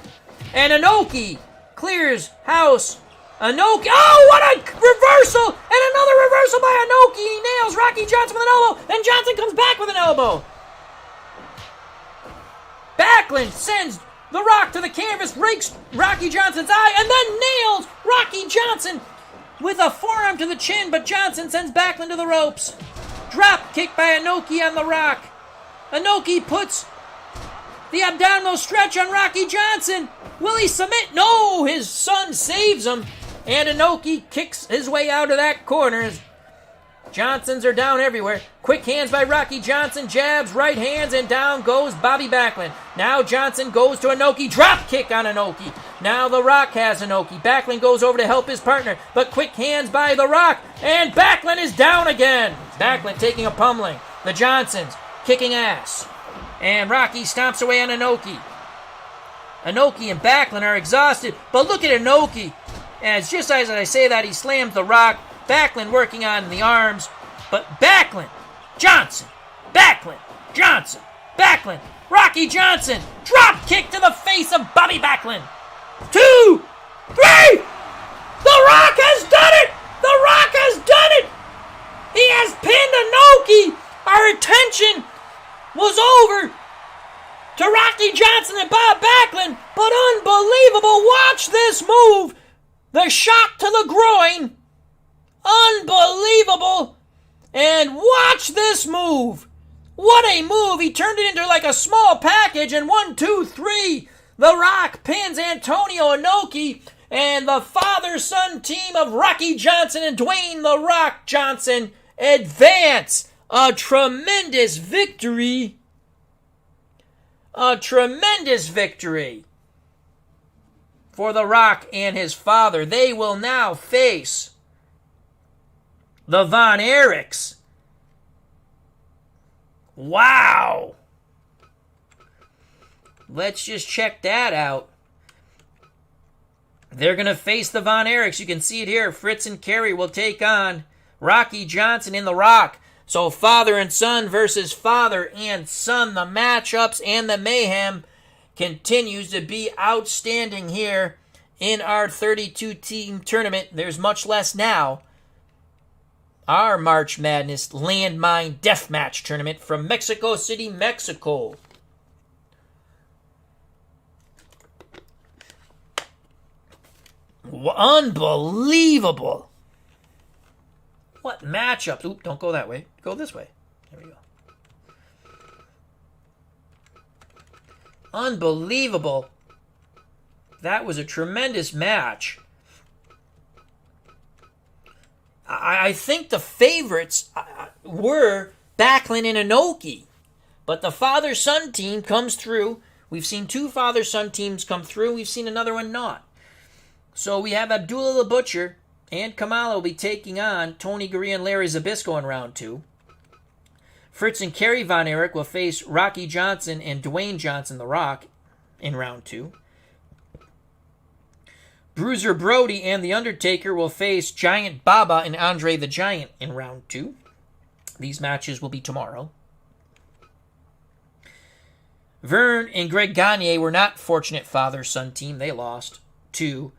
And Inoki clears house. Inoki, oh, what a reversal! And another reversal by Inoki. He nails Rocky Johnson with an elbow, and Johnson comes back with an elbow. Backlund sends the Rock to the canvas, rakes Rocky Johnson's eye, and then nails Rocky Johnson with a forearm to the chin, but Johnson sends Backlund to the ropes. Drop kick by Inoki on the Rock. Inoki puts the abdominal stretch on Rocky Johnson. Will he submit? No, his son saves him. And Inoki kicks his way out of that corner. Johnsons are down everywhere. Quick hands by Rocky Johnson. Jabs, right hands, and down goes Bobby Backlund. Now Johnson goes to Inoki. Drop kick on Inoki. Now The Rock has Inoki. Backlund goes over to help his partner. But quick hands by The Rock. And Backlund is down again. Backlund taking a pummeling. The Johnsons kicking ass. And Rocky stomps away on Inoki. Inoki and Backlund are exhausted. But look at Inoki. As just as I say that, he slams The Rock. Backlund working on the arms. But Backlund, Johnson, Backlund, Johnson, Backlund, Rocky Johnson. Drop kick to the face of Bobby Backlund. 2, 3. The Rock has done it. The Rock has done it. He has pinned Inoki. Our attention was over to Rocky Johnson and Bob Backlund. But unbelievable. Watch this move. The shot to the groin. Unbelievable. And watch this move. What a move. He turned it into like a small package. And 1, 2, 3. The Rock pins Antonio Inoki. And the father-son team of Rocky Johnson and Dwayne The Rock Johnson advance. A tremendous victory. A tremendous victory for The Rock and his father. They will now face the Von Erichs. Wow. Let's just check that out. They're going to face the Von Erichs. You can see it here. Fritz and Kerry will take on Rocky Johnson and The Rock. So father and son versus father and son. The matchups and the mayhem continues to be outstanding here in our 32-team tournament. There's much less now. Our March Madness Landmine Deathmatch tournament from Mexico City, Mexico. Unbelievable. What matchups? Oop, don't go that way. Go this way. There we go. Unbelievable. That was a tremendous match. I think the favorites were Backlund and Inoki. But the father-son team comes through. We've seen 2 father-son teams come through. We've seen another one not. So we have Abdullah the Butcher and Kamala will be taking on Tony Gurria and Larry Zbyszko in round 2. Fritz and Kerry Von Erich will face Rocky Johnson and Dwayne Johnson, The Rock, in round 2. Bruiser Brody and The Undertaker will face Giant Baba and Andre the Giant in round 2. These matches will be tomorrow. Vern and Greg Gagne were not fortunate father-son team. They lost to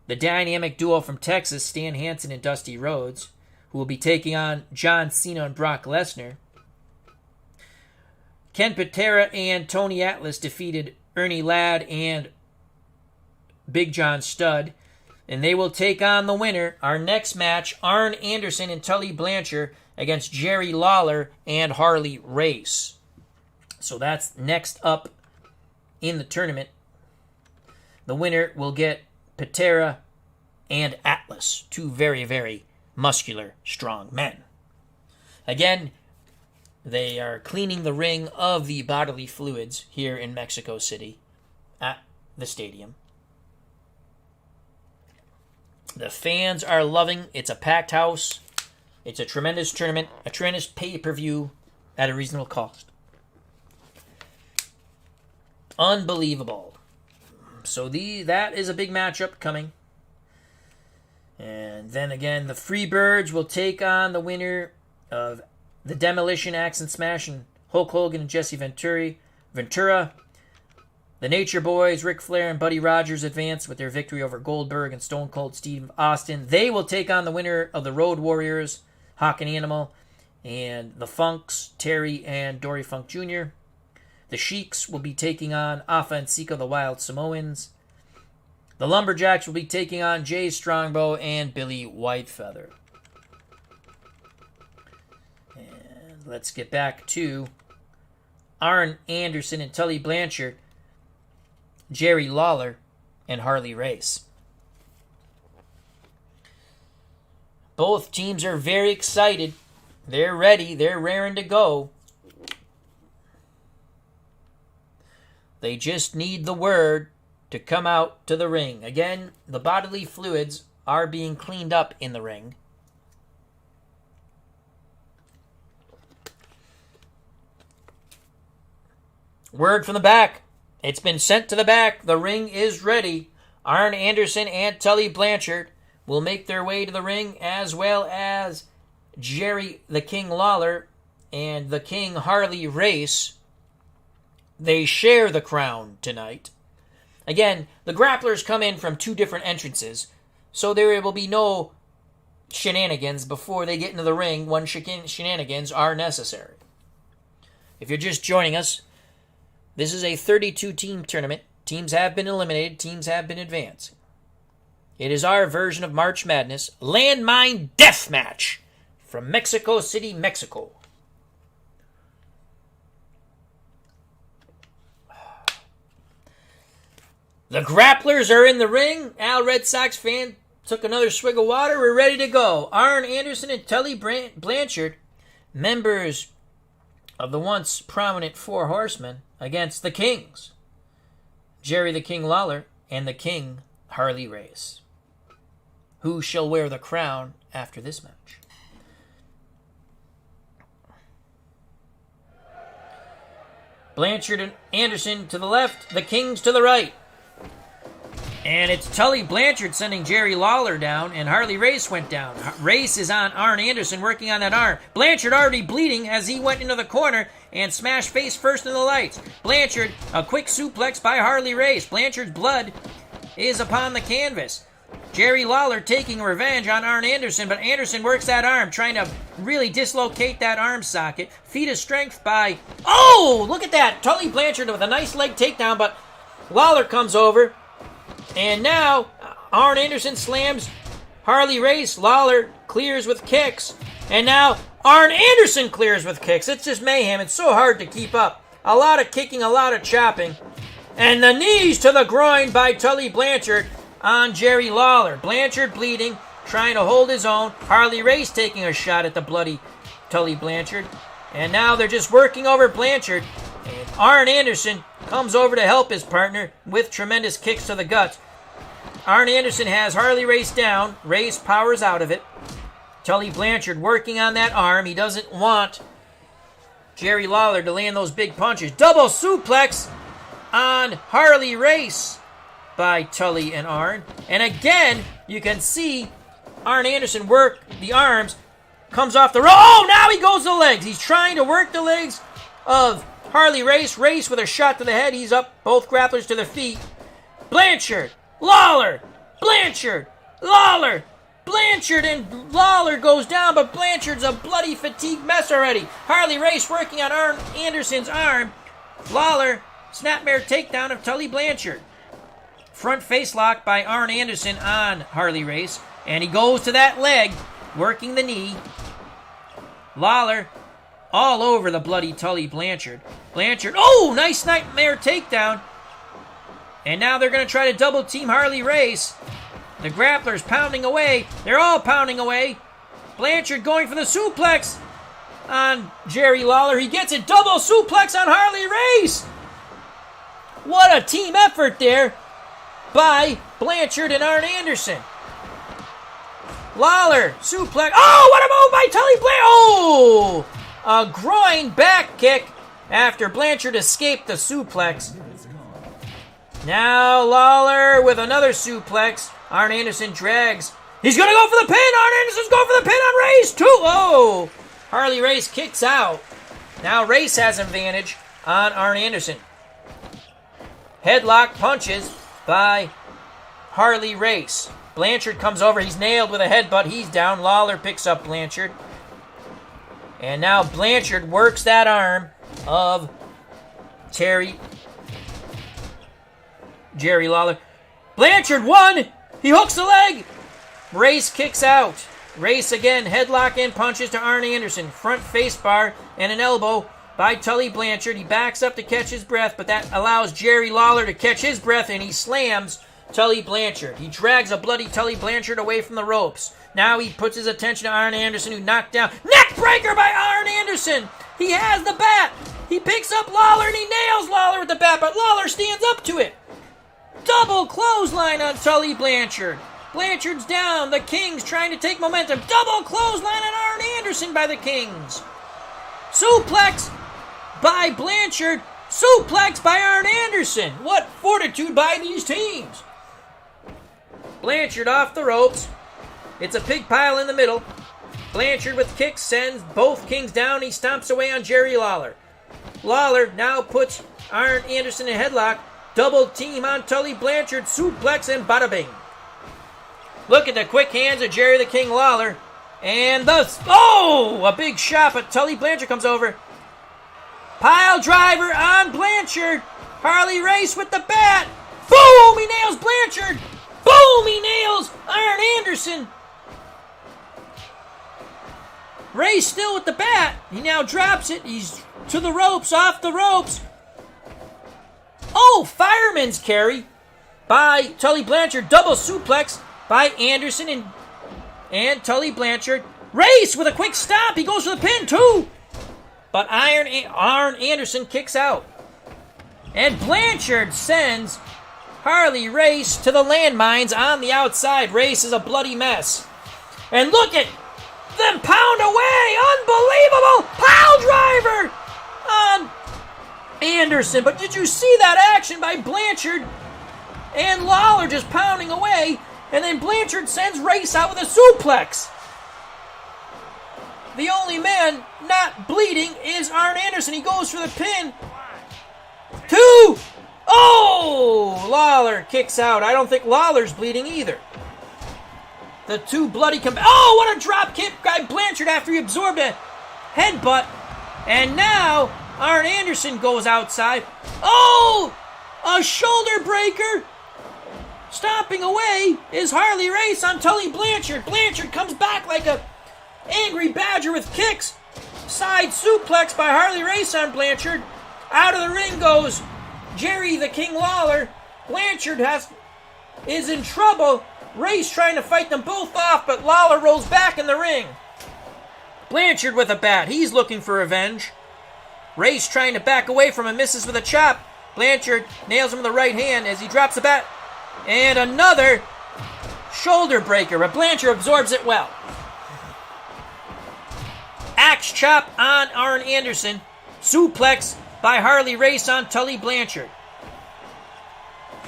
the dynamic duo from Texas, Stan Hansen and Dusty Rhodes, who will be taking on John Cena and Brock Lesnar. Ken Patera and Tony Atlas defeated Ernie Ladd and Big John Studd. And they will take on the winner. Our next match, Arn Anderson and Tully Blanchard against Jerry Lawler and Harley Race. So that's next up in the tournament. The winner will get Patera and Atlas, two very, very muscular, strong men. Again, they are cleaning the ring of the bodily fluids here in Mexico City at the stadium. The fans are loving. It's a packed house. It's a tremendous tournament, a tremendous pay-per-view at a reasonable cost. Unbelievable. So that is a big matchup coming. And then again, the Freebirds will take on the winner of the Demolition, Axe and Smash, and Hulk Hogan and Jesse Ventura. The Nature Boys, Ric Flair and Buddy Rogers, advance with their victory over Goldberg and Stone Cold Steve Austin. They will take on the winner of the Road Warriors, Hawk and Animal, and the Funks, Terry and Dory Funk Jr. The Sheiks will be taking on Afa and Sika, the Wild Samoans. The Lumberjacks will be taking on Jay Strongbow and Billy Whitefeather. And let's get back to Arn Anderson and Tully Blanchard, Jerry Lawler, and Harley Race. Both teams are very excited. They're ready. They're raring to go. They just need the word to come out to the ring. Again, the bodily fluids are being cleaned up in the ring. Word from the back. It's been sent to the back. The ring is ready. Arn Anderson and Tully Blanchard will make their way to the ring, as well as Jerry the King Lawler and the King Harley Race. They share the crown tonight. Again, the grapplers come in from two different entrances, so there will be no shenanigans before they get into the ring when shenanigans are necessary. If you're just joining us, this is a 32-team tournament. Teams have been eliminated. Teams have been advanced. It is our version of March Madness, Landmine Deathmatch from Mexico City, Mexico. The grapplers are in the ring. Al Red Sox fan took another swig of water. We're ready to go. Arn Anderson and Tully Blanchard, members of the once prominent Four Horsemen, against the Kings, Jerry the King Lawler and the King Harley Race. Who shall wear the crown after this match? Blanchard and Anderson to the left, the Kings to the right. And it's Tully Blanchard sending Jerry Lawler down, and Harley Race went down. Race is on Arn Anderson, working on that arm. Blanchard already bleeding as he went into the corner and smashed face first in the lights. Blanchard, a quick suplex by Harley Race. Blanchard's blood is upon the canvas. Jerry Lawler taking revenge on Arn Anderson, but Anderson works that arm, trying to really dislocate that arm socket. Feat of strength by... Oh, look at that! Tully Blanchard with a nice leg takedown, but Lawler comes over. And now, Arn Anderson slams Harley Race. Lawler clears with kicks. And now, Arn Anderson clears with kicks. It's just mayhem. It's so hard to keep up. A lot of kicking, a lot of chopping. And the knees to the groin by Tully Blanchard on Jerry Lawler. Blanchard bleeding, trying to hold his own. Harley Race taking a shot at the bloody Tully Blanchard. And now they're just working over Blanchard. And Arn Anderson comes over to help his partner with tremendous kicks to the guts. Arn Anderson has Harley Race down. Race powers out of it. Tully Blanchard working on that arm. He doesn't want Jerry Lawler to land those big punches. Double suplex on Harley Race by Tully and Arn. And again, you can see Arn Anderson work the arms. Comes off the rope. Oh, now he goes to the legs. He's trying to work the legs of Harley Race. Race with a shot to the head. He's up. Both grapplers to their feet. Blanchard. Lawler. Blanchard. Lawler. Blanchard, and Lawler goes down, but Blanchard's a bloody fatigued mess already. Harley Race working on Arn Anderson's arm. Lawler, snapmare takedown of Tully Blanchard. front face lock by Arn Anderson on Harley Race. And he goes to that leg, working the knee. Lawler all over the bloody Tully Blanchard. Blanchard, oh, nice nightmare takedown. And now they're going to try to double team Harley Race. The grappler's pounding away. They're all pounding away. Blanchard going for the suplex on Jerry Lawler. He gets it. Double suplex on Harley Race. What a team effort there by Blanchard and Arn Anderson. Lawler, suplex. Oh, what a move by Tully Blanchard. Oh, a groin back kick after Blanchard escaped the suplex. Now Lawler with another suplex. Arn Anderson drags. He's going to go for the pin. Arn Anderson's going for the pin on Race, too. Oh, Harley Race kicks out. Now Race has advantage on Arn Anderson. Headlock punches by Harley Race. Blanchard comes over. He's nailed with a headbutt. He's down. Lawler picks up Blanchard. And now Blanchard works that arm of Jerry Lawler. Blanchard won. He hooks the leg. Race kicks out. Race again. Headlock and punches to Arn Anderson. Front face bar and an elbow by Tully Blanchard. He backs up to catch his breath, but that allows Jerry Lawler to catch his breath, and he slams Tully Blanchard. He drags a bloody Tully Blanchard away from the ropes. Now he puts his attention to Arn Anderson, who knocked down. Neck breaker by Arn Anderson. He has the bat. He picks up Lawler and he nails Lawler with the bat, but Lawler stands up to it. Double clothesline on Tully Blanchard. Blanchard's down. The Kings trying to take momentum. Double clothesline on Arn Anderson by the Kings. Suplex by Blanchard. Suplex by Arn Anderson. What fortitude by these teams. Blanchard off the ropes. It's a pig pile in the middle. Blanchard with kicks sends both Kings down. He stomps away on Jerry Lawler. Lawler now puts Arn Anderson in a headlock. Double team on Tully Blanchard. Suplex and bada bing. Look at the quick hands of Jerry the King Lawler. And a big shot, but Tully Blanchard comes over. Pile driver on Blanchard. Harley Race with the bat. Boom! He nails Blanchard. Boom! He nails Arn Anderson. Race still with the bat. He now drops it. He's to the ropes, off the ropes. Oh, fireman's carry by Tully Blanchard. Double suplex by Anderson and Tully Blanchard. Race with a quick stop. He goes for the pin too. But Arn Anderson kicks out. And Blanchard sends Harley Race to the landmines on the outside. Race is a bloody mess. And look at them pound away. Unbelievable. Pile driver on Anderson. But did you see that action by Blanchard and Lawler just pounding away? And then Blanchard sends Race out with a suplex. The only man not bleeding is Arn Anderson. He goes for the pin. 2. Oh! Lawler kicks out. I don't think Lawler's bleeding either. The two bloody oh, what a drop kick by Blanchard after he absorbed a headbutt. And now Arn Anderson goes outside. Oh! A shoulder breaker. Stomping away is Harley Race on Tully Blanchard. Blanchard comes back like a angry badger with kicks. Side suplex by Harley Race on Blanchard. Out of the ring goes Jerry the King Lawler. Blanchard is in trouble. Race trying to fight them both off, but Lawler rolls back in the ring. Blanchard with a bat. He's looking for revenge. Race trying to back away from him. Misses with a chop. Blanchard nails him with the right hand as he drops the bat. And another shoulder breaker, but Blanchard absorbs it well. Axe chop on Arn Anderson. Suplex by Harley Race on Tully Blanchard.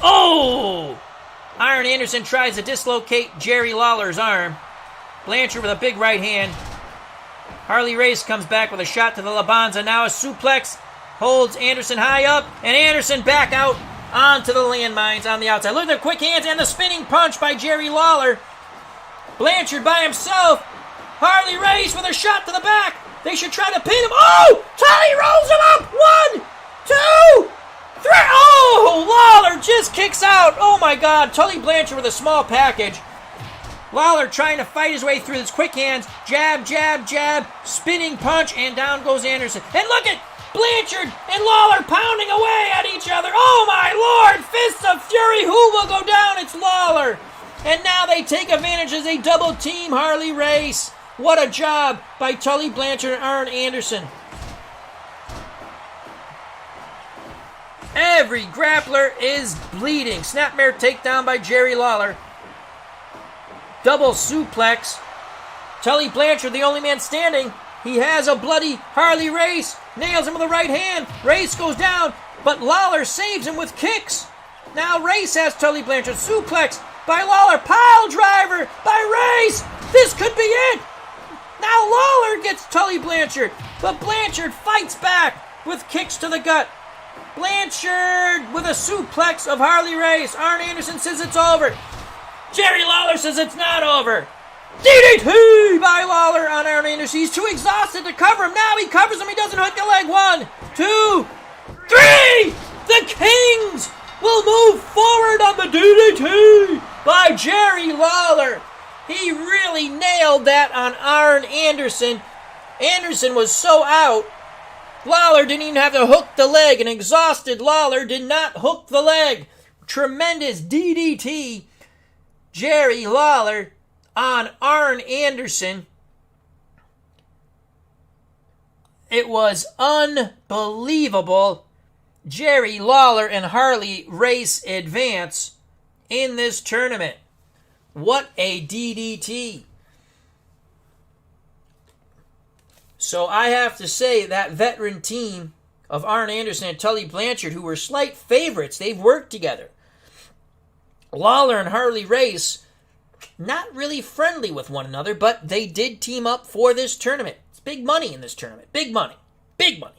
Oh! Arn Anderson tries to dislocate Jerry Lawler's arm. Blanchard with a big right hand. Harley Race comes back with a shot to the Labanza. Now a suplex holds Anderson high up, and Anderson back out onto the landmines on the outside. Look at the quick hands and the spinning punch by Jerry Lawler. Blanchard by himself. Harley Race with a shot to the back. They should try to pin him. Oh! Tully rolls him up. 1, 2. Oh, Lawler just kicks out. Oh my God, Tully Blanchard with a small package. Lawler trying to fight his way through his quick hands. Jab, jab, jab, spinning punch, and down goes Anderson. And look at Blanchard and Lawler pounding away at each other. Oh my Lord, fists of fury. Who will go down? It's Lawler. And now they take advantage as they double team Harley Race. What a job by Tully Blanchard and Arn Anderson. Every grappler is bleeding. Snapmare takedown by Jerry Lawler. Double suplex. Tully Blanchard, the only man standing. He has a bloody Harley Race. Nails him with the right hand. Race goes down, but Lawler saves him with kicks. Now Race has Tully Blanchard. Suplex by Lawler. Pile driver by Race. This could be it. Now Lawler gets Tully Blanchard, but Blanchard fights back with kicks to the gut. Blanchard with a suplex of Harley Race. Arn Anderson says it's over. Jerry Lawler says it's not over. DDT by Lawler on Arn Anderson. He's too exhausted to cover him. Now he covers him. He doesn't hook the leg. 1, 2, 3. The Kings will move forward on the DDT by Jerry Lawler. He really nailed that on Arn Anderson. Anderson was so out. Lawler didn't even have to hook the leg. An exhausted Lawler did not hook the leg. Tremendous DDT. Jerry Lawler on Arn Anderson. It was unbelievable. Jerry Lawler and Harley Race advance in this tournament. What a DDT. So I have to say that veteran team of Arn Anderson and Tully Blanchard, who were slight favorites, they've worked together. Lawler and Harley Race, not really friendly with one another, but they did team up for this tournament. It's big money in this tournament. Big money. Big money.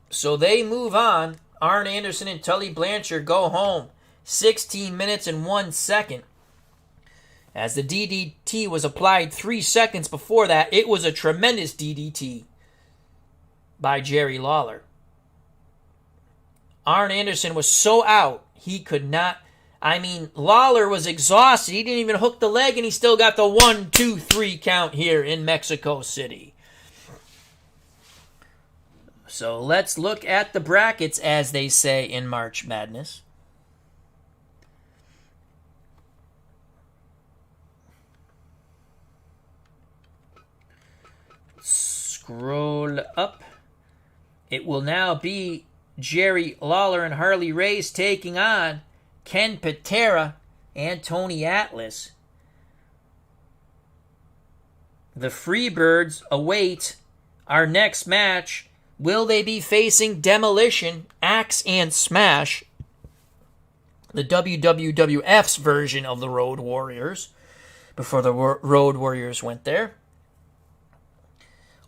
So they move on. Arn Anderson and Tully Blanchard go home. 16 minutes and 1 second. As the DDT was applied 3 seconds before that, it was a tremendous DDT by Jerry Lawler. Arn Anderson was so out, he could not. Lawler was exhausted. He didn't even hook the leg, and he still got the 1, 2, 3 count here in Mexico City. So let's look at the brackets, as they say in March Madness. Scroll up. It will now be Jerry Lawler and Harley Race taking on Ken Patera and Tony Atlas. The Freebirds await our next match. Will they be facing Demolition, Axe, and Smash, the WWF's version of the Road Warriors, before the Road Warriors went there?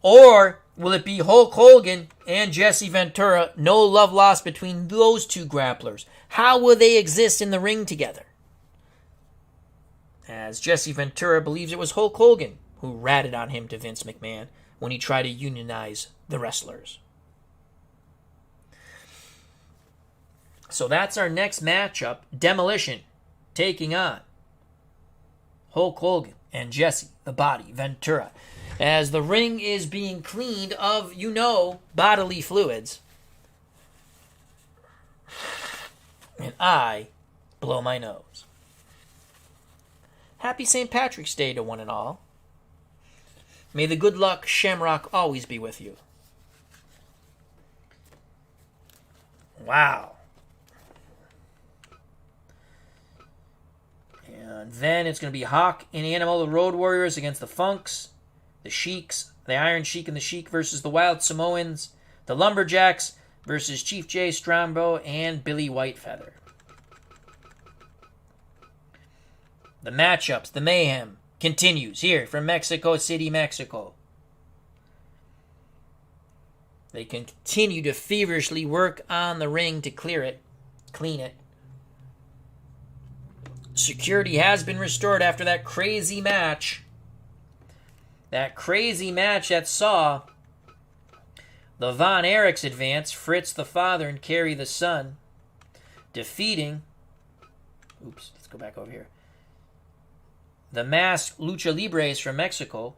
Or will it be Hulk Hogan and Jesse Ventura? No love lost between those two grapplers. How will they exist in the ring together? As Jesse Ventura believes it was Hulk Hogan who ratted on him to Vince McMahon when he tried to unionize the wrestlers. So that's our next matchup. Demolition taking on Hulk Hogan and Jesse the Body Ventura, as the ring is being cleaned of, bodily fluids. And I blow my nose. Happy St. Patrick's Day to one and all. May the good luck Shamrock always be with you. Wow. And then it's going to be Hawk and Animal, the Road Warriors, against the Funks, the Sheiks, the Iron Sheik and the Sheik versus the Wild Samoans, the Lumberjacks versus Chief Jay Strongbow and Billy Whitefeather. The matchups, the mayhem, continues here from Mexico City, Mexico. They continue to feverishly work on the ring to clean it. Security has been restored after that crazy match. That crazy match that saw The Von Erichs advance, Fritz the father and Kerry the son, defeating, let's go back over here, the masked Lucha Libres from Mexico,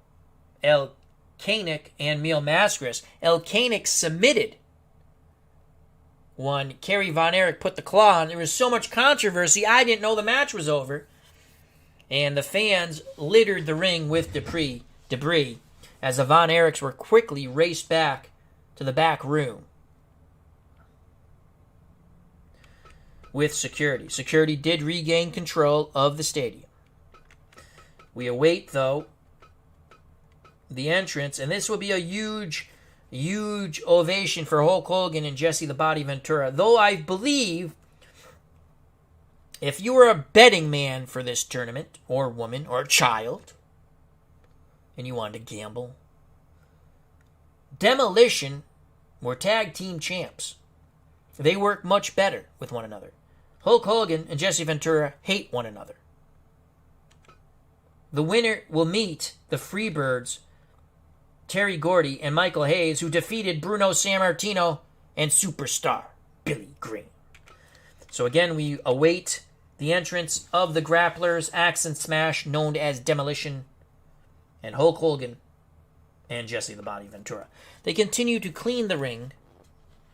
El Koenig and Mil Mascaras. El Koenig submitted one. Kerry Von Erich put the claw on. There was so much controversy, I didn't know the match was over. And the fans littered the ring with debris as the Von Erichs were quickly raced back to the back room with security. Security did regain control of the stadium. We await, though, the entrance, and this will be a huge ovation for Hulk Hogan and Jesse the Body Ventura. Though I believe if you were a betting man for this tournament, or woman, or child, and you wanted to gamble, Demolition were tag team champs. They work much better with one another. Hulk Hogan and Jesse Ventura hate one another. The winner will meet the Freebirds, Terry Gordy and Michael Hayes, who defeated Bruno Sammartino and Superstar Billy Green. So again, we await the entrance of the Grapplers, Axe and Smash, known as Demolition, and Hulk Hogan and Jesse the Body Ventura. They continue to clean the ring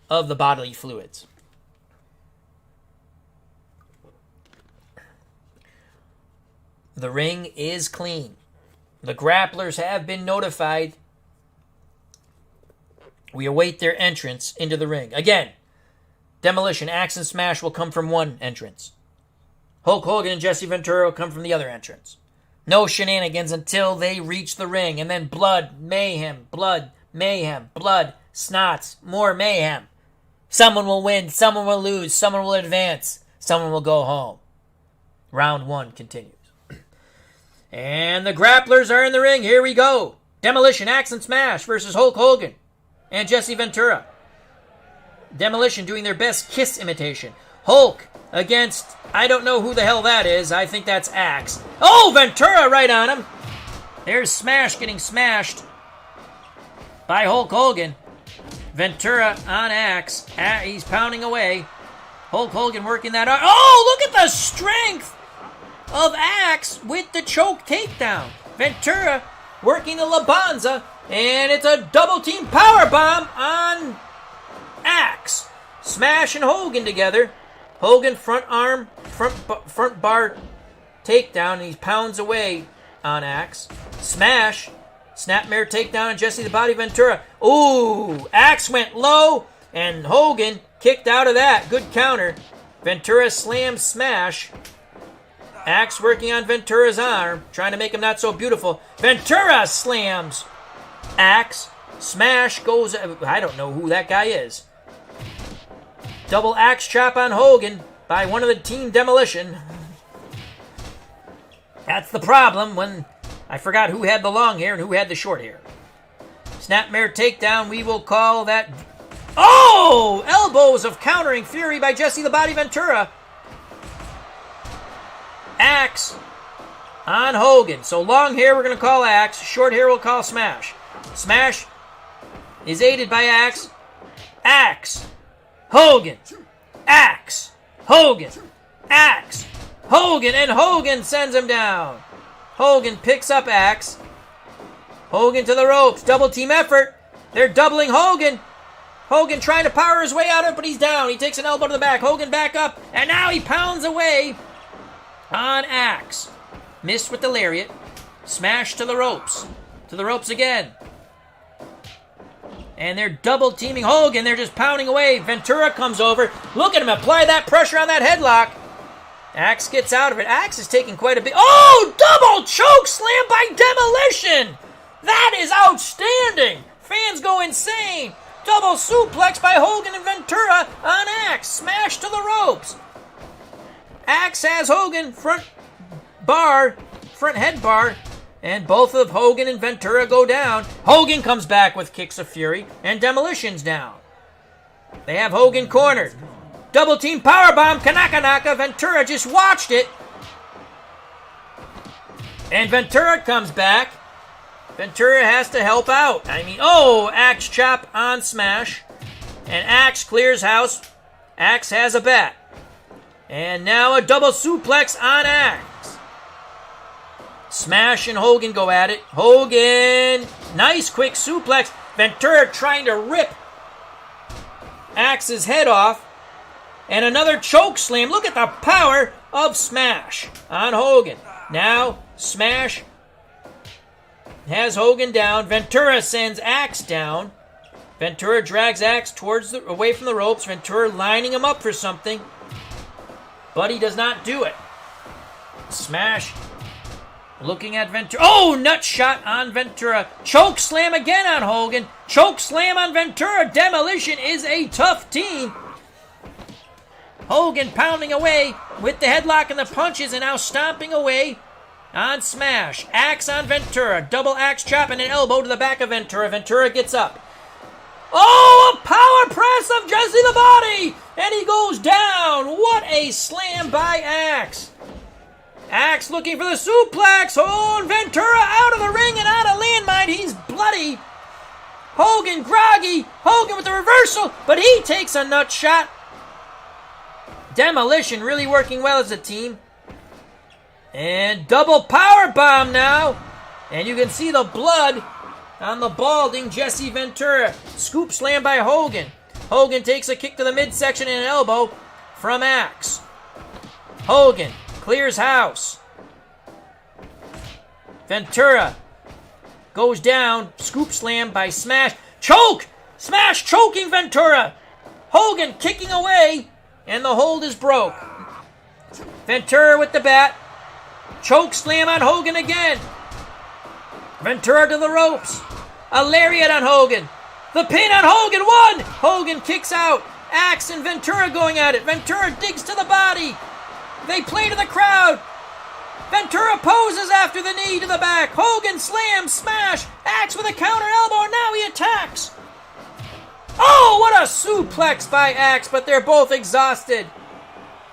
of the bodily fluids. The ring is clean. The Grapplers have been notified. We await their entrance into the ring. Again, Demolition, Axe and Smash will come from one entrance. Hulk Hogan and Jesse Ventura will come from the other entrance. No shenanigans until they reach the ring. And then blood, mayhem, blood, snots, more mayhem. Someone will win, someone will lose, someone will advance, someone will go home. Round one continues. And the Grapplers are in the ring. Here we go. Demolition, Axe and Smash versus Hulk Hogan and Jesse Ventura. Demolition doing their best Kiss imitation. Hulk against, I don't know who the hell that is. I think that's Axe. Oh, Ventura right on him. There's Smash getting smashed by Hulk Hogan. Ventura on Axe. He's pounding away. Hulk Hogan working that out. Oh, look at the strength of Axe with the choke takedown. Ventura working the La Banza, and it's a double team power bomb on Axe. Smash and Hogan together. Hogan front arm, front bar takedown, and he pounds away on Axe. Smash, snapmare takedown on Jesse the Body Ventura. Ooh, Axe went low, and Hogan kicked out of that. Good counter. Ventura slams Smash. Axe working on Ventura's arm, trying to make him not so beautiful. Ventura slams Axe. Smash goes, I don't know who that guy is. Double axe chop on Hogan by one of the Team Demolition. That's the problem when I forgot who had the long hair and who had the short hair. Snapmare takedown, we will call that. Oh! Elbows of countering Fury by Jesse the Body Ventura. Axe on Hogan. So long hair we're going to call Axe. Short hair we'll call Smash. Smash is aided by Axe. Axe. Hogan. Axe. Hogan. Axe. Hogan. And Hogan sends him down. Hogan picks up Axe. Hogan to the ropes. Double team effort. They're doubling Hogan. Hogan trying to power his way out of it, but he's down. He takes an elbow to the back. Hogan back up. And now he pounds away on Axe. Missed with the lariat. Smash to the ropes. To the ropes again. And they're double teaming Hogan. They're just pounding away. Ventura comes over. Look at him apply that pressure on that headlock. Axe gets out of it. Axe is taking quite a bit. Oh, double choke slam by Demolition. That is outstanding. Fans go insane. Double suplex by Hogan and Ventura on Axe. Smash to the ropes. Axe has Hogan front head bar, and both of Hogan and Ventura go down. Hogan comes back with kicks of fury, and Demolition's down. They have Hogan cornered. Double team powerbomb, Kanaka. Ventura just watched it. And Ventura comes back. Ventura has to help out. Oh, axe chop on Smash. And Axe clears house. Axe has a bat. And now a double suplex on Axe. Smash and Hogan go at it. Hogan, nice quick suplex. Ventura trying to rip Axe's head off. And another choke slam. Look at the power of Smash on Hogan. Now Smash has Hogan down. Ventura sends Axe down. Ventura drags Axe away from the ropes. Ventura lining him up for something. But he does not do it. Smash looking at Ventura. Oh, nut shot on Ventura. Choke slam again on Hogan. Choke slam on Ventura. Demolition is a tough team. Hogan pounding away with the headlock and the punches and now stomping away on Smash. Axe on Ventura. Double axe chop and an elbow to the back of Ventura. Ventura gets up. Oh, a power press of Jesse the Body! And he goes down. What a slam by Axe. Axe looking for the suplex. Oh, and Ventura out of the ring and out of Landmine. He's bloody. Hogan groggy. Hogan with the reversal, but he takes a nut shot. Demolition really working well as a team. And double power bomb now. And you can see the blood on the balding Jesse Ventura. Scoop slam by Hogan. Hogan takes a kick to the midsection and an elbow from Axe. Hogan clears house. Ventura goes down. Scoop slam by Smash. Choke! Smash choking Ventura. Hogan kicking away. And the hold is broke. Ventura with the bat. Choke slam on Hogan again. Ventura to the ropes. A lariat on Hogan. The pin on Hogan. One. Hogan kicks out. Axe and Ventura going at it. Ventura digs to the body. They play to the crowd. Ventura poses after the knee to the back. Hogan slams. Smash. Axe with a counter elbow. Now he attacks. Oh, what a suplex by Axe, but they're both exhausted.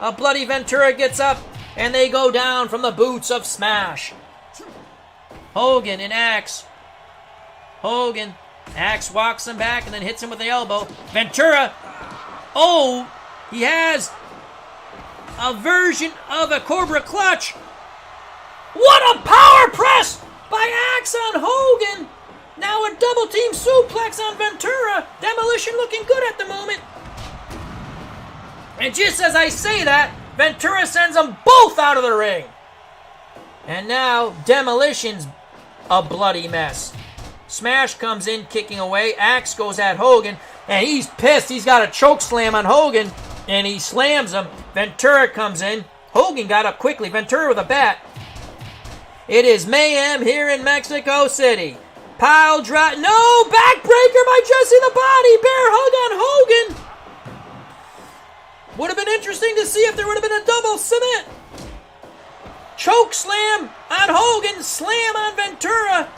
A bloody Ventura gets up, and they go down from the boots of Smash. Hogan and Axe. Hogan. Axe walks him back and then hits him with the elbow. Ventura. Oh, he has a version of a Cobra Clutch. What a power press by Axe on Hogan. Now a double team suplex on Ventura. Demolition looking good at the moment. And just as I say that, Ventura sends them both out of the ring. And now Demolition's a bloody mess. Smash comes in kicking away. Axe goes at Hogan. And he's pissed. He's got a choke slam on Hogan. And he slams him. Ventura comes in. Hogan got up quickly. Ventura with a bat. It is mayhem here in Mexico City. Pile drive. No! Backbreaker by Jesse the Body. Bear hug on Hogan. Would have been interesting to see if there would have been a double submit. Choke slam on Hogan. Slam on Ventura.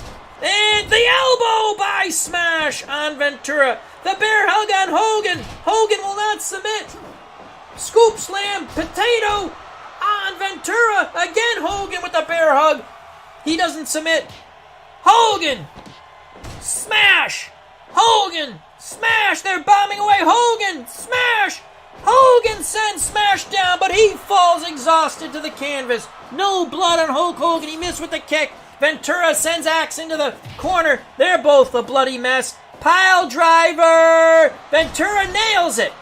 And the elbow by Smash on Ventura. The bear hug on Hogan. Hogan will not submit. Scoop slam. Potato on Ventura. Again Hogan with the bear hug. He doesn't submit. Hogan. Smash! Hogan! Smash! They're bombing away! Hogan! Smash! Hogan sends Smash down, but he falls exhausted to the canvas. No blood on Hulk Hogan. He missed with the kick. Ventura sends Axe into the corner. They're both a bloody mess. Pile driver! Ventura nails it.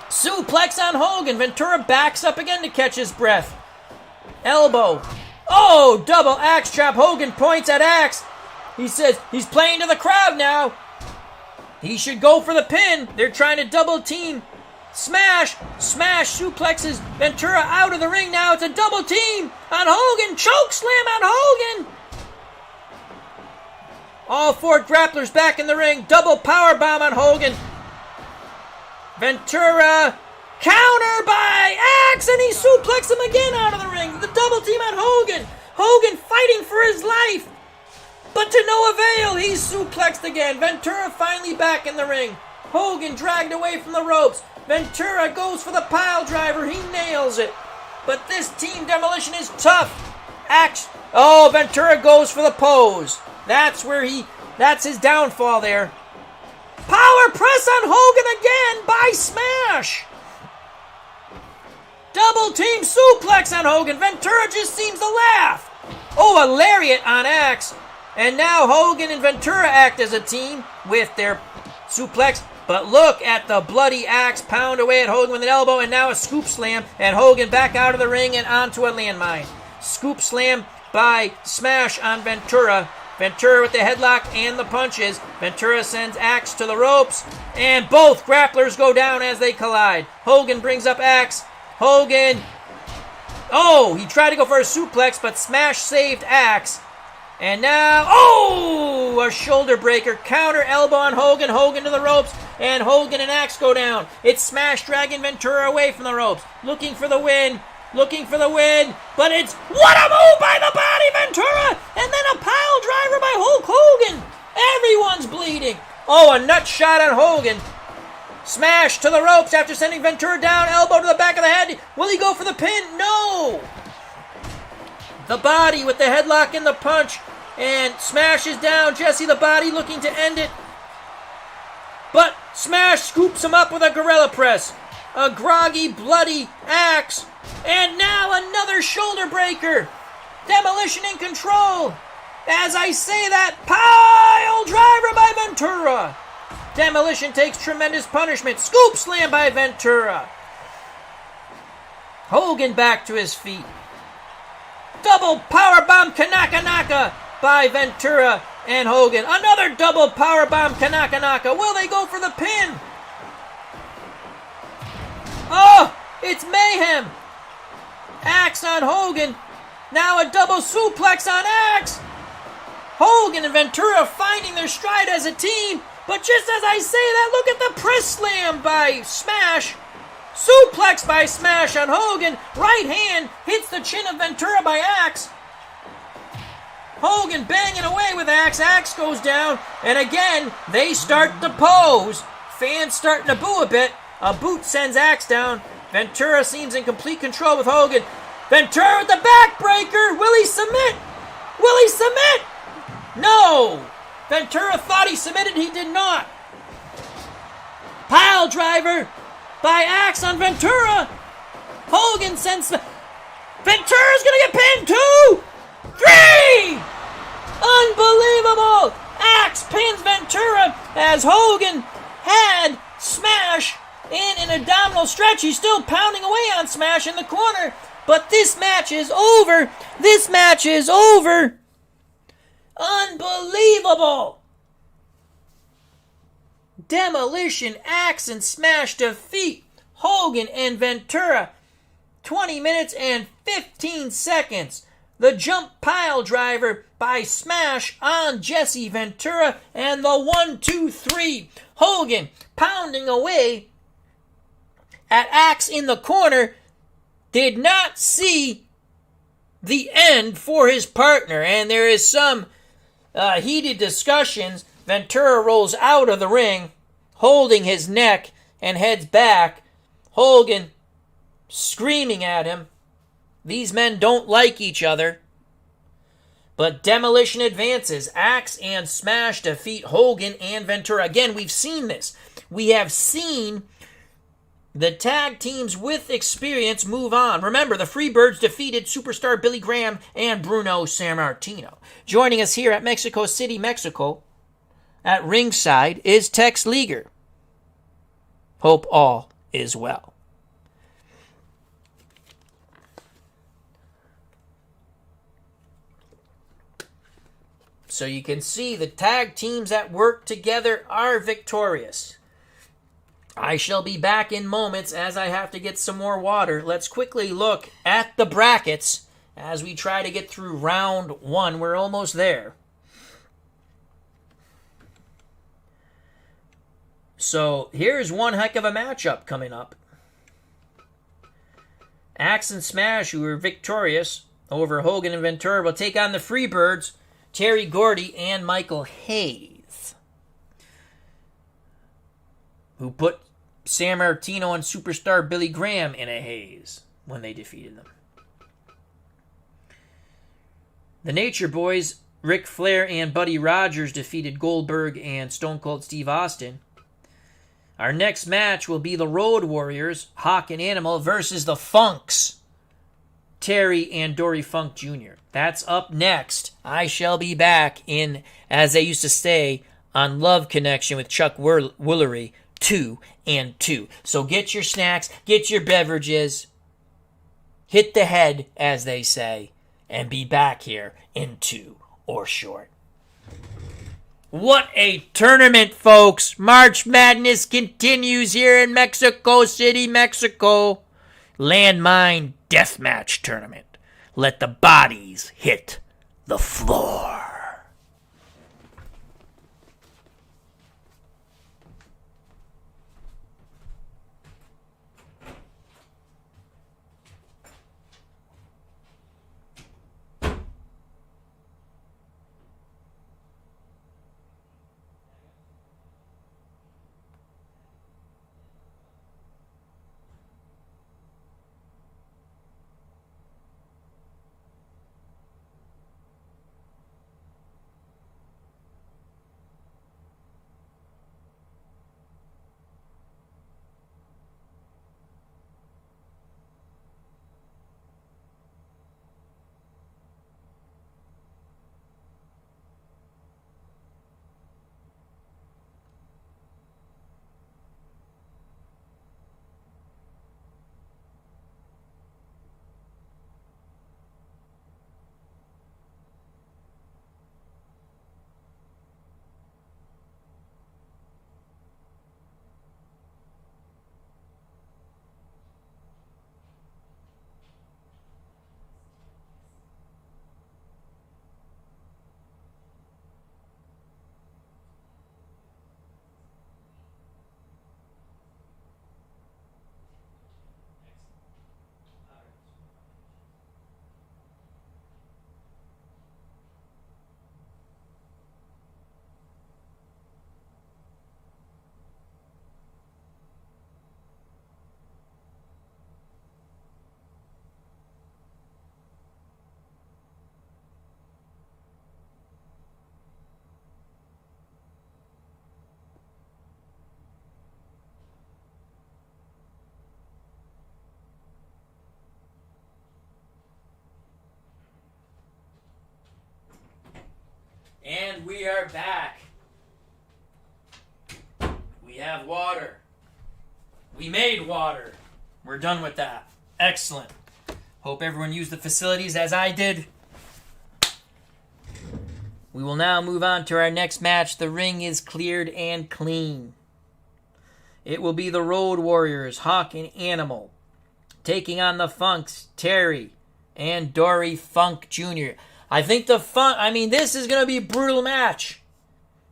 Suplex on Hogan. Ventura backs up again to catch his breath. Elbow. Oh, double axe chop. Hogan points at Axe. He says he's playing to the crowd now. He should go for the pin. They're trying to double team. Smash. Smash suplexes Ventura out of the ring now. It's a double team on Hogan. Choke slam on Hogan. All four grapplers back in the ring. Double power bomb on Hogan. Ventura. Counter by Axe, and he suplexes him again out of the ring. The double team on Hogan. Hogan fighting for his life. But to no avail, he's suplexed again. Ventura finally back in the ring. Hogan dragged away from the ropes. Ventura goes for the pile driver. He nails it. But this team Demolition is tough. Axe. Oh, Ventura goes for the pose. That's his downfall there. Power press on Hogan again by Smash. Double team suplex on Hogan. Ventura just seems to laugh. Oh, a lariat on Axe. And now Hogan and Ventura act as a team with their suplex. But look at the bloody Axe pound away at Hogan with an elbow, and now a scoop slam, and Hogan back out of the ring and onto a landmine. Scoop slam by Smash on Ventura. Ventura with the headlock and the punches. Ventura sends Axe to the ropes, and both grapplers go down as they collide. Hogan brings up Axe. Hogan. Oh, he tried to go for a suplex, but Smash saved Axe. And now, a shoulder breaker. Counter elbow on Hogan. Hogan to the ropes. And Hogan and Axe go down. It's Smash dragging Ventura away from the ropes. Looking for the win. But it's, what a move by the body, Ventura! And then a pile driver by Hulk Hogan. Everyone's bleeding. Oh, a nut shot on Hogan. Smash to the ropes after sending Ventura down. Elbow to the back of the head. Will he go for the pin? No! The body with the headlock and the punch. And Smash is down. Jesse the Body looking to end it. But Smash scoops him up with a gorilla press. A groggy, bloody Axe. And now another shoulder breaker. Demolition in control. As I say that, pile driver by Ventura. Demolition takes tremendous punishment. Scoop slam by Ventura. Hogan back to his feet. Double powerbomb Kanaka by Ventura and Hogan. Another double powerbomb Kanaka. Will they go for the pin? Oh, it's mayhem. Axe on Hogan. Now a double suplex on Axe. Hogan and Ventura finding their stride as a team. But just as I say that, look at the press slam by Smash. Suplex by Smash on Hogan. Right hand hits the chin of Ventura by Axe. Hogan banging away with Axe. Axe goes down. And again, they start to pose. Fans starting to boo a bit. A boot sends Axe down. Ventura seems in complete control with Hogan. Ventura with the backbreaker. Will he submit? No. Ventura thought he submitted. He did not. Pile driver by Axe on Ventura. Hogan sends... Ventura's gonna get pinned. 2, 3! Unbelievable! Axe pins Ventura as Hogan had Smash in an abdominal stretch. He's still pounding away on Smash in the corner. But this match is over. Unbelievable! Demolition, Axe, and Smash defeat Hogan and Ventura. 20 minutes and 15 seconds. The jump pile driver by Smash on Jesse Ventura. And the 1, 2, 3. Hogan pounding away at Axe in the corner. Did not see the end for his partner. And there is some heated discussions. Ventura rolls out of the ring, holding his neck, and heads back. Hogan screaming at him. These men don't like each other. But Demolition advances. Axe and Smash defeat Hogan and Ventura. Again, we've seen this. We have seen the tag teams with experience move on. Remember, the Freebirds defeated superstar Billy Graham and Bruno Sammartino. Joining us here at Mexico City, Mexico, at ringside, is Tex Leaguer. Hope all is well. So you can see the tag teams that work together are victorious. I shall be back in moments as I have to get some more water. Let's quickly look at the brackets as we try to get through round 1. We're almost there. So here's one heck of a matchup coming up. Axe and Smash, who were victorious over Hogan and Ventura, will take on the Freebirds, Terry Gordy and Michael Hayes, who put Sammartino and superstar Billy Graham in a haze when they defeated them. The Nature Boys, Ric Flair and Buddy Rogers, defeated Goldberg and Stone Cold Steve Austin. Our next match will be the Road Warriors, Hawk and Animal, versus the Funks, Terry and Dory Funk Jr. That's up next. I shall be back in, as they used to say, on Love Connection with Chuck Woolery, 2 and 2. So get your snacks, get your beverages, hit the head, as they say, and be back here in 2 or short. What a tournament, folks! March Madness continues here in Mexico City, Mexico. Landmine Deathmatch Tournament. Let the bodies hit the floor. And we are back. We have water. We made water. We're done with that. Excellent. Hope everyone used the facilities as I did. We will now move on to our next match. The ring is cleared and clean. It will be the Road Warriors, Hawk and Animal, taking on the Funks, Terry and Dory Funk Jr. I think this is going to be a brutal match.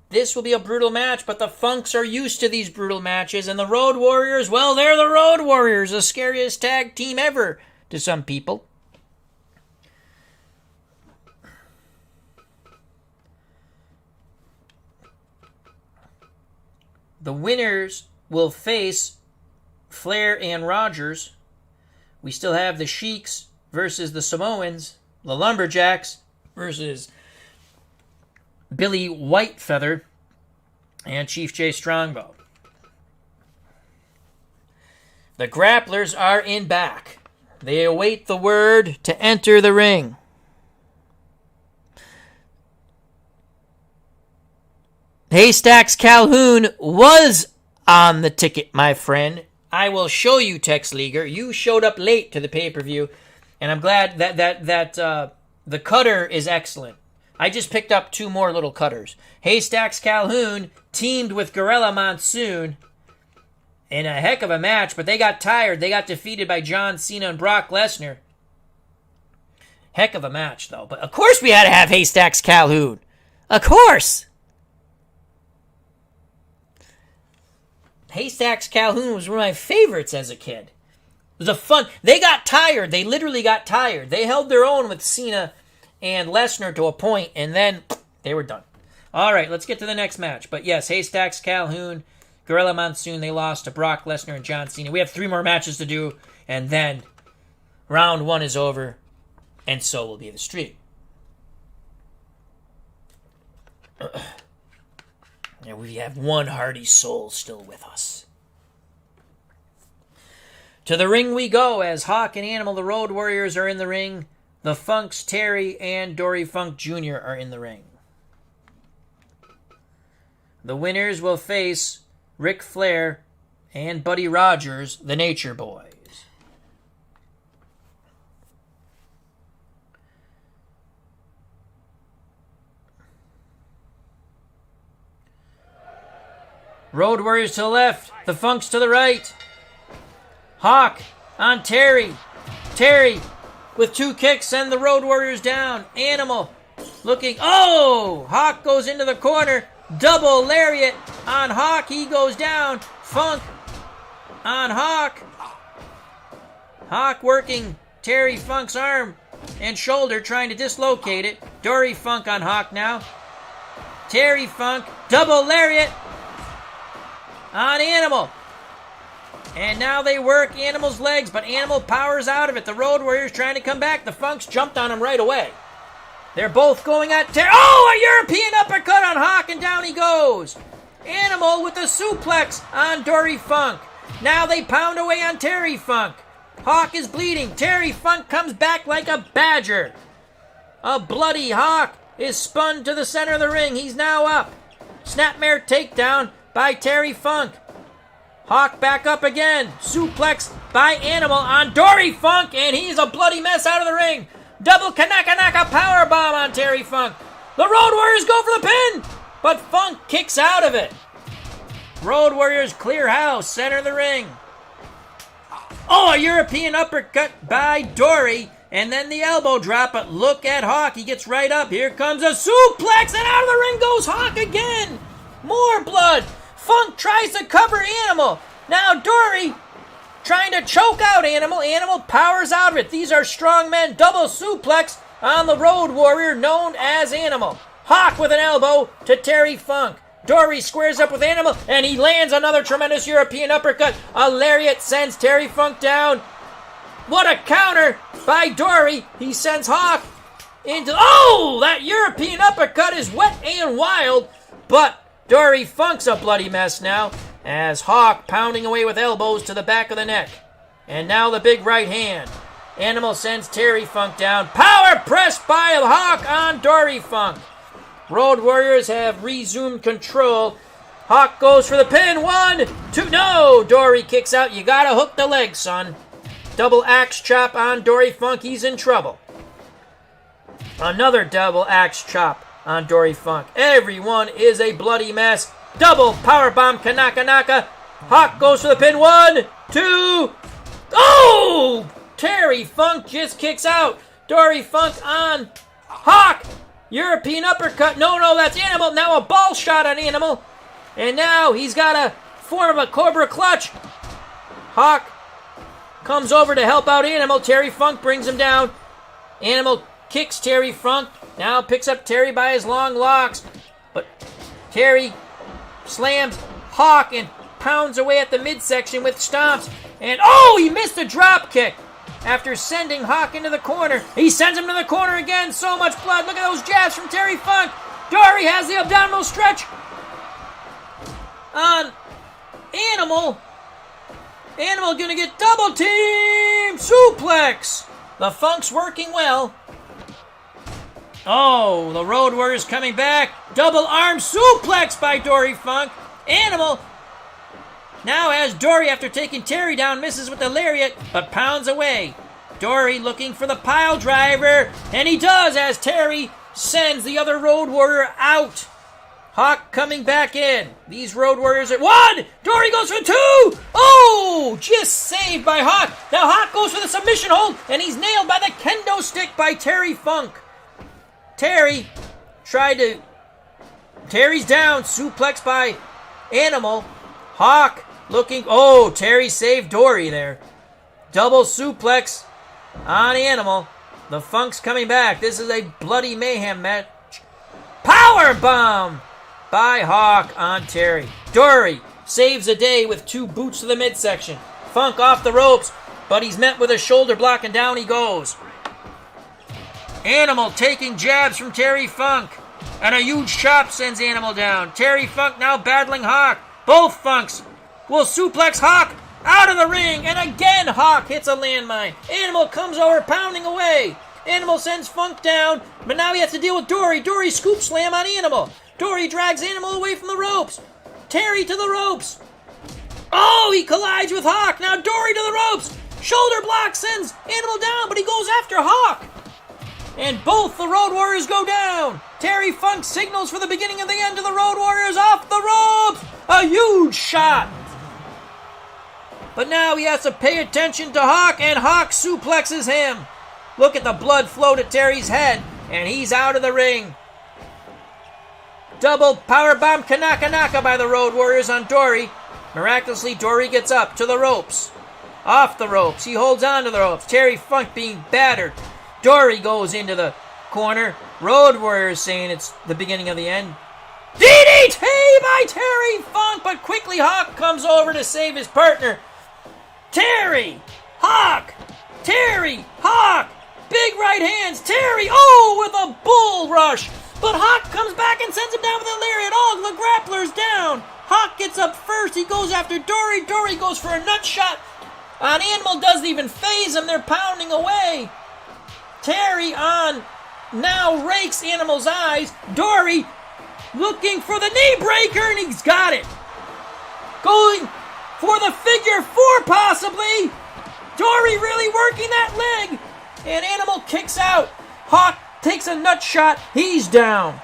This will be a brutal match, but the Funks are used to these brutal matches, and the Road Warriors, well, they're the Road Warriors, the scariest tag team ever to some people. The winners will face Flair and Rogers. We still have the Sheiks versus the Samoans, the Lumberjacks versus Billy Whitefeather and Chief J Strongbow. The Grapplers are in back. They await the word to enter the ring. Haystacks Calhoun was on the ticket, my friend. I will show you, Tex Leaguer. You showed up late to the pay-per-view, and I'm glad that the cutter is excellent. I just picked up 2 more little cutters. Haystacks Calhoun teamed with Gorilla Monsoon in a heck of a match, but they got tired. They got defeated by John Cena and Brock Lesnar. Heck of a match, though. But of course we had to have Haystacks Calhoun. Of course. Haystacks Calhoun was one of my favorites as a kid. It was a fun... They got tired. They literally got tired. They held their own with Cena and Lesnar to a point, and then they were done. All right, let's get to the next match. But yes, Haystacks Calhoun, Gorilla Monsoon, they lost to Brock Lesnar and John Cena. We have 3 more matches to do, and then round 1 is over, and so will be the streak. And we have one hardy soul still with us. To the ring we go as Hawk and Animal, the Road Warriors, are in the ring. The Funks, Terry, and Dory Funk Jr. are in the ring. The winners will face Ric Flair and Buddy Rogers, the Nature Boys. Road Warriors to the left, the Funks to the right. Hawk on Terry. Terry with 2 kicks send the Road Warriors down. Animal looking. Oh! Hawk goes into the corner. Double lariat on Hawk. He goes down. Funk on Hawk. Hawk working Terry Funk's arm and shoulder, trying to dislocate it. Dory Funk on Hawk now. Terry Funk. Double lariat on Animal. And now they work Animal's legs, but Animal powers out of it. The Road Warriors trying to come back. The Funks jumped on him right away. They're both going at Terry. Oh, a European uppercut on Hawk, and down he goes. Animal with the suplex on Dory Funk. Now they pound away on Terry Funk. Hawk is bleeding. Terry Funk comes back like a badger. A bloody Hawk is spun to the center of the ring. He's now up. Snapmare takedown by Terry Funk. Hawk back up again. Suplex by Animal on Dory Funk, and he's a bloody mess out of the ring. Double Kanaka power bomb on Terry Funk. The Road Warriors go for the pin, but Funk kicks out of it. Road Warriors clear house, center of the ring. Oh, a European uppercut by Dory, and then the elbow drop, but look at Hawk. He gets right up. Here comes a suplex, and out of the ring goes Hawk again. More blood. Funk tries to cover Animal. Now Dory trying to choke out Animal. Animal powers out of it. These are strong men. Double suplex on the Road Warrior known as Animal. Hawk with an elbow to Terry Funk. Dory squares up with Animal, and he lands another tremendous European uppercut. A lariat sends Terry Funk down. What a counter by Dory. He sends Hawk into... Oh, that European uppercut is wet and wild, but Dory Funk's a bloody mess now, as Hawk pounding away with elbows to the back of the neck. And now the big right hand. Animal sends Terry Funk down. Power press by Hawk on Dory Funk. Road Warriors have resumed control. Hawk goes for the pin. 1, 2, no! Dory kicks out. You gotta hook the leg, son. Double axe chop on Dory Funk. He's in trouble. Another double axe chop on Dory Funk. Everyone is a bloody mess. Double powerbomb Kanaka. Hawk goes for the pin. 1, 2. Oh! Terry Funk just kicks out. Dory Funk on Hawk. European uppercut. No, that's Animal. Now a ball shot on Animal. And now he's got a form of a Cobra clutch. Hawk comes over to help out Animal. Terry Funk brings him down. Animal kicks Terry Funk. Now picks up Terry by his long locks. But Terry slams Hawk and pounds away at the midsection with stomps. And oh, he missed a drop kick after sending Hawk into the corner. He sends him to the corner again. So much blood. Look at those jabs from Terry Funk. Dory has the abdominal stretch on Animal. Animal gonna get double team suplex. The Funk's working well. Oh, the Road Warriors coming back. Double arm suplex by Dory Funk. Animal now has Dory after taking Terry down. Misses with the lariat, but pounds away. Dory looking for the pile driver. And he does as Terry sends the other Road Warrior out. Hawk coming back in. These Road Warriors are... 1! Dory goes for 2! Oh! Just saved by Hawk. Now Hawk goes for the submission hold, and he's nailed by the kendo stick by Terry Funk. Terry tried to... Terry's down. Suplex by Animal. Hawk looking... Oh, Terry saved Dory there. Double suplex on Animal. The Funk's coming back. This is a bloody mayhem match. Power bomb by Hawk on Terry. Dory saves the day with 2 boots to the midsection. Funk off the ropes, but he's met with a shoulder block, and down he goes. Animal taking jabs from Terry Funk. And a huge chop sends Animal down. Terry Funk now battling Hawk. Both Funks will suplex Hawk out of the ring. And again, Hawk hits a landmine. Animal comes over, pounding away. Animal sends Funk down, but now he has to deal with Dory. Dory scoop slam on Animal. Dory drags Animal away from the ropes. Terry to the ropes. Oh, he collides with Hawk. Now Dory to the ropes. Shoulder block sends Animal down, but he goes after Hawk. And both the Road Warriors go down. Terry Funk signals for the beginning of the end to the Road Warriors off the ropes. A huge shot. But now he has to pay attention to Hawk, and Hawk suplexes him. Look at the blood flow to Terry's head, and he's out of the ring. Double powerbomb Kanaka by the Road Warriors on Dory. Miraculously, Dory gets up to the ropes. Off the ropes. He holds on to the ropes. Terry Funk being battered. Dory goes into the corner. Road Warriors saying it's the beginning of the end. DDT by Terry Funk, but quickly Hawk comes over to save his partner. Terry, Hawk, Terry, Hawk. Big right hands. Terry, with a bull rush. But Hawk comes back and sends him down with a lariat. Oh, the grappler's down. Hawk gets up first. He goes after Dory. Dory goes for a nut shot on Animal. Doesn't even phase him. They're pounding away. Terry on now rakes Animal's eyes. Dory looking for the knee breaker, and he's got it. Going for the figure four, possibly. Dory really working that leg. And Animal kicks out. Hawk takes a nut shot. He's down.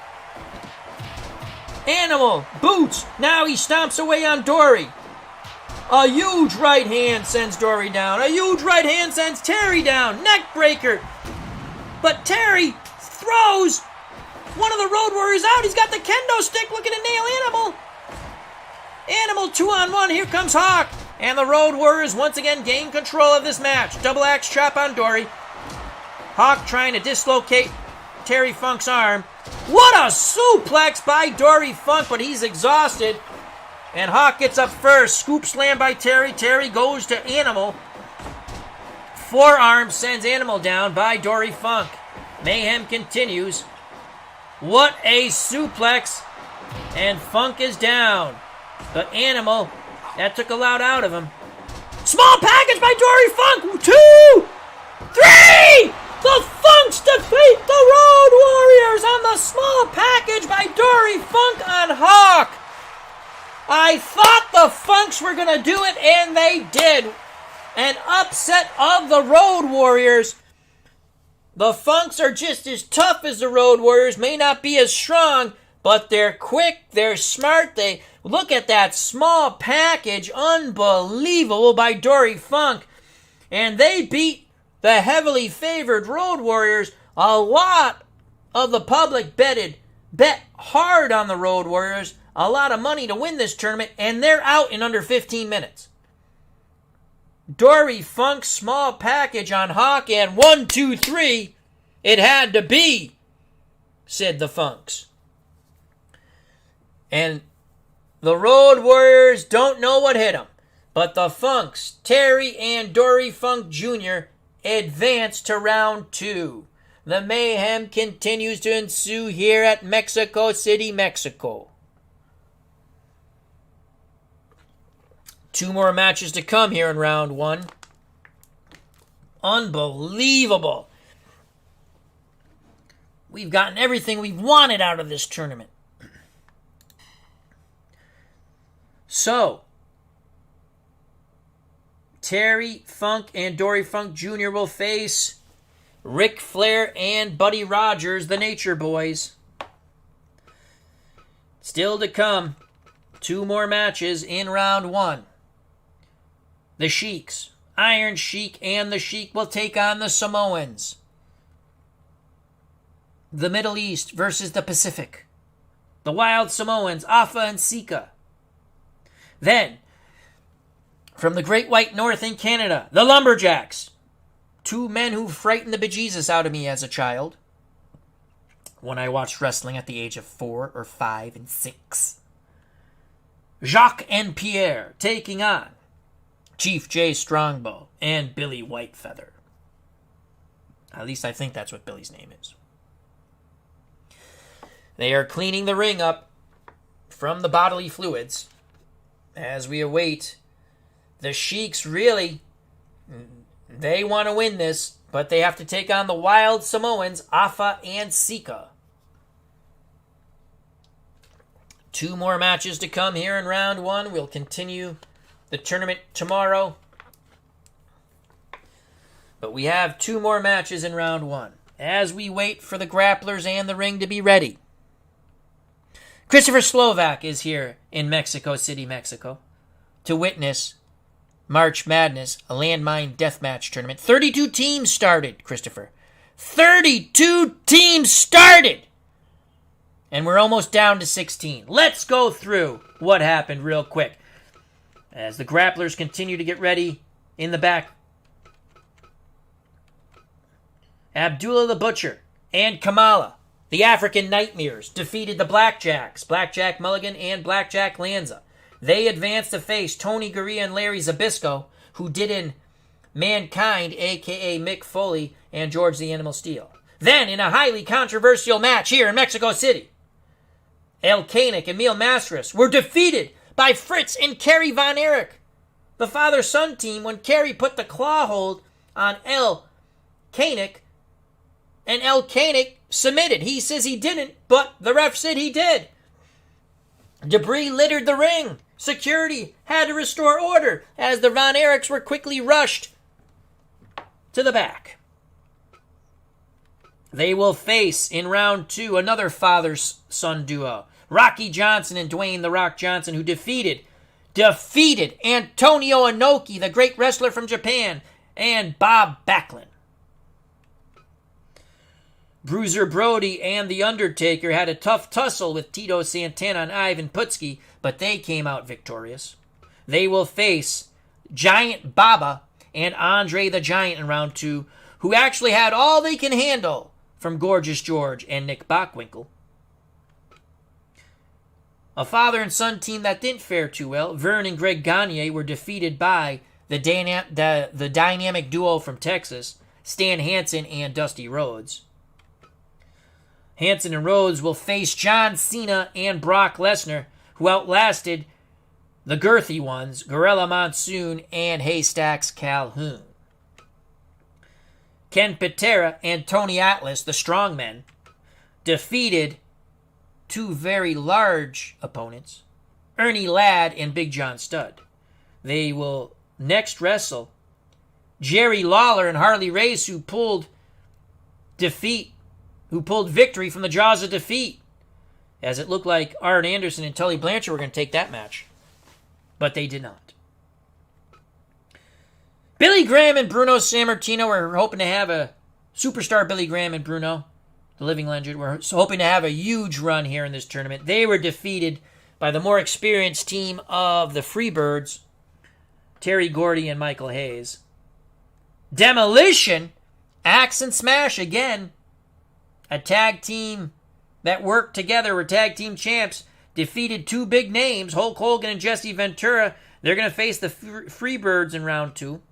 Animal, boots. Now he stomps away on Dory. A huge right hand sends Dory down. A huge right hand sends Terry down. Neck breaker. But Terry throws one of the Road Warriors out. He's got the kendo stick looking to nail Animal. Animal 2-on-1. Here comes Hawk. And the Road Warriors once again gain control of this match. Double axe chop on Dory. Hawk trying to dislocate Terry Funk's arm. What a suplex by Dory Funk, but he's exhausted. And Hawk gets up first. Scoop slam by Terry. Terry goes to Animal. Forearm sends Animal down by Dory Funk. Mayhem continues. What a suplex. And Funk is down. But Animal, that took a lot out of him. Small package by Dory Funk. 2, 3. The Funks defeat the Road Warriors on the small package by Dory Funk on Hawk. I thought the Funks were going to do it, and they did. An upset of the Road Warriors. The Funks are just as tough as the Road Warriors, may not be as strong, but they're quick, they're smart. They look at that small package, unbelievable by Dory Funk. And they beat the heavily favored Road Warriors. A lot of the public bet hard on the Road Warriors. A lot of money to win this tournament, and they're out in under 15 minutes. Dory Funk's small package on Hawk, and 1, 2, 3, it had to be, said the Funks. And the Road Warriors don't know what hit them, but the Funks, Terry and Dory Funk Jr., advance to round 2. The mayhem continues to ensue here at Mexico City, Mexico. 2 more matches to come here in round 1. Unbelievable. We've gotten everything we've wanted out of this tournament. So, Terry Funk and Dory Funk Jr. will face Ric Flair and Buddy Rogers, the Nature Boys. Still to come, 2 more matches in round 1. The Sheiks, Iron Sheik and the Sheik will take on the Samoans. The Middle East versus the Pacific. The Wild Samoans, Afa and Sika. Then, from the Great White North in Canada, the Lumberjacks. 2 men who frightened the bejesus out of me as a child when I watched wrestling at the age of 4 or 5 and 6. Jacques and Pierre taking on Chief J. Strongbow and Billy Whitefeather. At least I think that's what Billy's name is. They are cleaning the ring up from the bodily fluids as we await. The Sheiks really, they want to win this, but they have to take on the Wild Samoans, Afa and Sika. 2 more matches to come here in round 1. We'll continue the tournament tomorrow. But we have 2 more matches in round 1 as we wait for the grapplers and the ring to be ready. Christopher Slovak is here in Mexico City, Mexico, to witness March Madness, a Landmine Deathmatch tournament. 32 teams started, Christopher. 32 teams started! And we're almost down to 16. Let's go through what happened real quick as the grapplers continue to get ready in the back. Abdullah the Butcher and Kamala, the African Nightmares, defeated the Blackjacks, Blackjack Mulligan and Blackjack Lanza. They advanced to face Tony Gurria and Larry Zbyszko, who did in Mankind, a.k.a. Mick Foley and George the Animal Steel. Then, in a highly controversial match here in Mexico City, El Koenig and Emil Mastras were defeated by Fritz and Kerry Von Erich, the father-son team, when Kerry put the claw hold on El Koenig, and El Koenig submitted. He says he didn't, but the ref said he did. Debris littered the ring. Security had to restore order as the Von Erichs were quickly rushed to the back. They will face, in round 2, another father-son duo, Rocky Johnson and Dwayne "The Rock" Johnson, who defeated Antonio Inoki, the great wrestler from Japan, and Bob Backlund. Bruiser Brody and The Undertaker had a tough tussle with Tito Santana and Ivan Putski, but they came out victorious. They will face Giant Baba and Andre the Giant in round 2, who actually had all they can handle from Gorgeous George and Nick Bockwinkel. A father and son team that didn't fare too well, Vern and Greg Gagne, were defeated by the dynamic duo from Texas, Stan Hansen and Dusty Rhodes. Hansen and Rhodes will face John Cena and Brock Lesnar, who outlasted the girthy ones, Gorilla Monsoon and Haystacks Calhoun. Ken Patera and Tony Atlas, the strongmen, defeated 2 very large opponents, Ernie Ladd and Big John Studd. They will next wrestle Jerry Lawler and Harley Race, who pulled victory from the jaws of defeat, as it looked like Arn Anderson and Tully Blanchard were going to take that match, but they did not. Billy Graham and Bruno Sammartino were hoping to have a superstar. Billy Graham and Bruno, the living legend, were hoping to have a huge run here in this tournament. They were defeated by the more experienced team of the Freebirds, Terry Gordy and Michael Hayes. Demolition, Axe and Smash again, a tag team that worked together, were tag team champs, defeated 2 big names, Hulk Hogan and Jesse Ventura. They're going to face the Freebirds in round 2.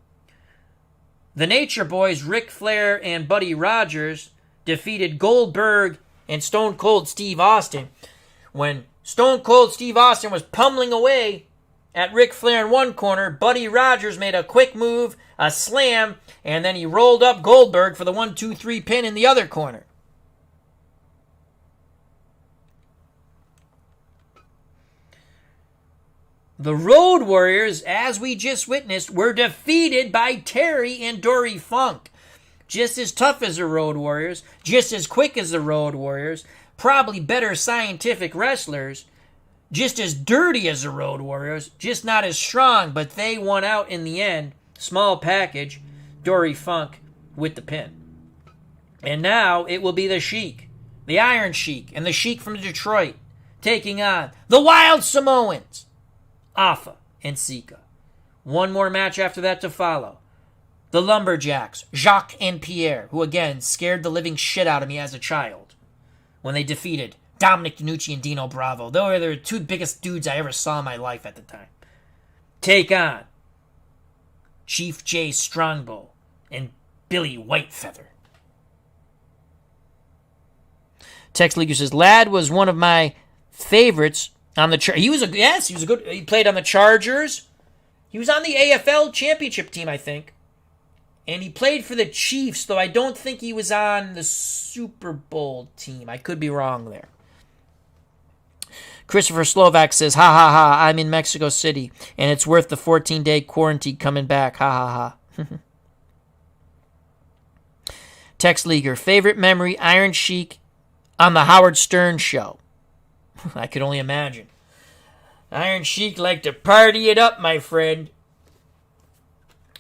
The Nature Boys, Ric Flair and Buddy Rogers, defeated Goldberg and Stone Cold Steve Austin. When Stone Cold Steve Austin was pummeling away at Ric Flair in one corner, Buddy Rogers made a quick move, a slam, and then he rolled up Goldberg for the 1-2-3 pin in the other corner. The Road Warriors, as we just witnessed, were defeated by Terry and Dory Funk. Just as tough as the Road Warriors, just as quick as the Road Warriors, probably better scientific wrestlers, just as dirty as the Road Warriors, just not as strong, but they won out in the end. Small package, Dory Funk with the pin. And now it will be the Sheik, the Iron Sheik, and the Sheik from Detroit, taking on the Wild Samoans, Afa and Sika. One more match after that to follow. The Lumberjacks, Jacques and Pierre, who again scared the living shit out of me as a child when they defeated Dominic DeNucci and Dino Bravo. They were the 2 biggest dudes I ever saw in my life at the time. Take on Chief Jay Strongbow and Billy Whitefeather. Tex Leaker says, Ladd was one of my favorites on the... He was a good... He played on the Chargers. He was on the AFL championship team, I think. And he played for the Chiefs, though I don't think he was on the Super Bowl team. I could be wrong there. Christopher Slovak says, ha ha ha, I'm in Mexico City, and it's worth the 14-day quarantine coming back. Ha ha ha. Tex Leaguer, favorite memory, Iron Sheik on the Howard Stern show. I could only imagine. Iron Sheik liked to party it up, my friend.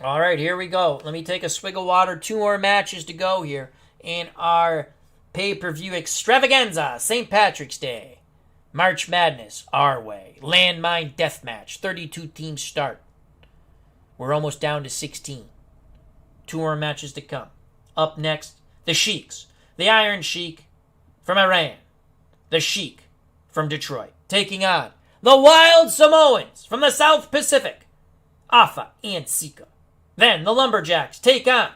All right, here we go. Let me take a swig of water. 2 more matches to go here in our pay-per-view extravaganza. St. Patrick's Day. March Madness, our way. Landmine Deathmatch. 32 teams start. We're almost down to 16. 2 more matches to come. Up next, the Sheiks. The Iron Sheik from Iran. The Sheik from Detroit. Taking on the Wild Samoans from the South Pacific. Afa and Sika. Then the Lumberjacks take on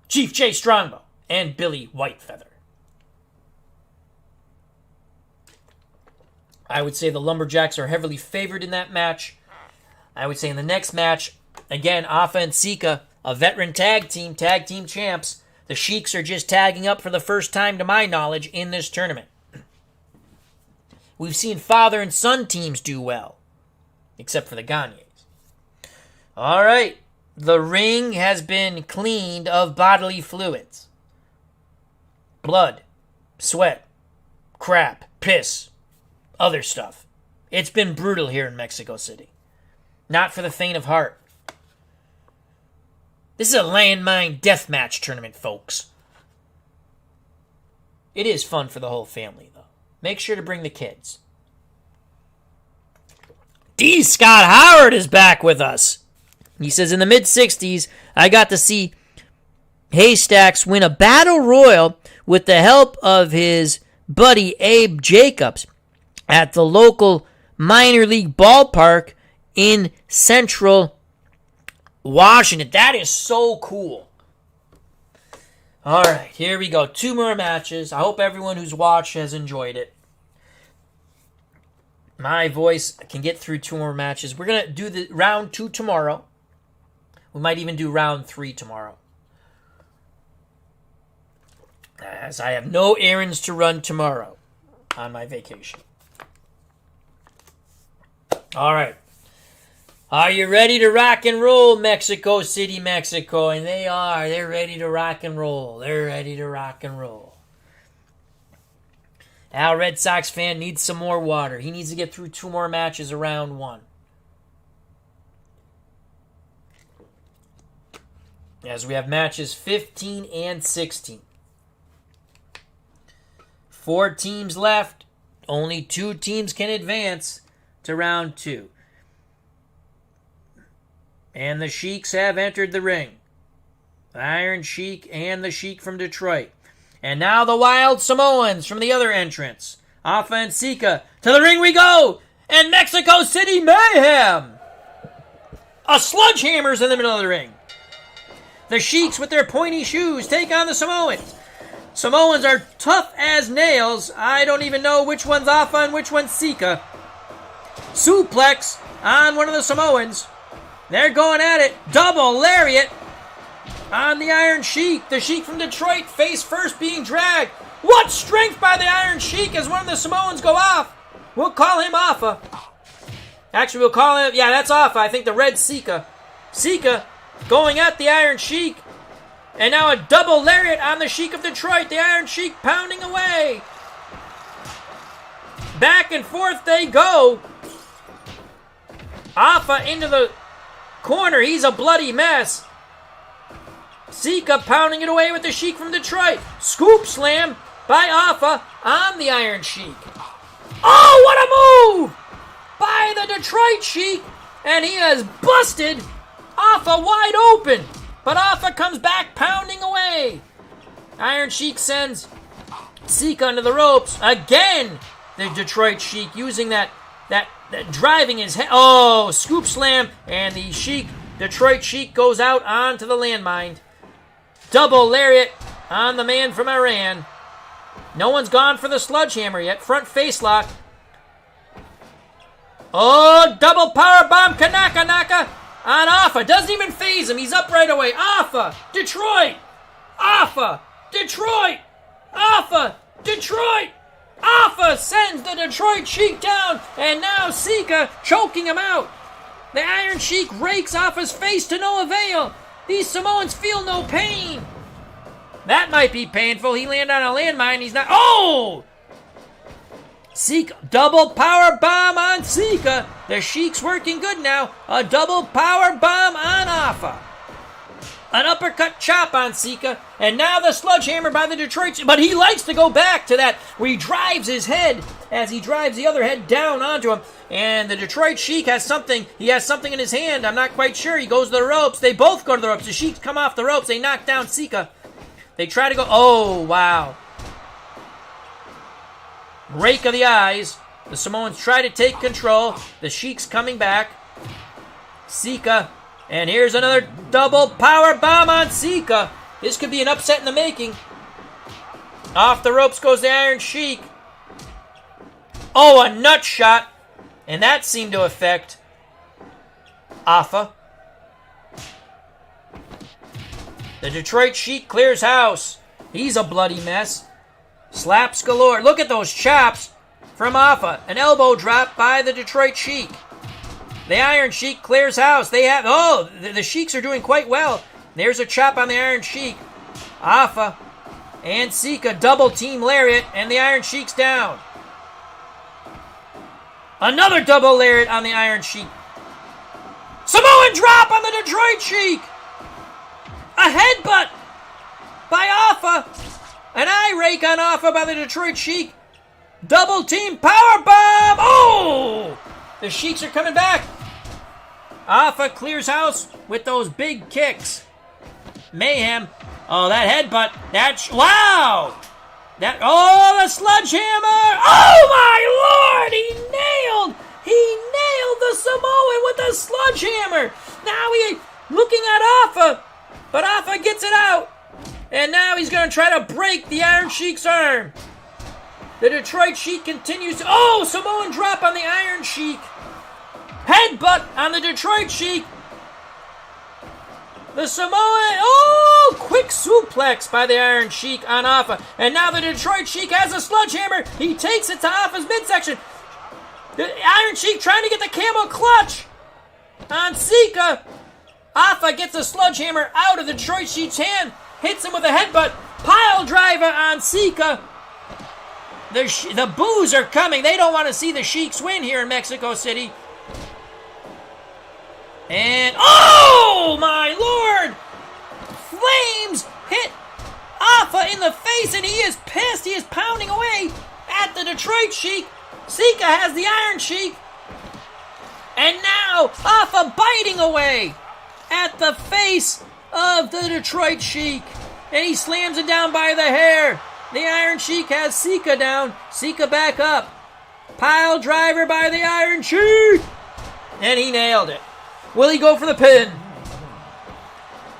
Chief Jay Strongbow and Billy Whitefeather. I would say the Lumberjacks are heavily favored in that match. I would say in the next match, again, Afa and Sika, a veteran tag team champs. The Sheiks are just tagging up for the first time, to my knowledge, in this tournament. We've seen father and son teams do well, except for the Gagnes. All right, the ring has been cleaned of bodily fluids. Blood, sweat, crap, piss, other stuff. It's been brutal here in Mexico City. Not for the faint of heart. This is a Landmine Deathmatch tournament, folks. It is fun for the whole family, though. Make sure to bring the kids. D. Scott Howard is back with us. He says, in the mid-'60s, I got to see Haystacks win a battle royal with the help of his buddy Abe Jacobs at the local minor league ballpark in Central Washington. That is so cool. All right, here we go. 2 more matches. I hope everyone who's watched has enjoyed it. My voice can get through 2 more matches. We're going to do the round 2 tomorrow. We might even do round 3 tomorrow, as I have no errands to run tomorrow on my vacation. All right. Are you ready to rock and roll, Mexico City, Mexico? And they are. They're ready to rock and roll. They're ready to rock and roll. Al, Red Sox fan, needs some more water. He needs to get through 2 more matches of round 1. As we have matches 15 and 16. 4 teams left. Only 2 teams can advance to round 2. And the Sheiks have entered the ring. The Iron Sheik and the Sheik from Detroit. And now the Wild Samoans from the other entrance. Afa and Sika. To the ring we go! And Mexico City Mayhem! A sledgehammer's in the middle of the ring. The Sheiks with their pointy shoes take on the Samoans. Samoans are tough as nails. I don't even know which one's Afa and which one's Sika. Suplex on one of the Samoans. They're going at it. Double lariat on the Iron Sheik. The Sheik from Detroit, face first, being dragged. What strength by the Iron Sheik as one of the Samoans go off. We'll call him Afa. Actually, we'll call him, yeah, that's Afa. I think the red Sika. Sika going at the Iron Sheik. And now a double lariat on the Sheik of Detroit. The Iron Sheik pounding away. Back and forth they go. Afa into the corner. He's a bloody mess. Sika pounding it away with the Sheik from Detroit. Scoop slam by Afa on the Iron Sheik. Oh, what a move by the Detroit Sheik. And he has busted Afa wide open. But Afa comes back pounding away. Iron Sheik sends Sika under the ropes. Again, the Detroit Sheik using that driving his head. Oh, scoop slam. And the Sheik, Detroit Sheik, goes out onto the landmine. Double lariat on the man from Iran. No one's gone for the sledgehammer yet. Front face lock. Oh, double power bomb Kanaka Naka on Alpha. Doesn't even phase him. He's up right away. Alpha, Detroit. Alpha, Detroit. Alpha, Detroit. Alpha sends the Detroit Sheik down. And now Sika choking him out. The Iron Sheik rakes Alpha's face to no avail. These Samoans feel no pain. That might be painful. He landed on a landmine. He's not. Oh! Sika, double power bomb on Sika. The Sheik's working good now. A double power bomb on Alpha. An uppercut chop on Sika. And now the sledgehammer by the Detroit. But he likes to go back to that where he drives his head as he drives the other head down onto him. And the Detroit Sheik has something. He has something in his hand. I'm not quite sure. He goes to the ropes. They both go to the ropes. The Sheiks come off the ropes. They knock down Sika. They try to go. Oh, wow. Rake of the eyes. The Samoans try to take control. The Sheik's coming back. Sika. And here's another double power bomb on Sika. This could be an upset in the making. Off the ropes goes the Iron Sheik. Oh, a nut shot. And that seemed to affect Alpha. The Detroit Sheik clears house. He's a bloody mess. Slaps galore. Look at those chops from Alpha. An elbow drop by the Detroit Sheik. The Iron Sheik clears house. They have... Oh, the Sheiks are doing quite well. There's a chop on the Iron Sheik. Alpha and Sika double team lariat, and the Iron Sheik's down. Another double lariat on the Iron Sheik. Samoan drop on the Detroit Sheik. A headbutt by Alpha. An eye rake on Alpha by the Detroit Sheik. Double team power bomb. Oh! The Sheiks are coming back. Alpha clears house with those big kicks. Mayhem. Oh, that headbutt. Wow! The sledgehammer. Oh, my Lord! He nailed the Samoan with the sledgehammer. Now he's looking at Alpha, but Alpha gets it out. And now he's going to try to break the Iron Sheik's arm. The Detroit Sheik continues to... Oh, Samoan drop on the Iron Sheik. Headbutt on the Detroit Sheik. The Samoan... Oh, quick suplex by the Iron Sheik on Alpha. And now the Detroit Sheik has a sledgehammer. He takes it to Alpha's midsection. The Iron Sheik trying to get the camel clutch on Sika. Alpha gets a sledgehammer out of the Detroit Sheik's hand. Hits him with a headbutt. Pile driver on Sika. The boos are coming. They don't want to see the Sheiks win here in Mexico City. And, oh my Lord! Flames hit Alpha in the face, and he is pissed. He is pounding away at the Detroit Sheik. Sika has the Iron Sheik. And now Alpha biting away at the face of the Detroit Sheik. And he slams it down by the hair. The Iron Sheik has Sika down. Sika back up. Pile driver by the Iron Sheik. And he nailed it. Will he go for the pin?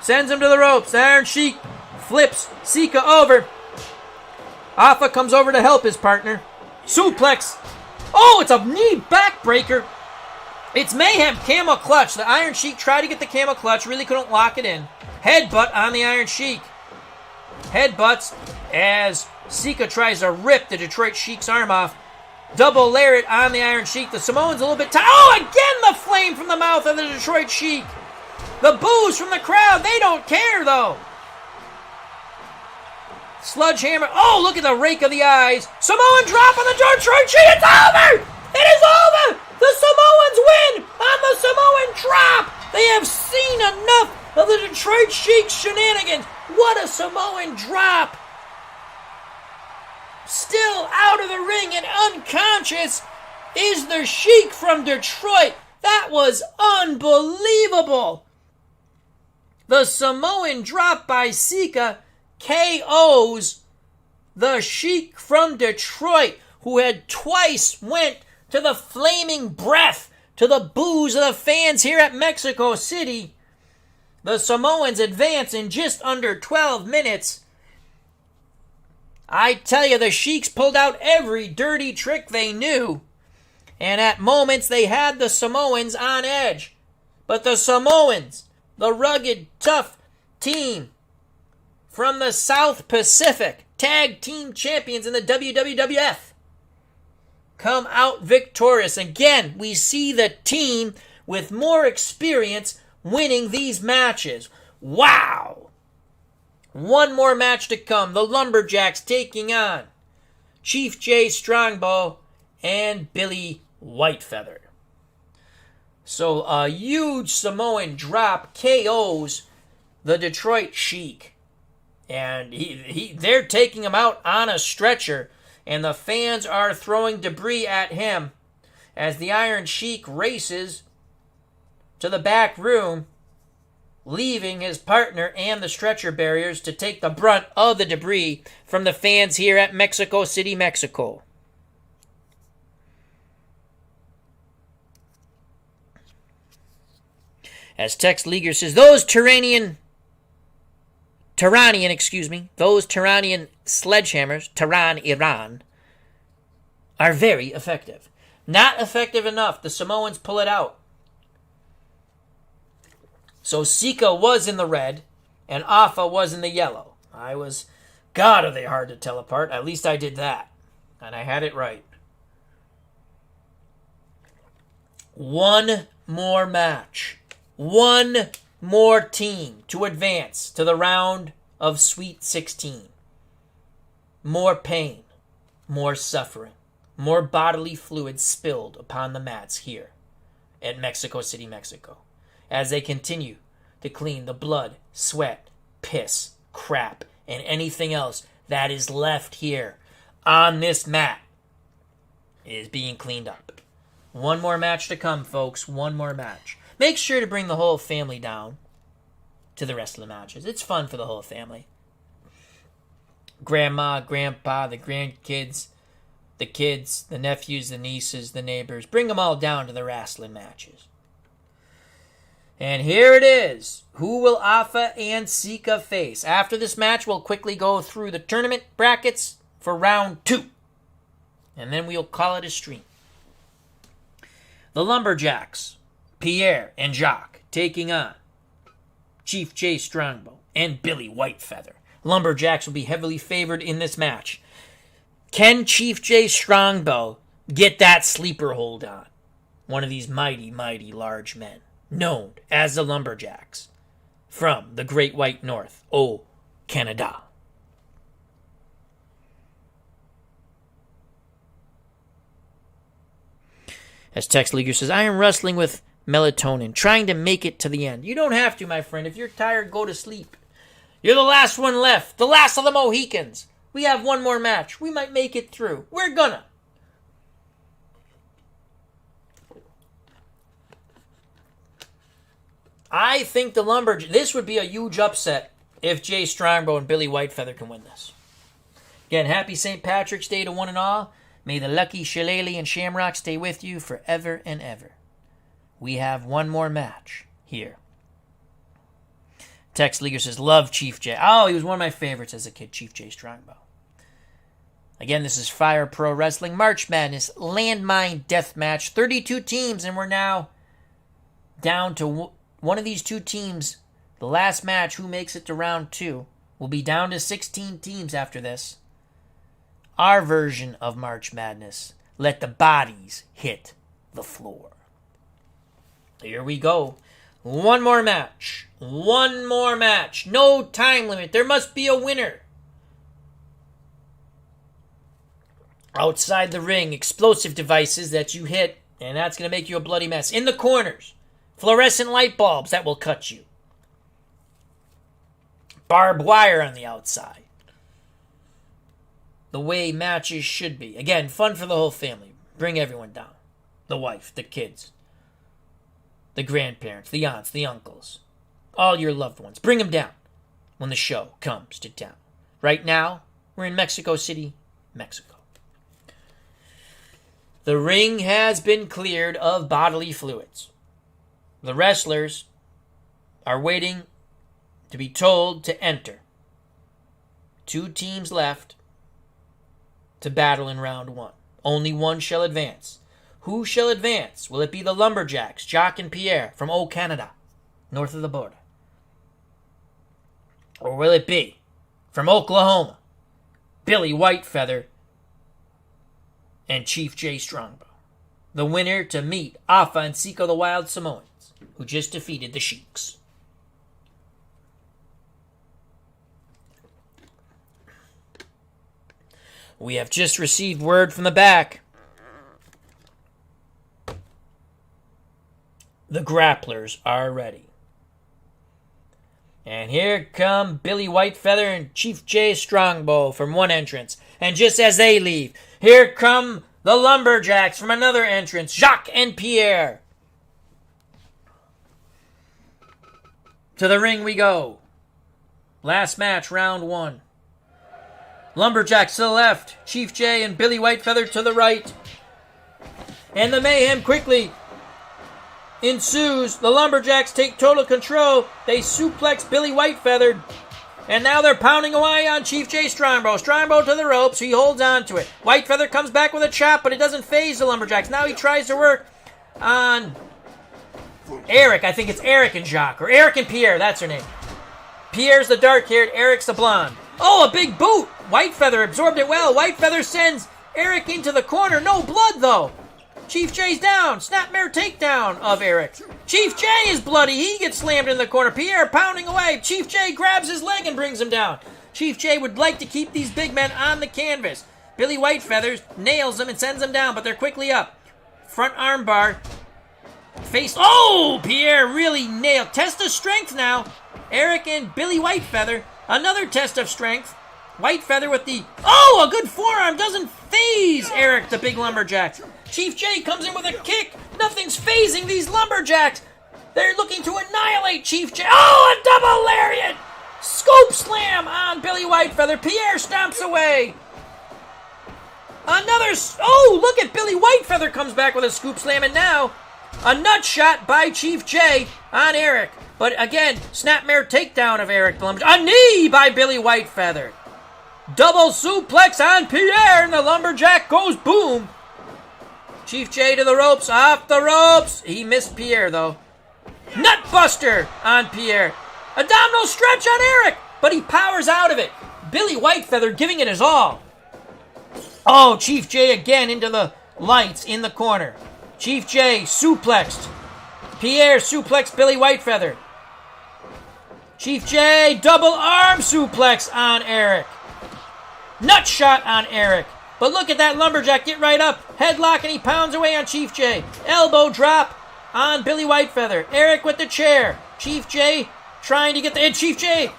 Sends him to the ropes. The Iron Sheik flips Sika over. Alpha comes over to help his partner. Suplex. Oh, it's a knee backbreaker. It's mayhem. Camel clutch. The Iron Sheik tried to get the camel clutch. Really couldn't lock it in. Headbutt on the Iron Sheik. Headbutts as Sika tries to rip the Detroit Sheik's arm off. Double lariat on the Iron Sheik. The Samoan's a little bit tired. Oh, again the flame from the mouth of the Detroit Sheik. The boos from the crowd. They don't care, though. Sledgehammer. Oh, look at the rake of the eyes. Samoan drop on the Detroit Sheik. It's over. It is over. The Samoans win on the Samoan drop. They have seen enough of the Detroit Sheik shenanigans. What a Samoan drop. Still out of the ring and unconscious is the Sheik from Detroit. That was unbelievable. The Samoan drop by Sika KOs the Sheik from Detroit, who had twice went to the flaming breath to the boos of the fans here at Mexico City. The Samoans advance in just under 12 minutes I tell you, the Sheiks pulled out every dirty trick they knew. And at moments they had the Samoans on edge. But the Samoans, the rugged, tough team from the South Pacific, tag team champions in the WWF, come out victorious. Again, we see the team with more experience winning these matches. Wow! One more match to come. The Lumberjacks taking on Chief Jay Strongbow and Billy Whitefeather. So a huge Samoan drop KOs the Detroit Sheik. And they're taking him out on a stretcher. And the fans are throwing debris at him as the Iron Sheik races to the back room, leaving his partner and the stretcher barriers to take the brunt of the debris from the fans here at Mexico City, Mexico. As Tex Leaguer says, those Tyrannian sledgehammers, Tehran, Iran, are very effective. Not effective enough. The Samoans pull it out. So Sika was in the red, and Afa was in the yellow. God, are they hard to tell apart. At least I did that. And I had it right. One more match. One more team to advance to the round of Sweet 16. More pain, more suffering, more bodily fluids spilled upon the mats here at Mexico City, Mexico, as they continue to clean the blood, sweat, piss, crap, and anything else that is left here on this mat is being cleaned up. One more match to come, folks. One more match. Make sure to bring the whole family down to the rest of the matches. It's fun for the whole family. Grandma, grandpa, the grandkids, the kids, the nephews, the nieces, the neighbors. Bring them all down to the wrestling matches. And here it is. Who will Afa and Sika face? After this match, we'll quickly go through the tournament brackets for round 2. And then we'll call it a stream. The Lumberjacks, Pierre and Jacques, taking on Chief Jay Strongbow and Billy Whitefeather. Lumberjacks will be heavily favored in this match. Can Chief Jay Strongbow get that sleeper hold on one of these mighty, mighty large men, known as the Lumberjacks, from the Great White North, Canada? As Tex Leaguer says, I am wrestling with melatonin, trying to make it to the end. You don't have to, my friend. If you're tired, go to sleep. You're the last one left. The last of the Mohicans. We have one more match. We might make it through. We're gonna. I think the this would be a huge upset if Jay Strongbow and Billy Whitefeather can win this. Again, happy St. Patrick's Day to one and all. May the lucky shillelagh and shamrock stay with you forever and ever. We have one more match here. Tex Leaguer says, love Chief Jay. Oh, he was one of my favorites as a kid, Chief Jay Strongbow. Again, this is Fire Pro Wrestling March Madness Landmine Deathmatch. 32 teams, and we're now down to one of these two teams. The last match, who makes it to round 2, will be down to 16 teams after this. Our version of March Madness. Let the bodies hit the floor. Here we go. One more match. One more match. No time limit. There must be a winner. Outside the ring, explosive devices that you hit, and that's going to make you a bloody mess. In the corners, fluorescent light bulbs that will cut you. Barbed wire on the outside. The way matches should be. Again, fun for the whole family. Bring everyone down. The wife, the kids, the grandparents, the aunts, the uncles, all your loved ones. Bring them down when the show comes to town. Right now, we're in Mexico City, Mexico. The ring has been cleared of bodily fluids. The wrestlers are waiting to be told to enter. 2 teams left. to battle in round 1. Only one shall advance. Who shall advance? Will it be the Lumberjacks, Jacques and Pierre, from old Canada, north of the border? Or will it be, from Oklahoma, Billy Whitefeather and Chief J. Strongbow? The winner to meet Afa and Siko the Wild Samoans, who just defeated the Sheiks. We have just received word from the back. The grapplers are ready. And here come Billy Whitefeather and Chief J. Strongbow from one entrance. And just as they leave, here come the Lumberjacks from another entrance, Jacques and Pierre. To the ring we go. Last match, round 1. Lumberjacks to the left, Chief J and Billy Whitefeather to the right. And the mayhem quickly ensues. The Lumberjacks take total control. They suplex Billy Whitefeather. And now they're pounding away on Chief J. Strongbow. Strongbow to the ropes. He holds on to it. Whitefeather comes back with a chop, but it doesn't phase the Lumberjacks. Now he tries to work on Eric. I think it's Eric and Jacques. Or Eric and Pierre. That's her name. Pierre's the dark-haired. Eric's the blonde. Oh, a big boot. Whitefeather absorbed it well. Whitefeather sends Eric into the corner. No blood, though. Chief J's down. Snapmare takedown of Eric. Chief J is bloody. He gets slammed in the corner. Pierre pounding away. Chief J grabs his leg and brings him down. Chief J would like to keep these big men on the canvas. Billy Whitefeather nails them and sends them down, but they're quickly up. Front armbar. Face. Oh, Pierre really nailed. Test of strength now. Eric and Billy Whitefeather. Another test of strength. Whitefeather with the... Oh, a good forearm. Doesn't phase Eric, the big Lumberjack. Chief J comes in with a kick. Nothing's phasing these Lumberjacks. They're looking to annihilate Chief J. Oh, a double lariat. Scoop slam on Billy Whitefeather. Pierre stomps away. Another... Oh, look at Billy Whitefeather comes back with a scoop slam. And now, a nut shot by Chief J on Eric. But again, snapmare takedown of Eric the Lumberjack. A knee by Billy Whitefeather. Double suplex on Pierre, and the Lumberjack goes boom. Chief J to the ropes, off the ropes. He missed Pierre, though. Nutbuster on Pierre. Abdominal stretch on Eric, but he powers out of it. Billy Whitefeather giving it his all. Oh, Chief J again into the lights in the corner. Chief J suplexed. Pierre suplexed Billy Whitefeather. Chief J double arm suplex on Eric. Nut shot on Eric. But look at that Lumberjack get right up. Headlock and he pounds away on Chief J. Elbow drop on Billy Whitefeather. Eric with the chair. Chief J trying to get the... And Chief J...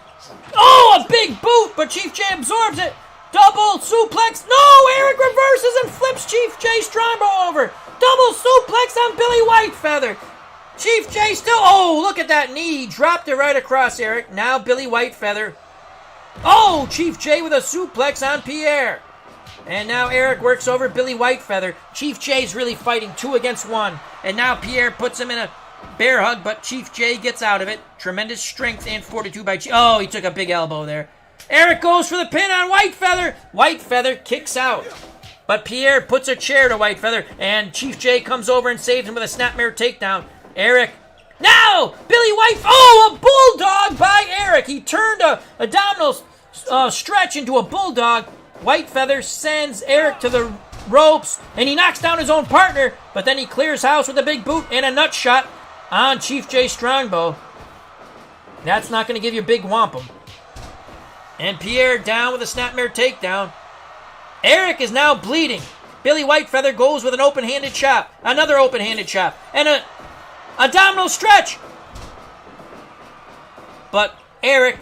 Oh, a big boot, but Chief J absorbs it. Double suplex. No, Eric reverses and flips Chief J Strongbow over. Double suplex on Billy Whitefeather. Chief J still... Oh, look at that knee. He dropped it right across Eric. Now Billy Whitefeather... Oh, Chief J with a suplex on Pierre. And now Eric works over Billy Whitefeather. Chief J's really fighting 2 against 1. And now Pierre puts him in a bear hug, but Chief J gets out of it. Tremendous strength and fortitude by Chief. Oh, he took a big elbow there. Eric goes for the pin on Whitefeather. Whitefeather kicks out. But Pierre puts a chair to Whitefeather, and Chief J comes over and saves him with a snapmare takedown. Eric... Now, Billy White... Oh, a bulldog by Eric. He turned a abdominal stretch into a bulldog. Whitefeather sends Eric to the ropes, and he knocks down his own partner, but then he clears house with a big boot and a nut shot on Chief J Strongbow. That's not going to give you a big wampum. And Pierre down with a snapmare takedown. Eric is now bleeding. Billy Whitefeather goes with an open-handed chop. Another open-handed chop. And a... abdominal stretch! But Eric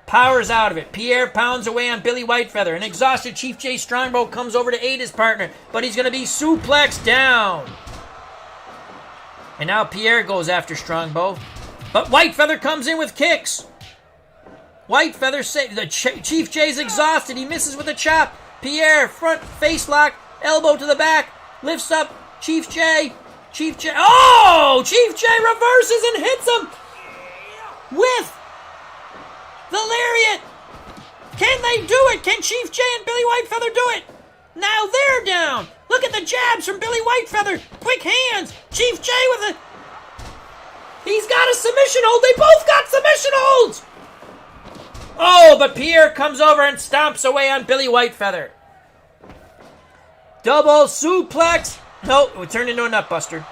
powers out of it. Pierre pounds away on Billy Whitefeather. An exhausted Chief J Strongbow comes over to aid his partner, but he's going to be suplexed down. And now Pierre goes after Strongbow. But Whitefeather comes in with kicks. Whitefeather saves. Chief J's exhausted. He misses with a chop. Pierre, front face lock, elbow to the back, lifts up Chief J. Chief J. Oh! Chief J reverses and hits him with the lariat. Can they do it? Can Chief J and Billy Whitefeather do it? Now they're down. Look at the jabs from Billy Whitefeather. Quick hands. Chief J with a... He's got a submission hold. They both got submission holds. Oh, but Pierre comes over and stomps away on Billy Whitefeather. Double suplex. No, it turned into a nutbuster.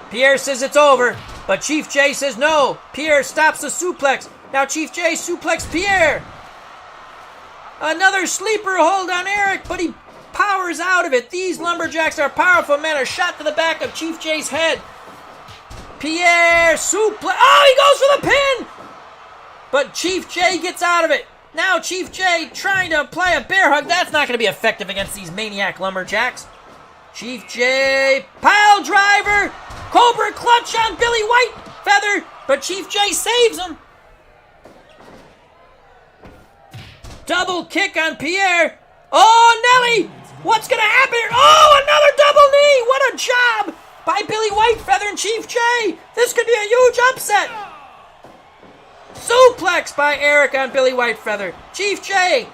Pierre says it's over, but Chief J says no. Pierre stops the suplex. Now Chief J suplex Pierre. Another sleeper hold on Eric, but he powers out of it. These lumberjacks are powerful men. A shot to the back of Chief J's head. Pierre suplex. Oh, he goes for the pin! But Chief J gets out of it. Now Chief J trying to apply a bear hug. That's not going to be effective against these maniac lumberjacks. Chief J, pile driver, Cobra clutch on Billy Whitefeather, but Chief J saves him. Double kick on Pierre. Oh, Nelly, what's going to happen here? Oh, another double knee. What a job by Billy Whitefeather and Chief J. This could be a huge upset. Suplex by Eric on Billy Whitefeather. Chief J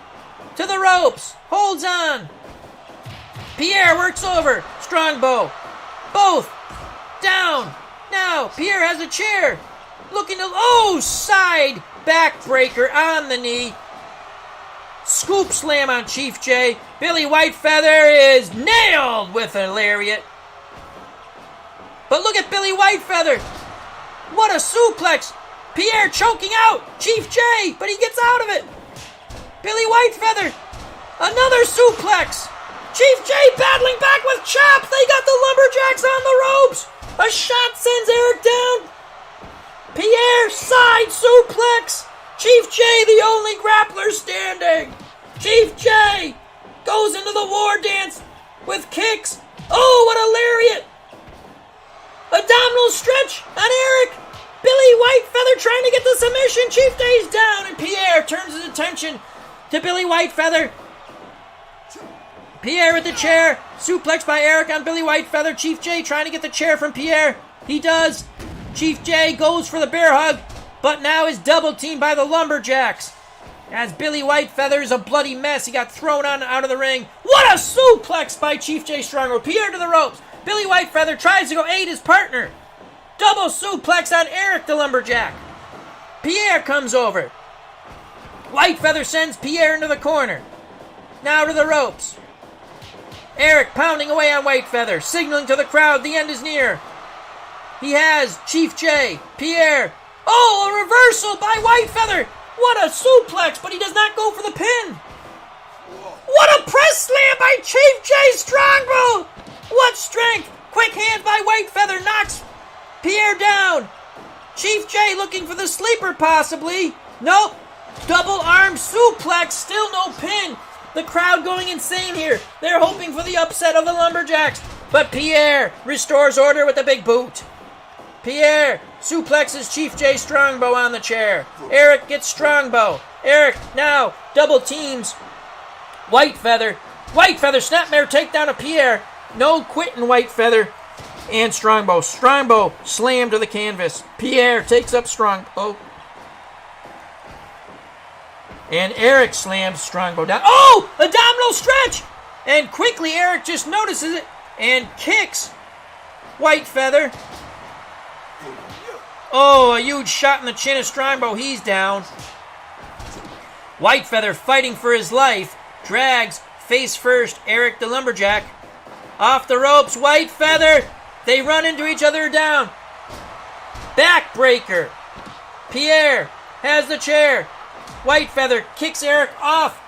to the ropes. Holds on. Pierre works over. Strongbow. Both down. Now Pierre has a chair. Looking to... Oh, side backbreaker on the knee. Scoop slam on Chief J. Billy Whitefeather is nailed with a lariat. But look at Billy Whitefeather. What a suplex. Pierre choking out Chief J, but he gets out of it. Billy Whitefeather. Another suplex. Chief J battling back with chops. They got the lumberjacks on the ropes. A shot sends Eric down. Pierre side suplex. Chief J, the only grappler standing. Chief J goes into the war dance with kicks. Oh, what a lariat. Abdominal stretch on Eric. Billy Whitefeather trying to get the submission. Chief J's down, and Pierre turns his attention to Billy Whitefeather. Pierre with the chair. Suplex by Eric on Billy Whitefeather. Chief J trying to get the chair from Pierre. He does. Chief J goes for the bear hug, but now is double teamed by the lumberjacks. As Billy Whitefeather is a bloody mess. He got thrown out of the ring. What a suplex by Chief J Strongbow. Pierre to the ropes. Billy Whitefeather tries to go aid his partner. Double suplex on Eric the lumberjack. Pierre comes over. Whitefeather sends Pierre into the corner. Now to the ropes. Eric pounding away on Whitefeather, signaling to the crowd the end is near. He has Chief J, Pierre. Oh, a reversal by Whitefeather. What a suplex, but he does not go for the pin. What a press slam by Chief J Strongbow. What strength. Quick hands by Whitefeather knocks Pierre down. Chief J looking for the sleeper possibly. Nope. Double arm suplex. Still no pin. The crowd going insane here. They're hoping for the upset of the lumberjacks. But Pierre restores order with a big boot. Pierre suplexes Chief J Strongbow on the chair. Eric gets Strongbow. Eric now double teams Whitefeather. Whitefeather snapmare takedown of Pierre. No quitting Whitefeather. And Strongbow. Strongbow slammed to the canvas. Pierre takes up Strongbow. And Eric slams Strongbow down. Oh! Abdominal stretch! And quickly Eric just notices it and kicks Whitefeather. Oh, a huge shot in the chin of Strongbow. He's down. Whitefeather fighting for his life. Drags face first Eric the lumberjack. Off the ropes. Whitefeather. They run into each other down. Backbreaker. Pierre has the chair. Whitefeather kicks Eric off.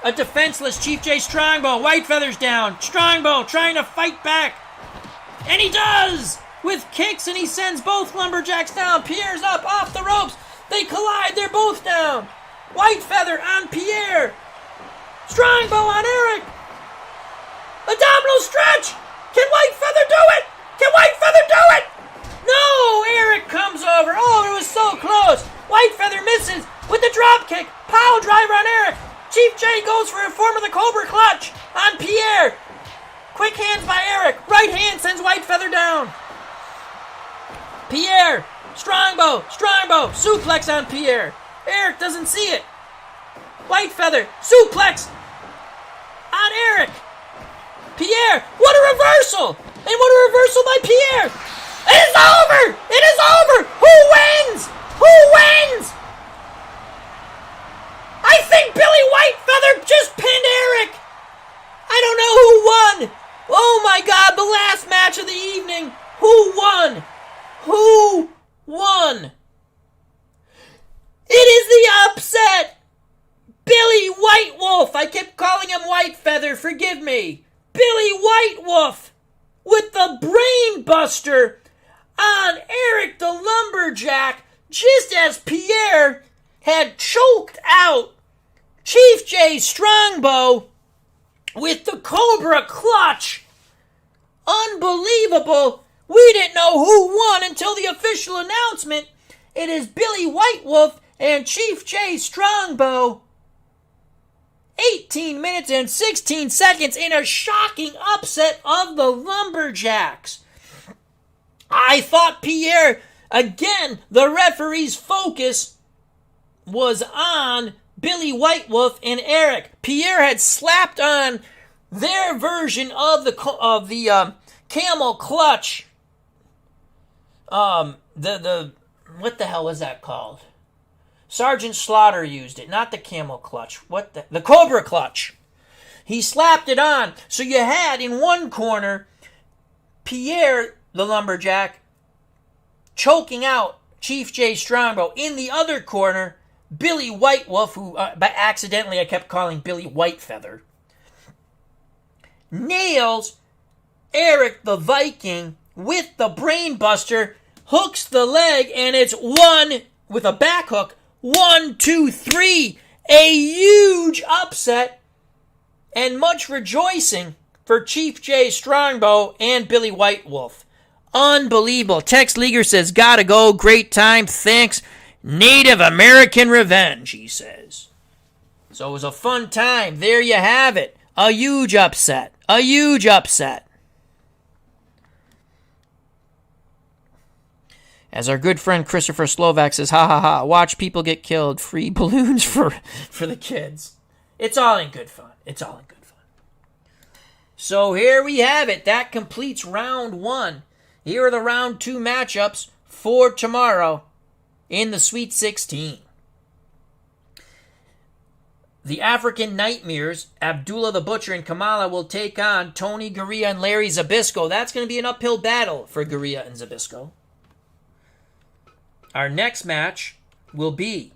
A defenseless Chief J Strongbow. Whitefeather's down. Strongbow trying to fight back. And he does! With kicks, and he sends both lumberjacks down. Pierre's up off the ropes. They collide. They're both down. Whitefeather on Pierre. Strongbow on Eric. Abdominal stretch. Can Whitefeather do it? Can Whitefeather do it? No! Eric comes over. Oh, it was so close. Whitefeather misses with the drop kick. Pile driver on Eric. Chief J goes for a form of the Cobra clutch on Pierre. Quick hands by Eric. Right hand sends Whitefeather down. Pierre. Strongbow. Suplex on Pierre. Eric doesn't see it. Whitefeather. Suplex on Eric. Pierre, what a reversal! And what a reversal by Pierre! It is over! It is over! Who wins? Who wins? I think Billy Whitefeather just pinned Eric! I don't know who won! Oh my God, the last match of the evening! Who won? Who won? It is the upset! Billy Whitewolf! I kept calling him Whitefeather, forgive me. Billy Whitewolf with the brain buster on Eric the Lumberjack just as Pierre had choked out Chief J Strongbow with the Cobra Clutch. Unbelievable. We didn't know who won until the official announcement. It is Billy Whitewolf and Chief J Strongbow. 18 minutes and 16 seconds in a shocking upset of the Lumberjacks. I thought Pierre, again, the referee's focus was on Billy Whitewolf and Eric. Pierre had slapped on their version of the camel clutch. The what the hell was that called? Sergeant Slaughter used it, not the camel clutch. The Cobra Clutch. He slapped it on. So you had in one corner Pierre the Lumberjack choking out Chief J Strongbow. In the other corner, Billy Whitewolf, who by accidentally I kept calling Billy Whitefeather, nails Eric the Viking with the brainbuster, hooks the leg, and it's one with a back hook. 1, 2, 3. A huge upset and much rejoicing for Chief J Strongbow and Billy Whitewolf. Unbelievable. Tex Leaguer says, gotta go. Great time. Thanks. Native American revenge, he says. So it was a fun time. There you have it. A huge upset. A huge upset. As our good friend Christopher Slovak says, ha ha ha, watch people get killed, free balloons for the kids. It's all in good fun. It's all in good fun. So here we have it. That completes round 1. Here are the round 2 matchups for tomorrow in the Sweet 16. The African Nightmares, Abdullah the Butcher and Kamala will take on Tony Gurria and Larry Zbyszko. That's going to be an uphill battle for Gurria and Zbyszko. Our next match will be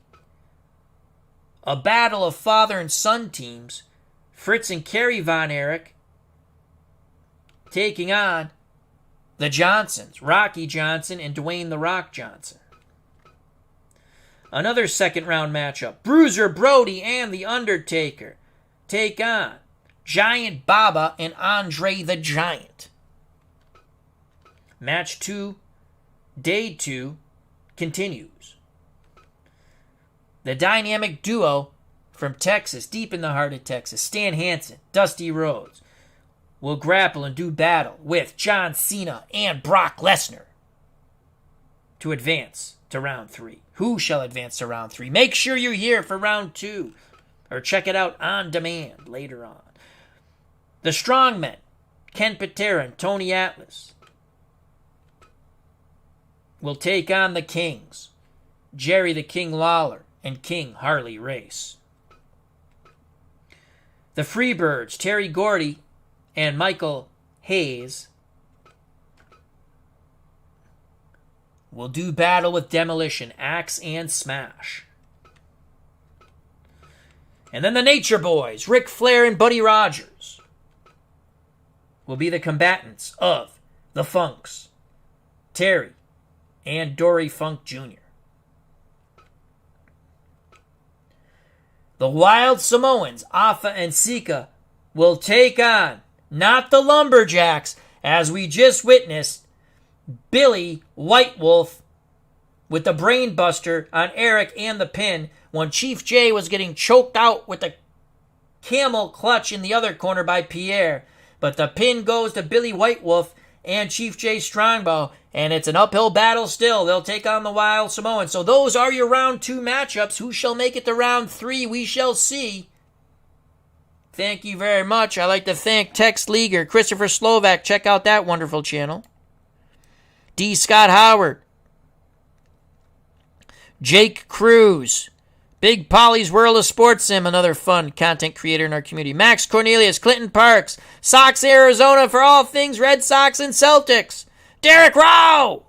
a battle of father and son teams. Fritz and Kerry Von Erich taking on the Johnsons, Rocky Johnson and Dwayne The Rock Johnson. Another second round matchup. Bruiser Brody and The Undertaker take on Giant Baba and Andre the Giant. Match 2, day 2, continues. The dynamic duo from Texas, deep in the heart of Texas, Stan Hansen, Dusty Rhodes, will grapple and do battle with John Cena and Brock Lesnar to advance to round 3. Who shall advance to round 3? Make sure you're here for round 2, or check it out on demand later on. The Strongmen, Ken Patera and Tony Atlas, will take on the Kings, Jerry the King Lawler and King Harley Race. The Freebirds, Terry Gordy and Michael Hayes, will do battle with Demolition, Axe and Smash. And then the Nature Boys, Ric Flair and Buddy Rogers, will be the combatants of the Funks, Terry and Dory Funk Jr. The Wild Samoans, Afa and Sika, will take on, not the Lumberjacks, as we just witnessed, Billy Whitewolf with the brainbuster on Eric and the pin when Chief J was getting choked out with the camel clutch in the other corner by Pierre. But the pin goes to Billy Whitewolf and Chief J Strongbow, and it's an uphill battle still. They'll take on the Wild Samoans. So those are your round 2 matchups. Who shall make it to round 3? We shall see. Thank you very much. I'd like to thank Tex Leaguer, Christopher Slovak. Check out that wonderful channel. D. Scott Howard. Jake Cruz. Big Polly's World of Sports Sim, another fun content creator in our community. Max Cornelius, Clinton Parks, Sox Arizona for all things Red Sox and Celtics. Derek Rao.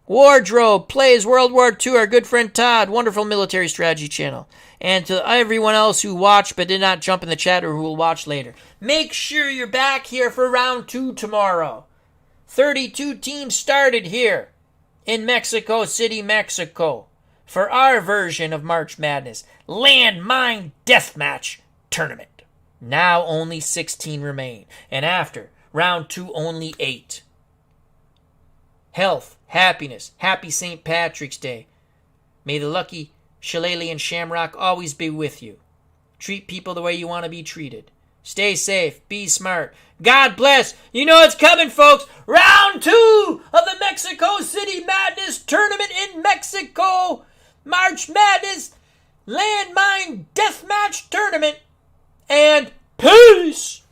Wardrobe plays World War II, our good friend Todd, wonderful military strategy channel. And to everyone else who watched but did not jump in the chat or who will watch later, make sure you're back here for round 2 tomorrow. 32 teams started here in Mexico City, Mexico, for our version of March Madness, Landmine Deathmatch Tournament. Now only 16 remain, and after round 2 only 8. Health, happiness, happy St. Patrick's Day. May the lucky Shillelagh and Shamrock always be with you. Treat people the way you want to be treated. Stay safe, be smart. God bless. You know it's coming, folks. Round 2 of the Mexico City Madness Tournament in Mexico. March Madness Landmine Deathmatch Tournament. And peace.